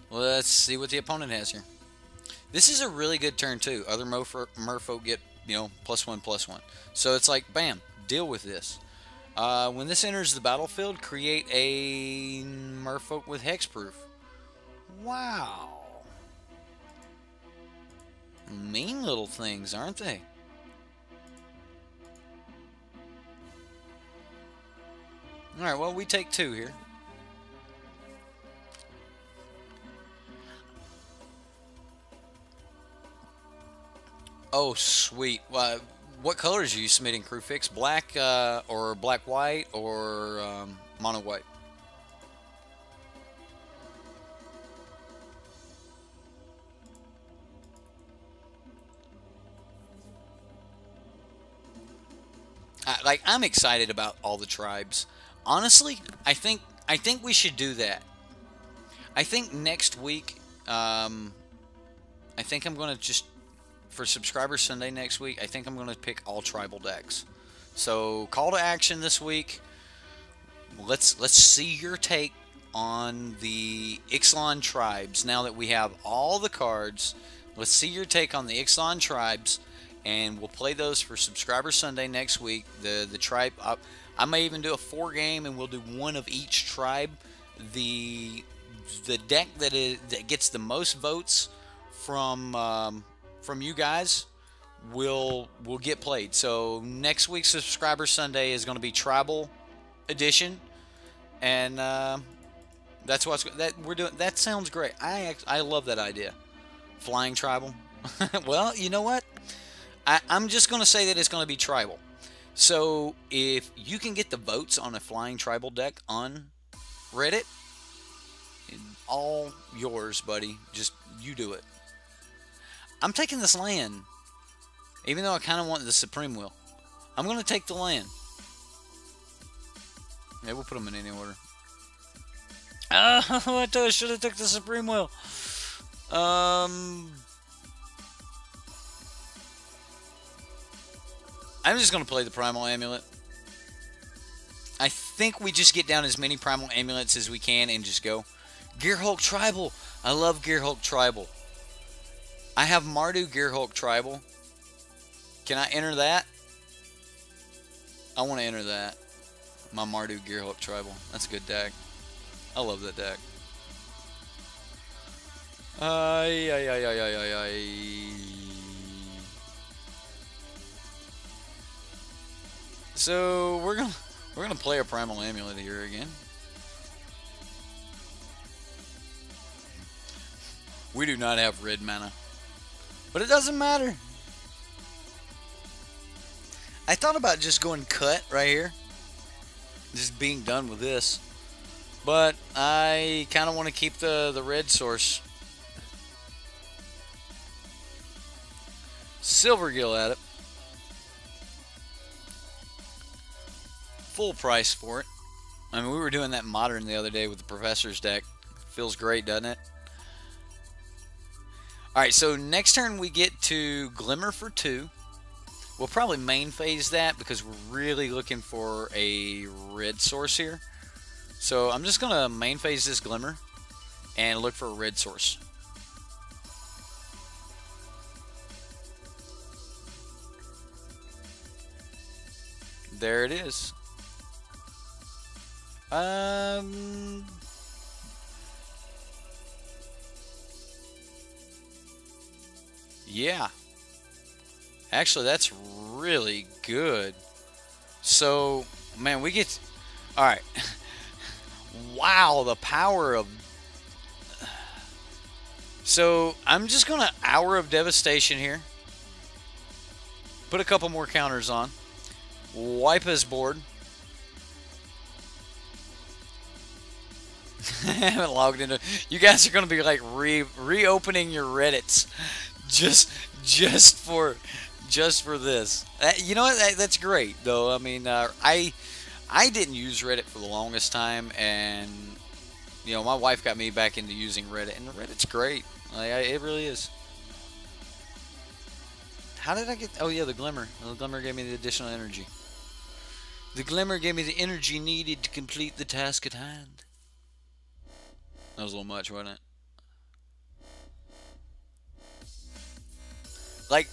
Let's see what the opponent has here. This is a really good turn too. Other merfolk get, +1/+1. So it's like, bam, deal with this. When this enters the battlefield, create a merfolk with hexproof. Wow. Mean little things, aren't they? Alright, well, we take 2 here. Oh, sweet. What colors are you submitting, Crew Fix? Black or black-white or mono-white? I'm excited about all the tribes. Honestly, I think we should do that. I think next week, I think I'm going to just, for Subscriber Sunday next week, I think I'm going to pick all tribal decks. So, call to action this week. Let's see your take on the Ixalan tribes. Now that we have all the cards, let's see your take on the Ixalan tribes. And we'll play those for Subscriber Sunday next week. The tribe, I may even do a 4-game, and we'll do one of each tribe. The deck that gets the most votes from you guys will get played. So next week's Subscriber Sunday is going to be Tribal Edition, and that's what's that we're doing. That sounds great. I love that idea. Flying Tribal. Well, you know what? I'm just going to say that it's going to be tribal. So if you can get the votes on a flying tribal deck on Reddit, all yours, buddy. Just you do it. I'm taking this land, even though I kind of want the Supreme Will. I'm going to take the land. Yeah, we'll put them in any order. I should have took the Supreme Will. I'm just going to play the Primal Amulet. I think we just get down as many Primal Amulets as we can and just go. Gearhulk Tribal. I love Gearhulk Tribal. I have Mardu Gearhulk Tribal. Can I enter that? I want to enter that. My Mardu Gearhulk Tribal. That's a good deck. I love that deck. Ay, ay, ay, ay, ay, ay, ay. So we're gonna play a Primal Amulet here again. We do not have red mana, but it doesn't matter. I thought about just going cut right here, just being done with this, but I kind of want to keep the red source. Silvergill at it. Full price for it. I mean, we were doing that modern the other day with the Professor's deck. Feels great, doesn't it? Alright, so next turn we get to Glimmer for 2. We'll probably main phase that because we're really looking for a red source here. So I'm just going to main phase this Glimmer and look for a red source. There it is. Yeah. Actually, that's really good. So, man, we get... Alright. Wow, the power of... So, I'm just going to Hour of Devastation here. Put a couple more counters on. Wipe his board. I haven't logged into... You guys are going to be like reopening your Reddits just for this. You know what? That's great though. I mean, I didn't use Reddit for the longest time, and you know, my wife got me back into using Reddit, and Reddit's great. Like, it really is. How did I get... Oh yeah, the Glimmer. The Glimmer gave me the additional energy. The Glimmer gave me the energy needed to complete the task at hand. That was a little much, wasn't it? Like,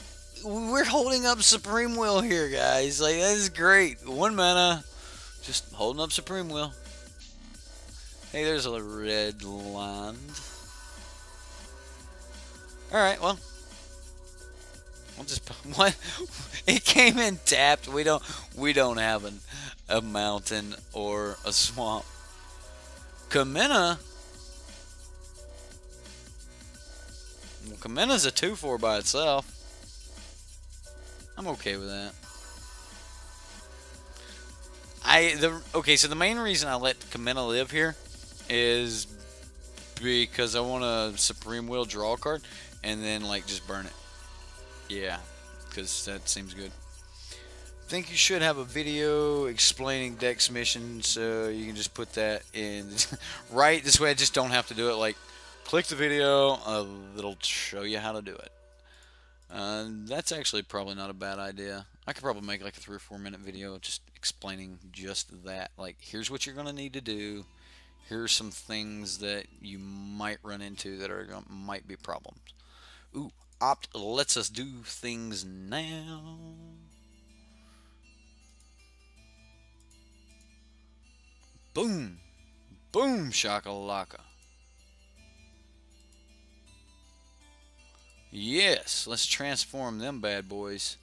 we're holding up Supreme Will here, guys. Like, that is great. 1 mana. Just holding up Supreme Will. Hey, there's a red land. Alright, well. We'll just... What? It came in tapped. We don't have a mountain or a swamp. Kamina... Well, Kamina's a 2/4 by itself. I'm okay with that. Okay, so the main reason I let Kamina live here is because I want to Supreme Will draw a card and then like just burn it. Yeah, because that seems good. I think you should have a video explaining Dex missions, so you can just put that in. Right, this way I just don't have to do it. Like, click the video, it'll show you how to do it. That's actually probably not a bad idea. I could probably make like a 3 or 4 minute video just explaining just that. Like, here's what you're going to need to do. Here's some things that you might run into that might be problems. Ooh, Opt lets us do things now. Boom. Boom, shakalaka. Yes, let's transform them bad boys.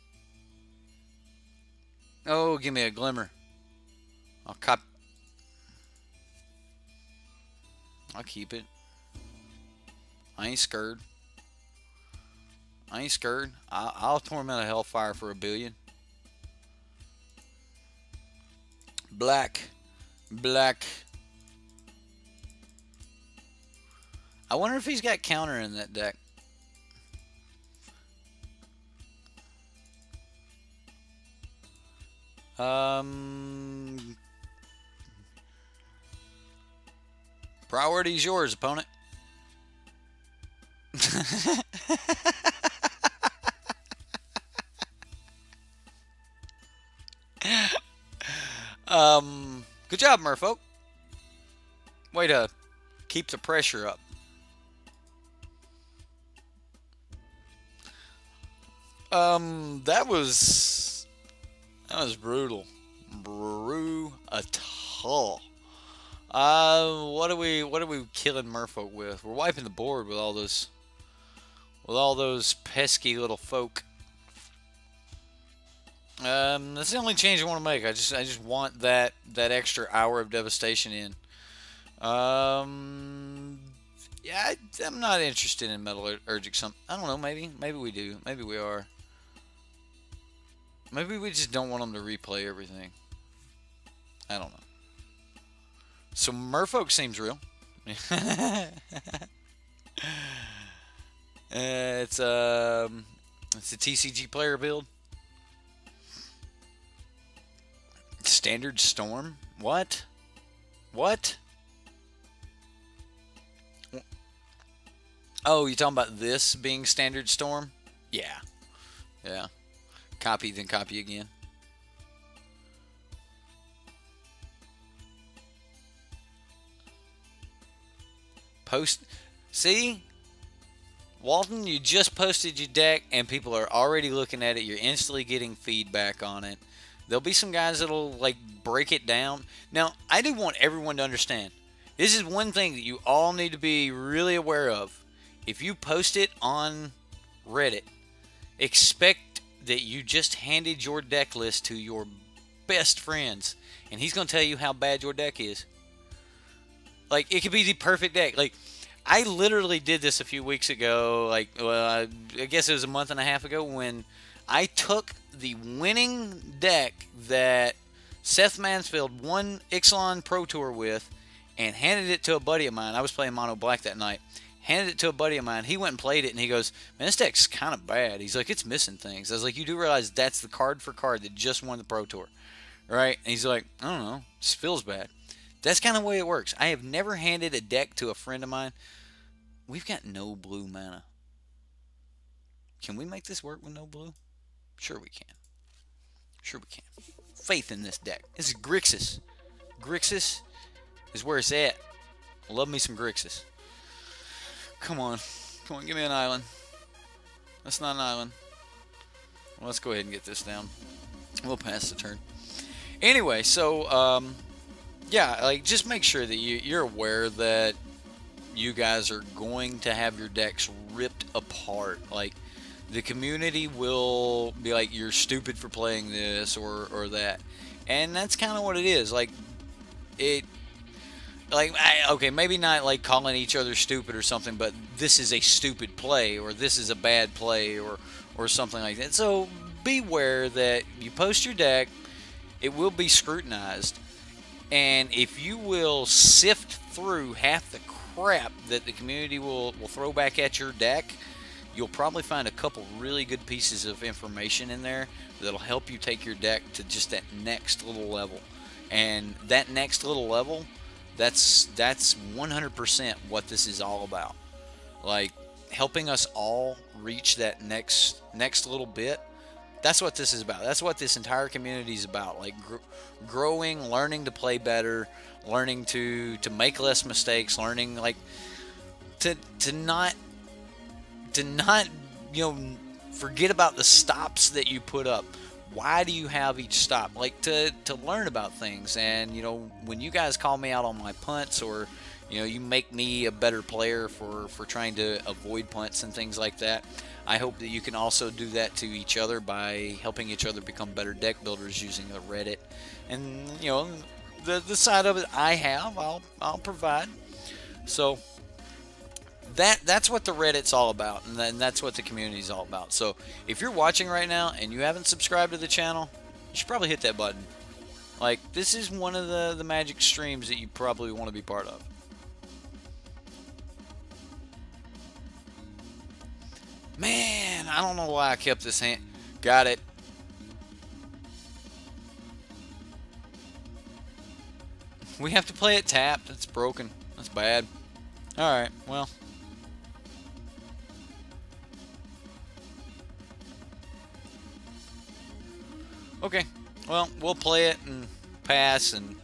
Oh, give me a Glimmer. I'll keep it. I ain't scared. I ain't scared. I'll torment a Hellfire for 1 billion. Black. Black. I wonder if he's got counter in that deck. Priority's yours, opponent. Good job, merfolk. Way to keep the pressure up. That was brutal. Brutal. What are we killing Merfolk with? We're wiping the board with all those pesky little folk. That's the only change I want to make. I just want that extra hour of devastation in. Yeah, I'm not interested in metallurgic. I don't know. Maybe we do. Maybe we are. Maybe we just don't want them to replay everything. I don't know. So Merfolk seems real. It's a TCG player build. Standard Storm? What? What? Oh, you talking about this being Standard Storm? Yeah. Yeah. Copy, then copy again. Post. See? Walton, you just posted your deck and people are already looking at it. You're instantly getting feedback on it. There'll be some guys that'll like break it down. Now, I do want everyone to understand. This is one thing that you all need to be really aware of. If you post it on Reddit, expect that you just handed your deck list to your best friends and he's going to tell you how bad your deck is. Like, it could be the perfect deck. Like, I literally did this a few weeks ago. Like, well, I guess it was a month and a half ago when I took the winning deck that Seth Mansfield won Ixalan Pro Tour with and handed it to a buddy of mine. I was playing Mono Black that night. Handed it to a buddy of mine. He went and played it, and he goes, man, this deck's kind of bad. He's like, it's missing things. I was like, you do realize that's the card for card that just won the Pro Tour, right? And he's like, I don't know. It just feels bad. That's kind of the way it works. I have never handed a deck to a friend of mine. We've got no blue mana. Can we make this work with no blue? Sure we can. Sure we can. Faith in this deck. This is Grixis. Grixis is where it's at. Love me some Grixis. Come on. Come on, give me an island. That's not an island. Well, let's go ahead and get this down. We'll pass the turn. Anyway, so, yeah, like, just make sure that you're aware that you guys are going to have your decks ripped apart. Like, the community will be like, you're stupid for playing this or that. And that's kind of what it is. Like, okay, maybe not like calling each other stupid or something, but this is a stupid play, or this is a bad play, or something like that. So beware that you post your deck, it will be scrutinized, and if you will sift through half the crap that the community will throw back at your deck, you'll probably find a couple really good pieces of information in there that'll help you take your deck to just that next little level. And that next little level, that's 100% what this is all about. Like, helping us all reach that next little bit. That's what this is about. That's what this entire community is about. Like, growing, learning to play better, learning to make less mistakes, learning like to not forget about the stops that you put up. Why do you have each stop? Like, to learn about things. And, when you guys call me out on my punts, or, you make me a better player for trying to avoid punts and things like that, I hope that you can also do that to each other by helping each other become better deck builders using the Reddit. And, the side of it I have, I'll provide. So that's what the Reddit's all about, and that's what the community's all about. So if you're watching right now and you haven't subscribed to the channel, you should probably hit that button. Like, this is one of the Magic streams that you probably want to be part of. Man, I don't know why I kept this hand. Got it. We have to play it tapped. It's broken. That's bad. Alright, well. Okay, well, we'll play it and pass, and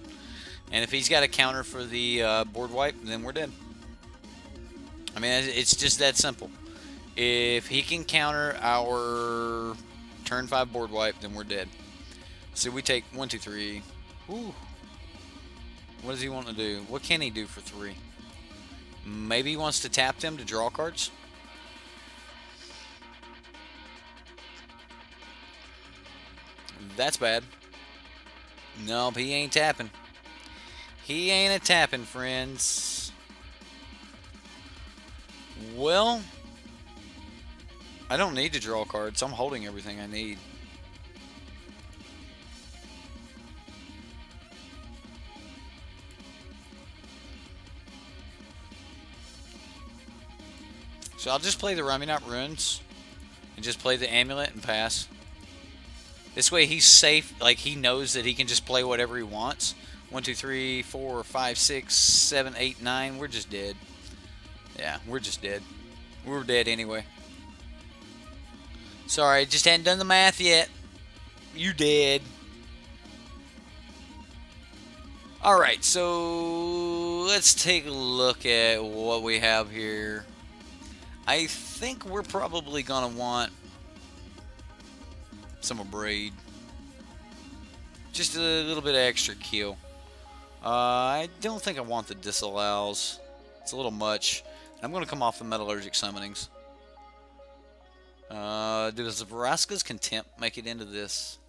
if he's got a counter for the board wipe, then we're dead. I mean, it's just that simple. If he can counter our turn 5 board wipe, then we're dead. So we take 1, 2, 3. Ooh. What does he want to do? What can he do for 3? Maybe he wants to tap them to draw cards? That's bad. Nope, he ain't tapping. He ain't a tapping, friends. Well, I don't need to draw cards. I'm holding everything I need. So I'll just play the Ruminant Runes and just play the Amulet and pass. This way he's safe, like he knows that he can just play whatever he wants. 1, 2, 3, 4, 5, 6, 7, 8, 9. We're just dead. Yeah, we're just dead. We're dead anyway. Sorry, I just hadn't done the math yet. You dead. Alright, so let's take a look at what we have here. I think we're probably going to want some Abrade. Just a little bit of extra kill. I don't think I want the disallows. It's a little much. I'm going to come off the metallurgic summonings. Does Vraska's Contempt make it into this?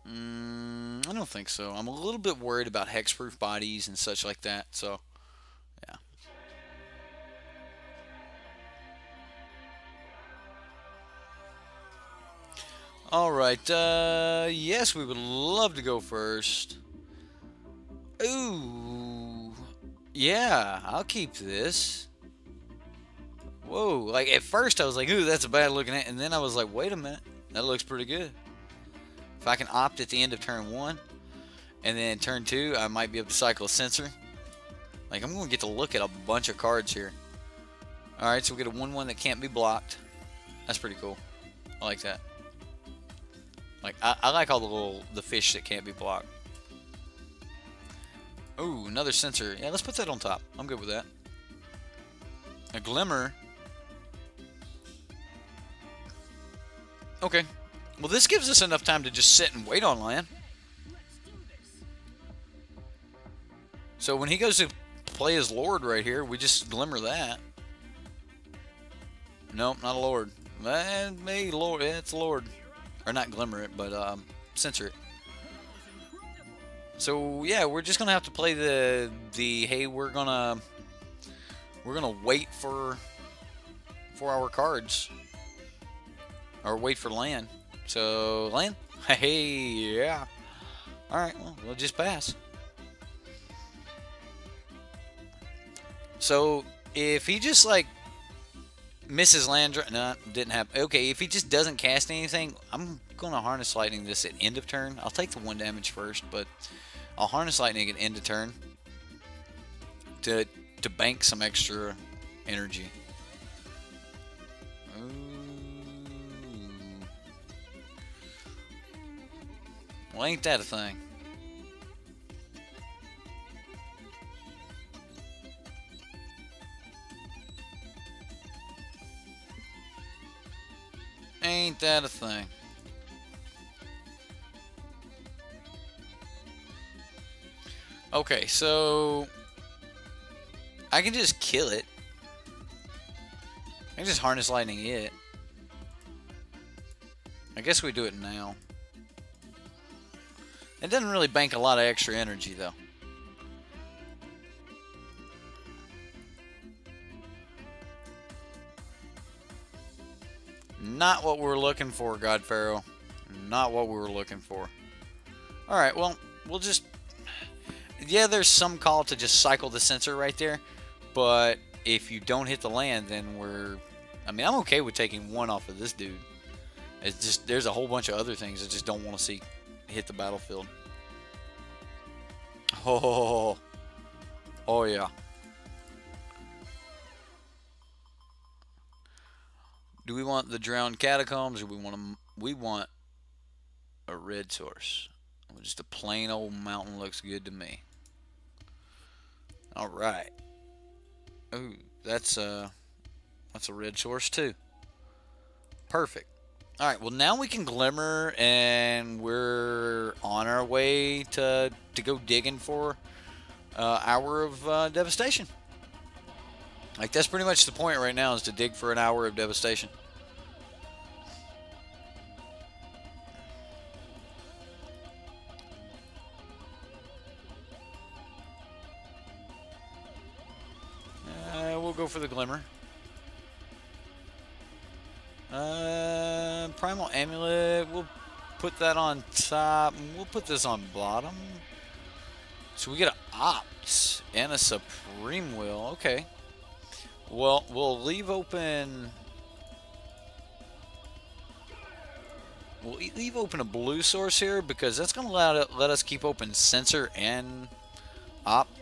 I don't think so. I'm a little bit worried about hexproof bodies and such like that, so yeah. Alright, yes, we would love to go first. Ooh, yeah, I'll keep this. Whoa, like at first I was like, ooh, that's a bad looking at, and then I was like, wait a minute, that looks pretty good. If I can opt at the end of turn 1, and then turn 2, I might be able to cycle a sensor. Like, I'm going to get to look at a bunch of cards here. Alright, so we get a 1/1 that can't be blocked. That's pretty cool. I like that. Like, I like all the fish that can't be blocked. Ooh, another sensor. Yeah, let's put that on top. I'm good with that. A Glimmer. Okay. Well, this gives us enough time to just sit and wait on land. So when he goes to play his Lord right here, we just Glimmer that. Nope, not a Lord. Maybe Lord. Yeah, it's a Lord. Or not Glimmer it, but censor it. So yeah, we're just gonna have to play the hey, we're gonna wait for our cards, or wait for land. So land, hey, yeah. All right, well, we'll just pass. So if he just like misses land, no, didn't happen. Okay, if he just doesn't cast anything, I'm gonna Harness Lightning this at end of turn. I'll take the 1 damage first, but I'll Harness Lightning at end of turn to bank some extra energy. Ooh. Well, ain't that a thing? Ain't that a thing? Okay, so I can just kill it. I can just Harness Lightning it. I guess we do it now. It doesn't really bank a lot of extra energy, though. Not what we're looking for, God Pharaoh. Not what we were looking for. Alright, well, we'll just... Yeah, there's some call to just cycle the sensor right there. But if you don't hit the land, then we're... I mean, I'm okay with taking 1 off of this dude. It's just, there's a whole bunch of other things I just don't want to see hit the battlefield. Oh, oh yeah. Do we want the Drowned Catacombs, or we want a red source? Just a plain old mountain looks good to me. All right. Ooh, that's a red source too. Perfect. Alright, well now we can Glimmer, and we're on our way to go digging for Hour of Devastation. Like, that's pretty much the point right now, is to dig for an Hour of Devastation. We'll go for the Glimmer. Primal Amulet, we'll put that on top. We'll put this on bottom. So we get an Opt and a Supreme Will. Okay. Well, we'll leave open... We'll leave open a blue source here, because that's going to let us keep open Sensor and Opt.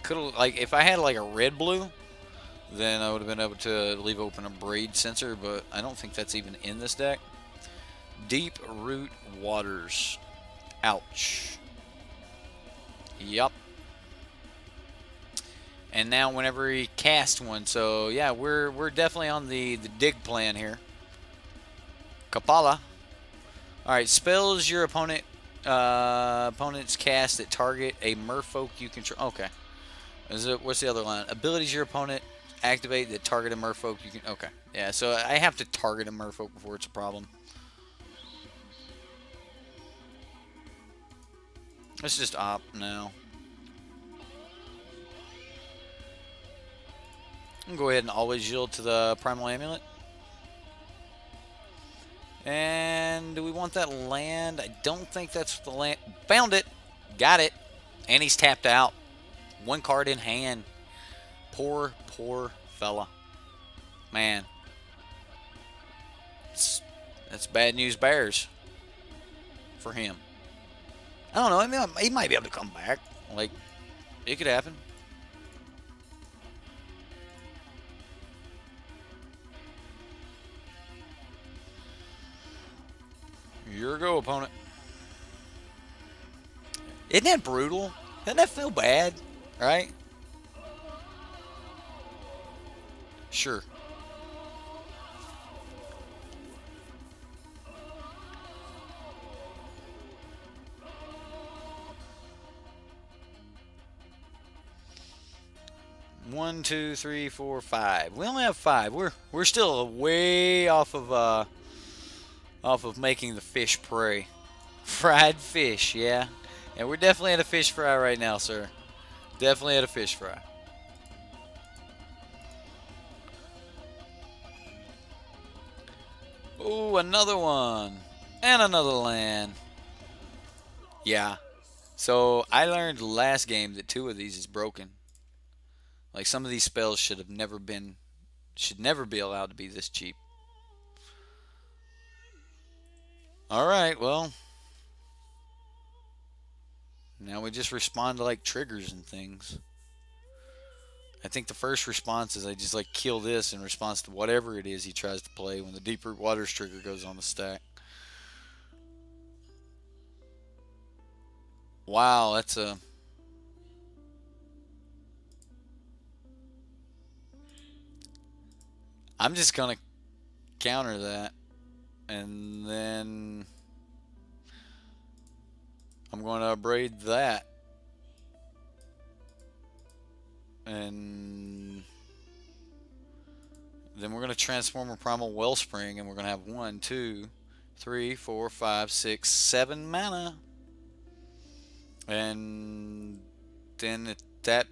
Could've, like, if I had like a red-blue, then I would have been able to leave open a Braid Sensor, but I don't think that's even in this deck. Deep Root Waters. Ouch. Yup. And now whenever he casts one, so yeah, we're definitely on the dig plan here. Kapala. Alright, spells your opponent's cast that target a merfolk you control. Okay. What's the other line? Abilities your opponent activate that target a merfolk you can... Okay. Yeah, so I have to target a merfolk before it's a problem. Let's just Opt now. I'm going to go ahead and always yield to the Primal Amulet. And do we want that land? I don't think that's the land. Found it. Got it. And he's tapped out. One card in hand. Poor fella. Man. That's bad news bears for him. I don't know. I mean, he might be able to come back. Like, it could happen. Your go, opponent. Isn't that brutal? Doesn't that feel bad? Right? Sure. One, two, three, four, five. We only have five. We're still way off of making the fish prey. Fried fish, yeah. And we're definitely at a fish fry right now, sir. Definitely at a fish fry. Ooh, another one. And another land. Yeah. So I learned last game that 2 of these is broken. Like, some of these spells should never be allowed to be this cheap. Alright, well. Now we just respond to, like, triggers and things. I think the first response is I just, like, kill this in response to whatever it is he tries to play when the Deep Root Waters trigger goes on the stack. Wow, that's a... I'm just going to counter that. And then I'm going to braid that. And then we're going to transform a Primal Wellspring, and we're going to have 1, 2, 3, 4, 5, 6, 7 mana. And then at that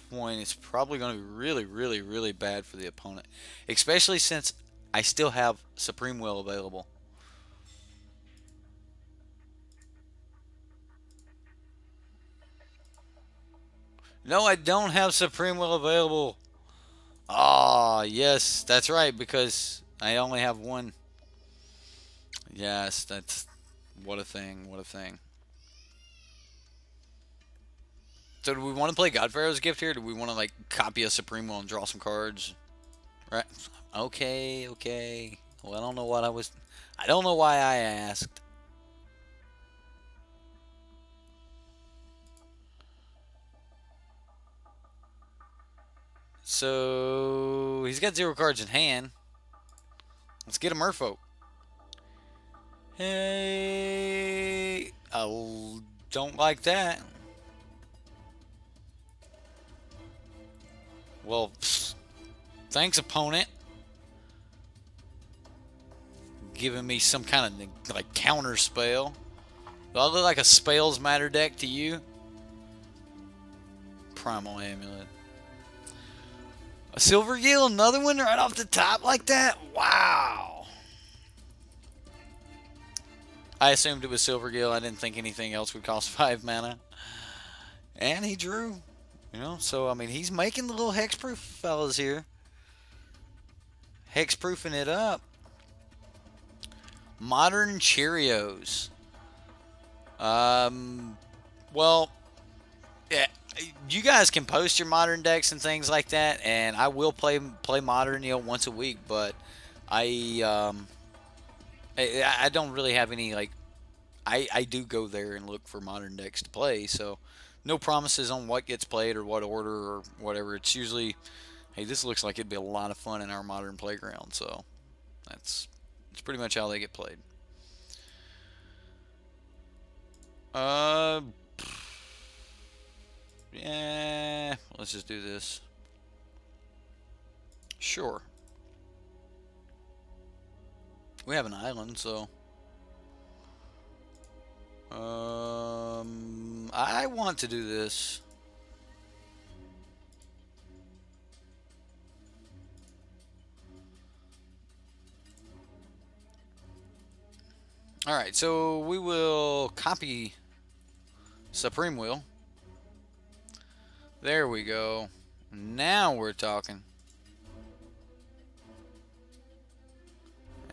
point, it's probably going to be really, really, really bad for the opponent. Especially since I still have Supreme Will available. No, I don't have Supreme Will available. Ah, yes, that's right, because I only have 1. Yes, that's... What a thing, what a thing. So do we want to play Godpharaoh's Gift here? Do we want to, like, copy a Supreme Will and draw some cards? Right. Okay, okay. Well, I don't know what I don't know why I asked. So he's got 0 cards in hand. Let's get a merfolk. Hey, I don't like that. Well, thanks, opponent. Giving me some kind of like counter spell. Do I look like a spells matter deck to you? Primal Amulet. A Silver Gill, another one right off the top like that? Wow. I assumed it was Silver Gill. I didn't think anything else would cost 5 mana. And he drew. You know, so I mean, he's making the little hexproof fellas here. Hexproofing it up. Modern Cheerios. Well, yeah, you guys can post your modern decks and things like that, and I will play modern, you know, once a week. But I don't really have any like. I do go there and look for modern decks to play, so no promises on what gets played or what order or whatever. It's usually, hey, this looks like it'd be a lot of fun in our modern playground. So that's pretty much how they get played. Yeah, let's just do this. Sure. We have an island, so I want to do this. Alright, so we will copy Supreme Will. There we go. Now we're talking.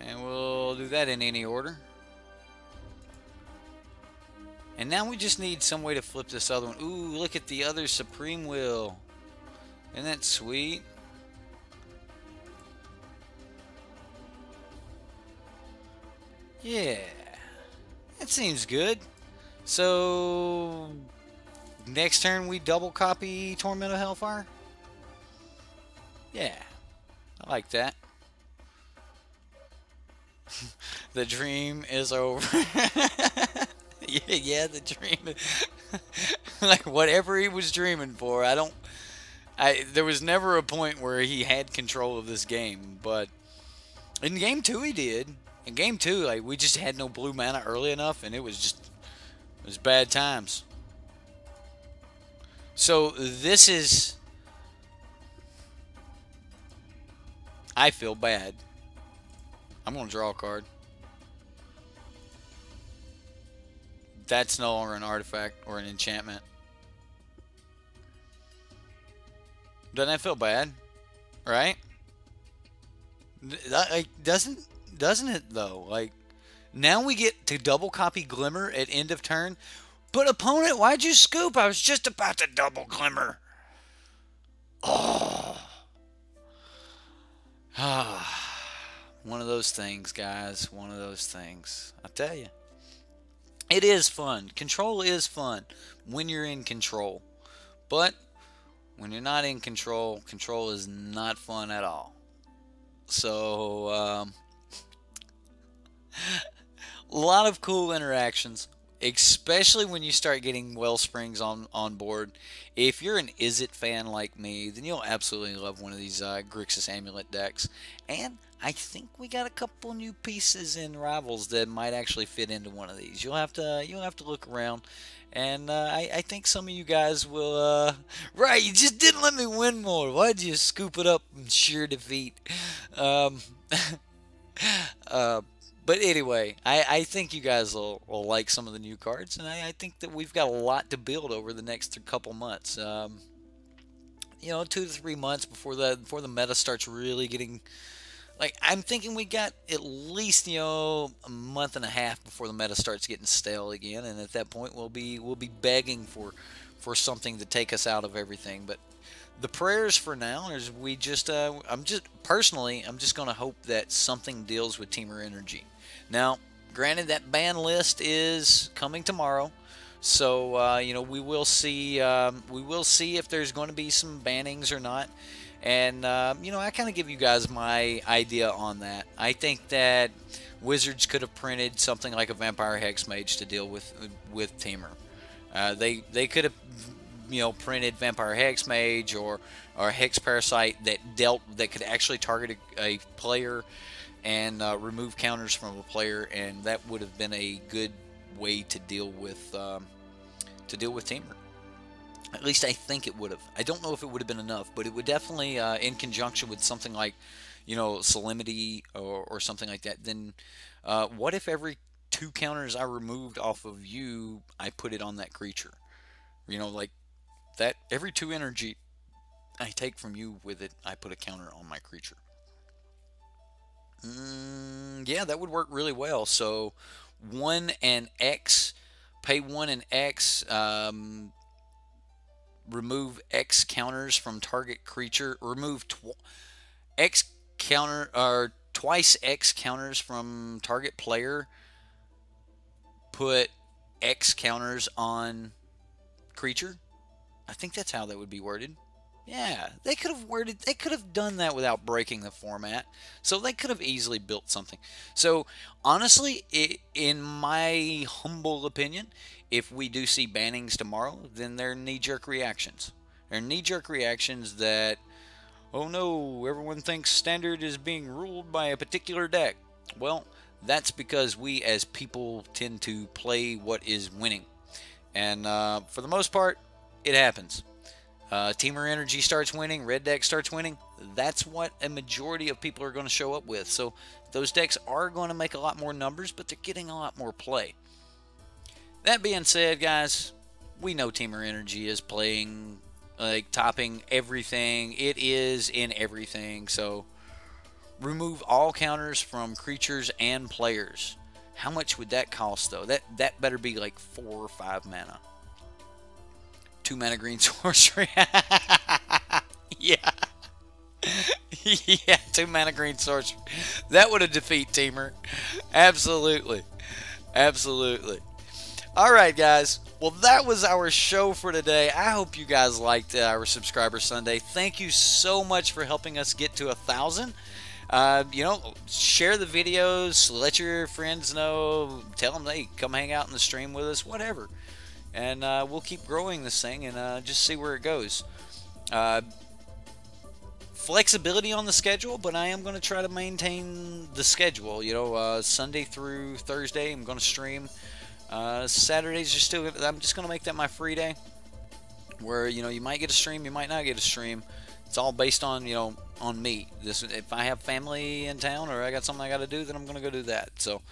And we'll do that in any order. And now we just need some way to flip this other one. Ooh, look at the other Supreme Will. Isn't that sweet? Yeah. That seems good. So next turn we double copy Torment of Hellfire? Yeah. I like that. The dream is over. Yeah, the dream. Like whatever he was dreaming for, there was never a point where he had control of this game, but in game 2 he did. In game 2, like, we just had no blue mana early enough, and it was bad times. So this is, I feel bad. I'm gonna draw a card. That's no longer an artifact or an enchantment. Doesn't that feel bad? Right? Like, doesn't it though? Like, now we get to double copy Glimmer at end of turn. But opponent, why'd you scoop? I was just about to double Glimmer. Oh. One of those things, guys. One of those things. I tell you. It is fun. Control is fun when you're in control. But when you're not in control, control is not fun at all. So, a lot of cool interactions, especially when you start getting Wellsprings on board. If you're an Izzet fan like me, then you'll absolutely love one of these Grixis Amulet decks. And I think we got a couple new pieces in Rivals that might actually fit into one of these. You'll have to look around, and I think some of you guys will. Right, you just didn't let me win more. Why'd you scoop it up in sheer defeat? But anyway, I think you guys will like some of the new cards, and I think that we've got a lot to build over the next couple months. You know, 2 to 3 months before the meta starts really getting. Like, I'm thinking we got at least, you know, a month and a half before the meta starts getting stale again, and at that point we'll be begging for something to take us out of everything. But the prayers for now is I'm just going to hope that something deals with Teamer Energy. Now, granted, that ban list is coming tomorrow, so you know, we will see if there's going to be some bannings or not. And, you know, I kind of give you guys my idea on that. I think that Wizards could have printed something like a Vampire Hex Mage to deal with Teamer. They could have, you know, printed Vampire Hex Mage or Hex Parasite that could actually target a player and remove counters from a player, and that would have been a good way to deal with Teamer. At least I think it would have. I don't know if it would have been enough, but it would definitely, in conjunction with something like, you know, Solemnity or something like that. Then, what if every 2 counters I removed off of you, I put it on that creature? You know, like that. Every 2 energy I take from you with it, I put a counter on my creature. Yeah, that would work really well. So, 1 and X, pay 1 and X. Remove X counters from target creature. Remove X counter or twice X counters from target player. Put X counters on creature. I think that's how that would be worded. Yeah, they could have done that without breaking the format. So they could have easily built something. So honestly, in my humble opinion, if we do see bannings tomorrow, then they're knee-jerk reactions. They're knee-jerk reactions that, oh no, everyone thinks Standard is being ruled by a particular deck. Well, that's because we as people tend to play what is winning. And for the most part, it happens. Teamer Energy starts winning, red deck starts winning. That's what a majority of people are going to show up with. So those decks are going to make a lot more numbers, but they're getting a lot more play. That being said, guys, we know Teamer Energy is playing, like, topping everything. It is in everything. So remove all counters from creatures and players. How much would that cost, though? That better be like 4 or 5 mana. 2 mana green sorcery. Yeah. Yeah, 2 mana green sorcery. That would have defeat Teamer. Absolutely. Absolutely. Alright, guys. Well, that was our show for today. I hope you guys liked our Subscriber Sunday. Thank you so much for helping us get to 1,000. You know, share the videos. Let your friends know. Tell them, hey, come hang out in the stream with us. Whatever. And we'll keep growing this thing and just see where it goes. Flexibility on the schedule, but I am going to try to maintain the schedule. You know, Sunday through Thursday, I'm going to stream. Saturdays are still. I'm just going to make that my free day, where, you know, you might get a stream, you might not get a stream. It's all based on, you know, on me. If I have family in town or I got something I got to do, then I'm going to go do that. So,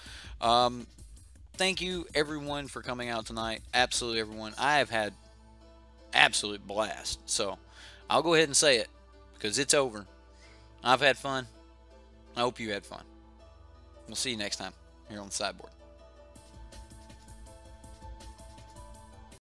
thank you, everyone, for coming out tonight. Absolutely, everyone. I have had absolute blast. So, I'll go ahead and say it, because it's over. I've had fun. I hope you had fun. We'll see you next time here on the Sideboard.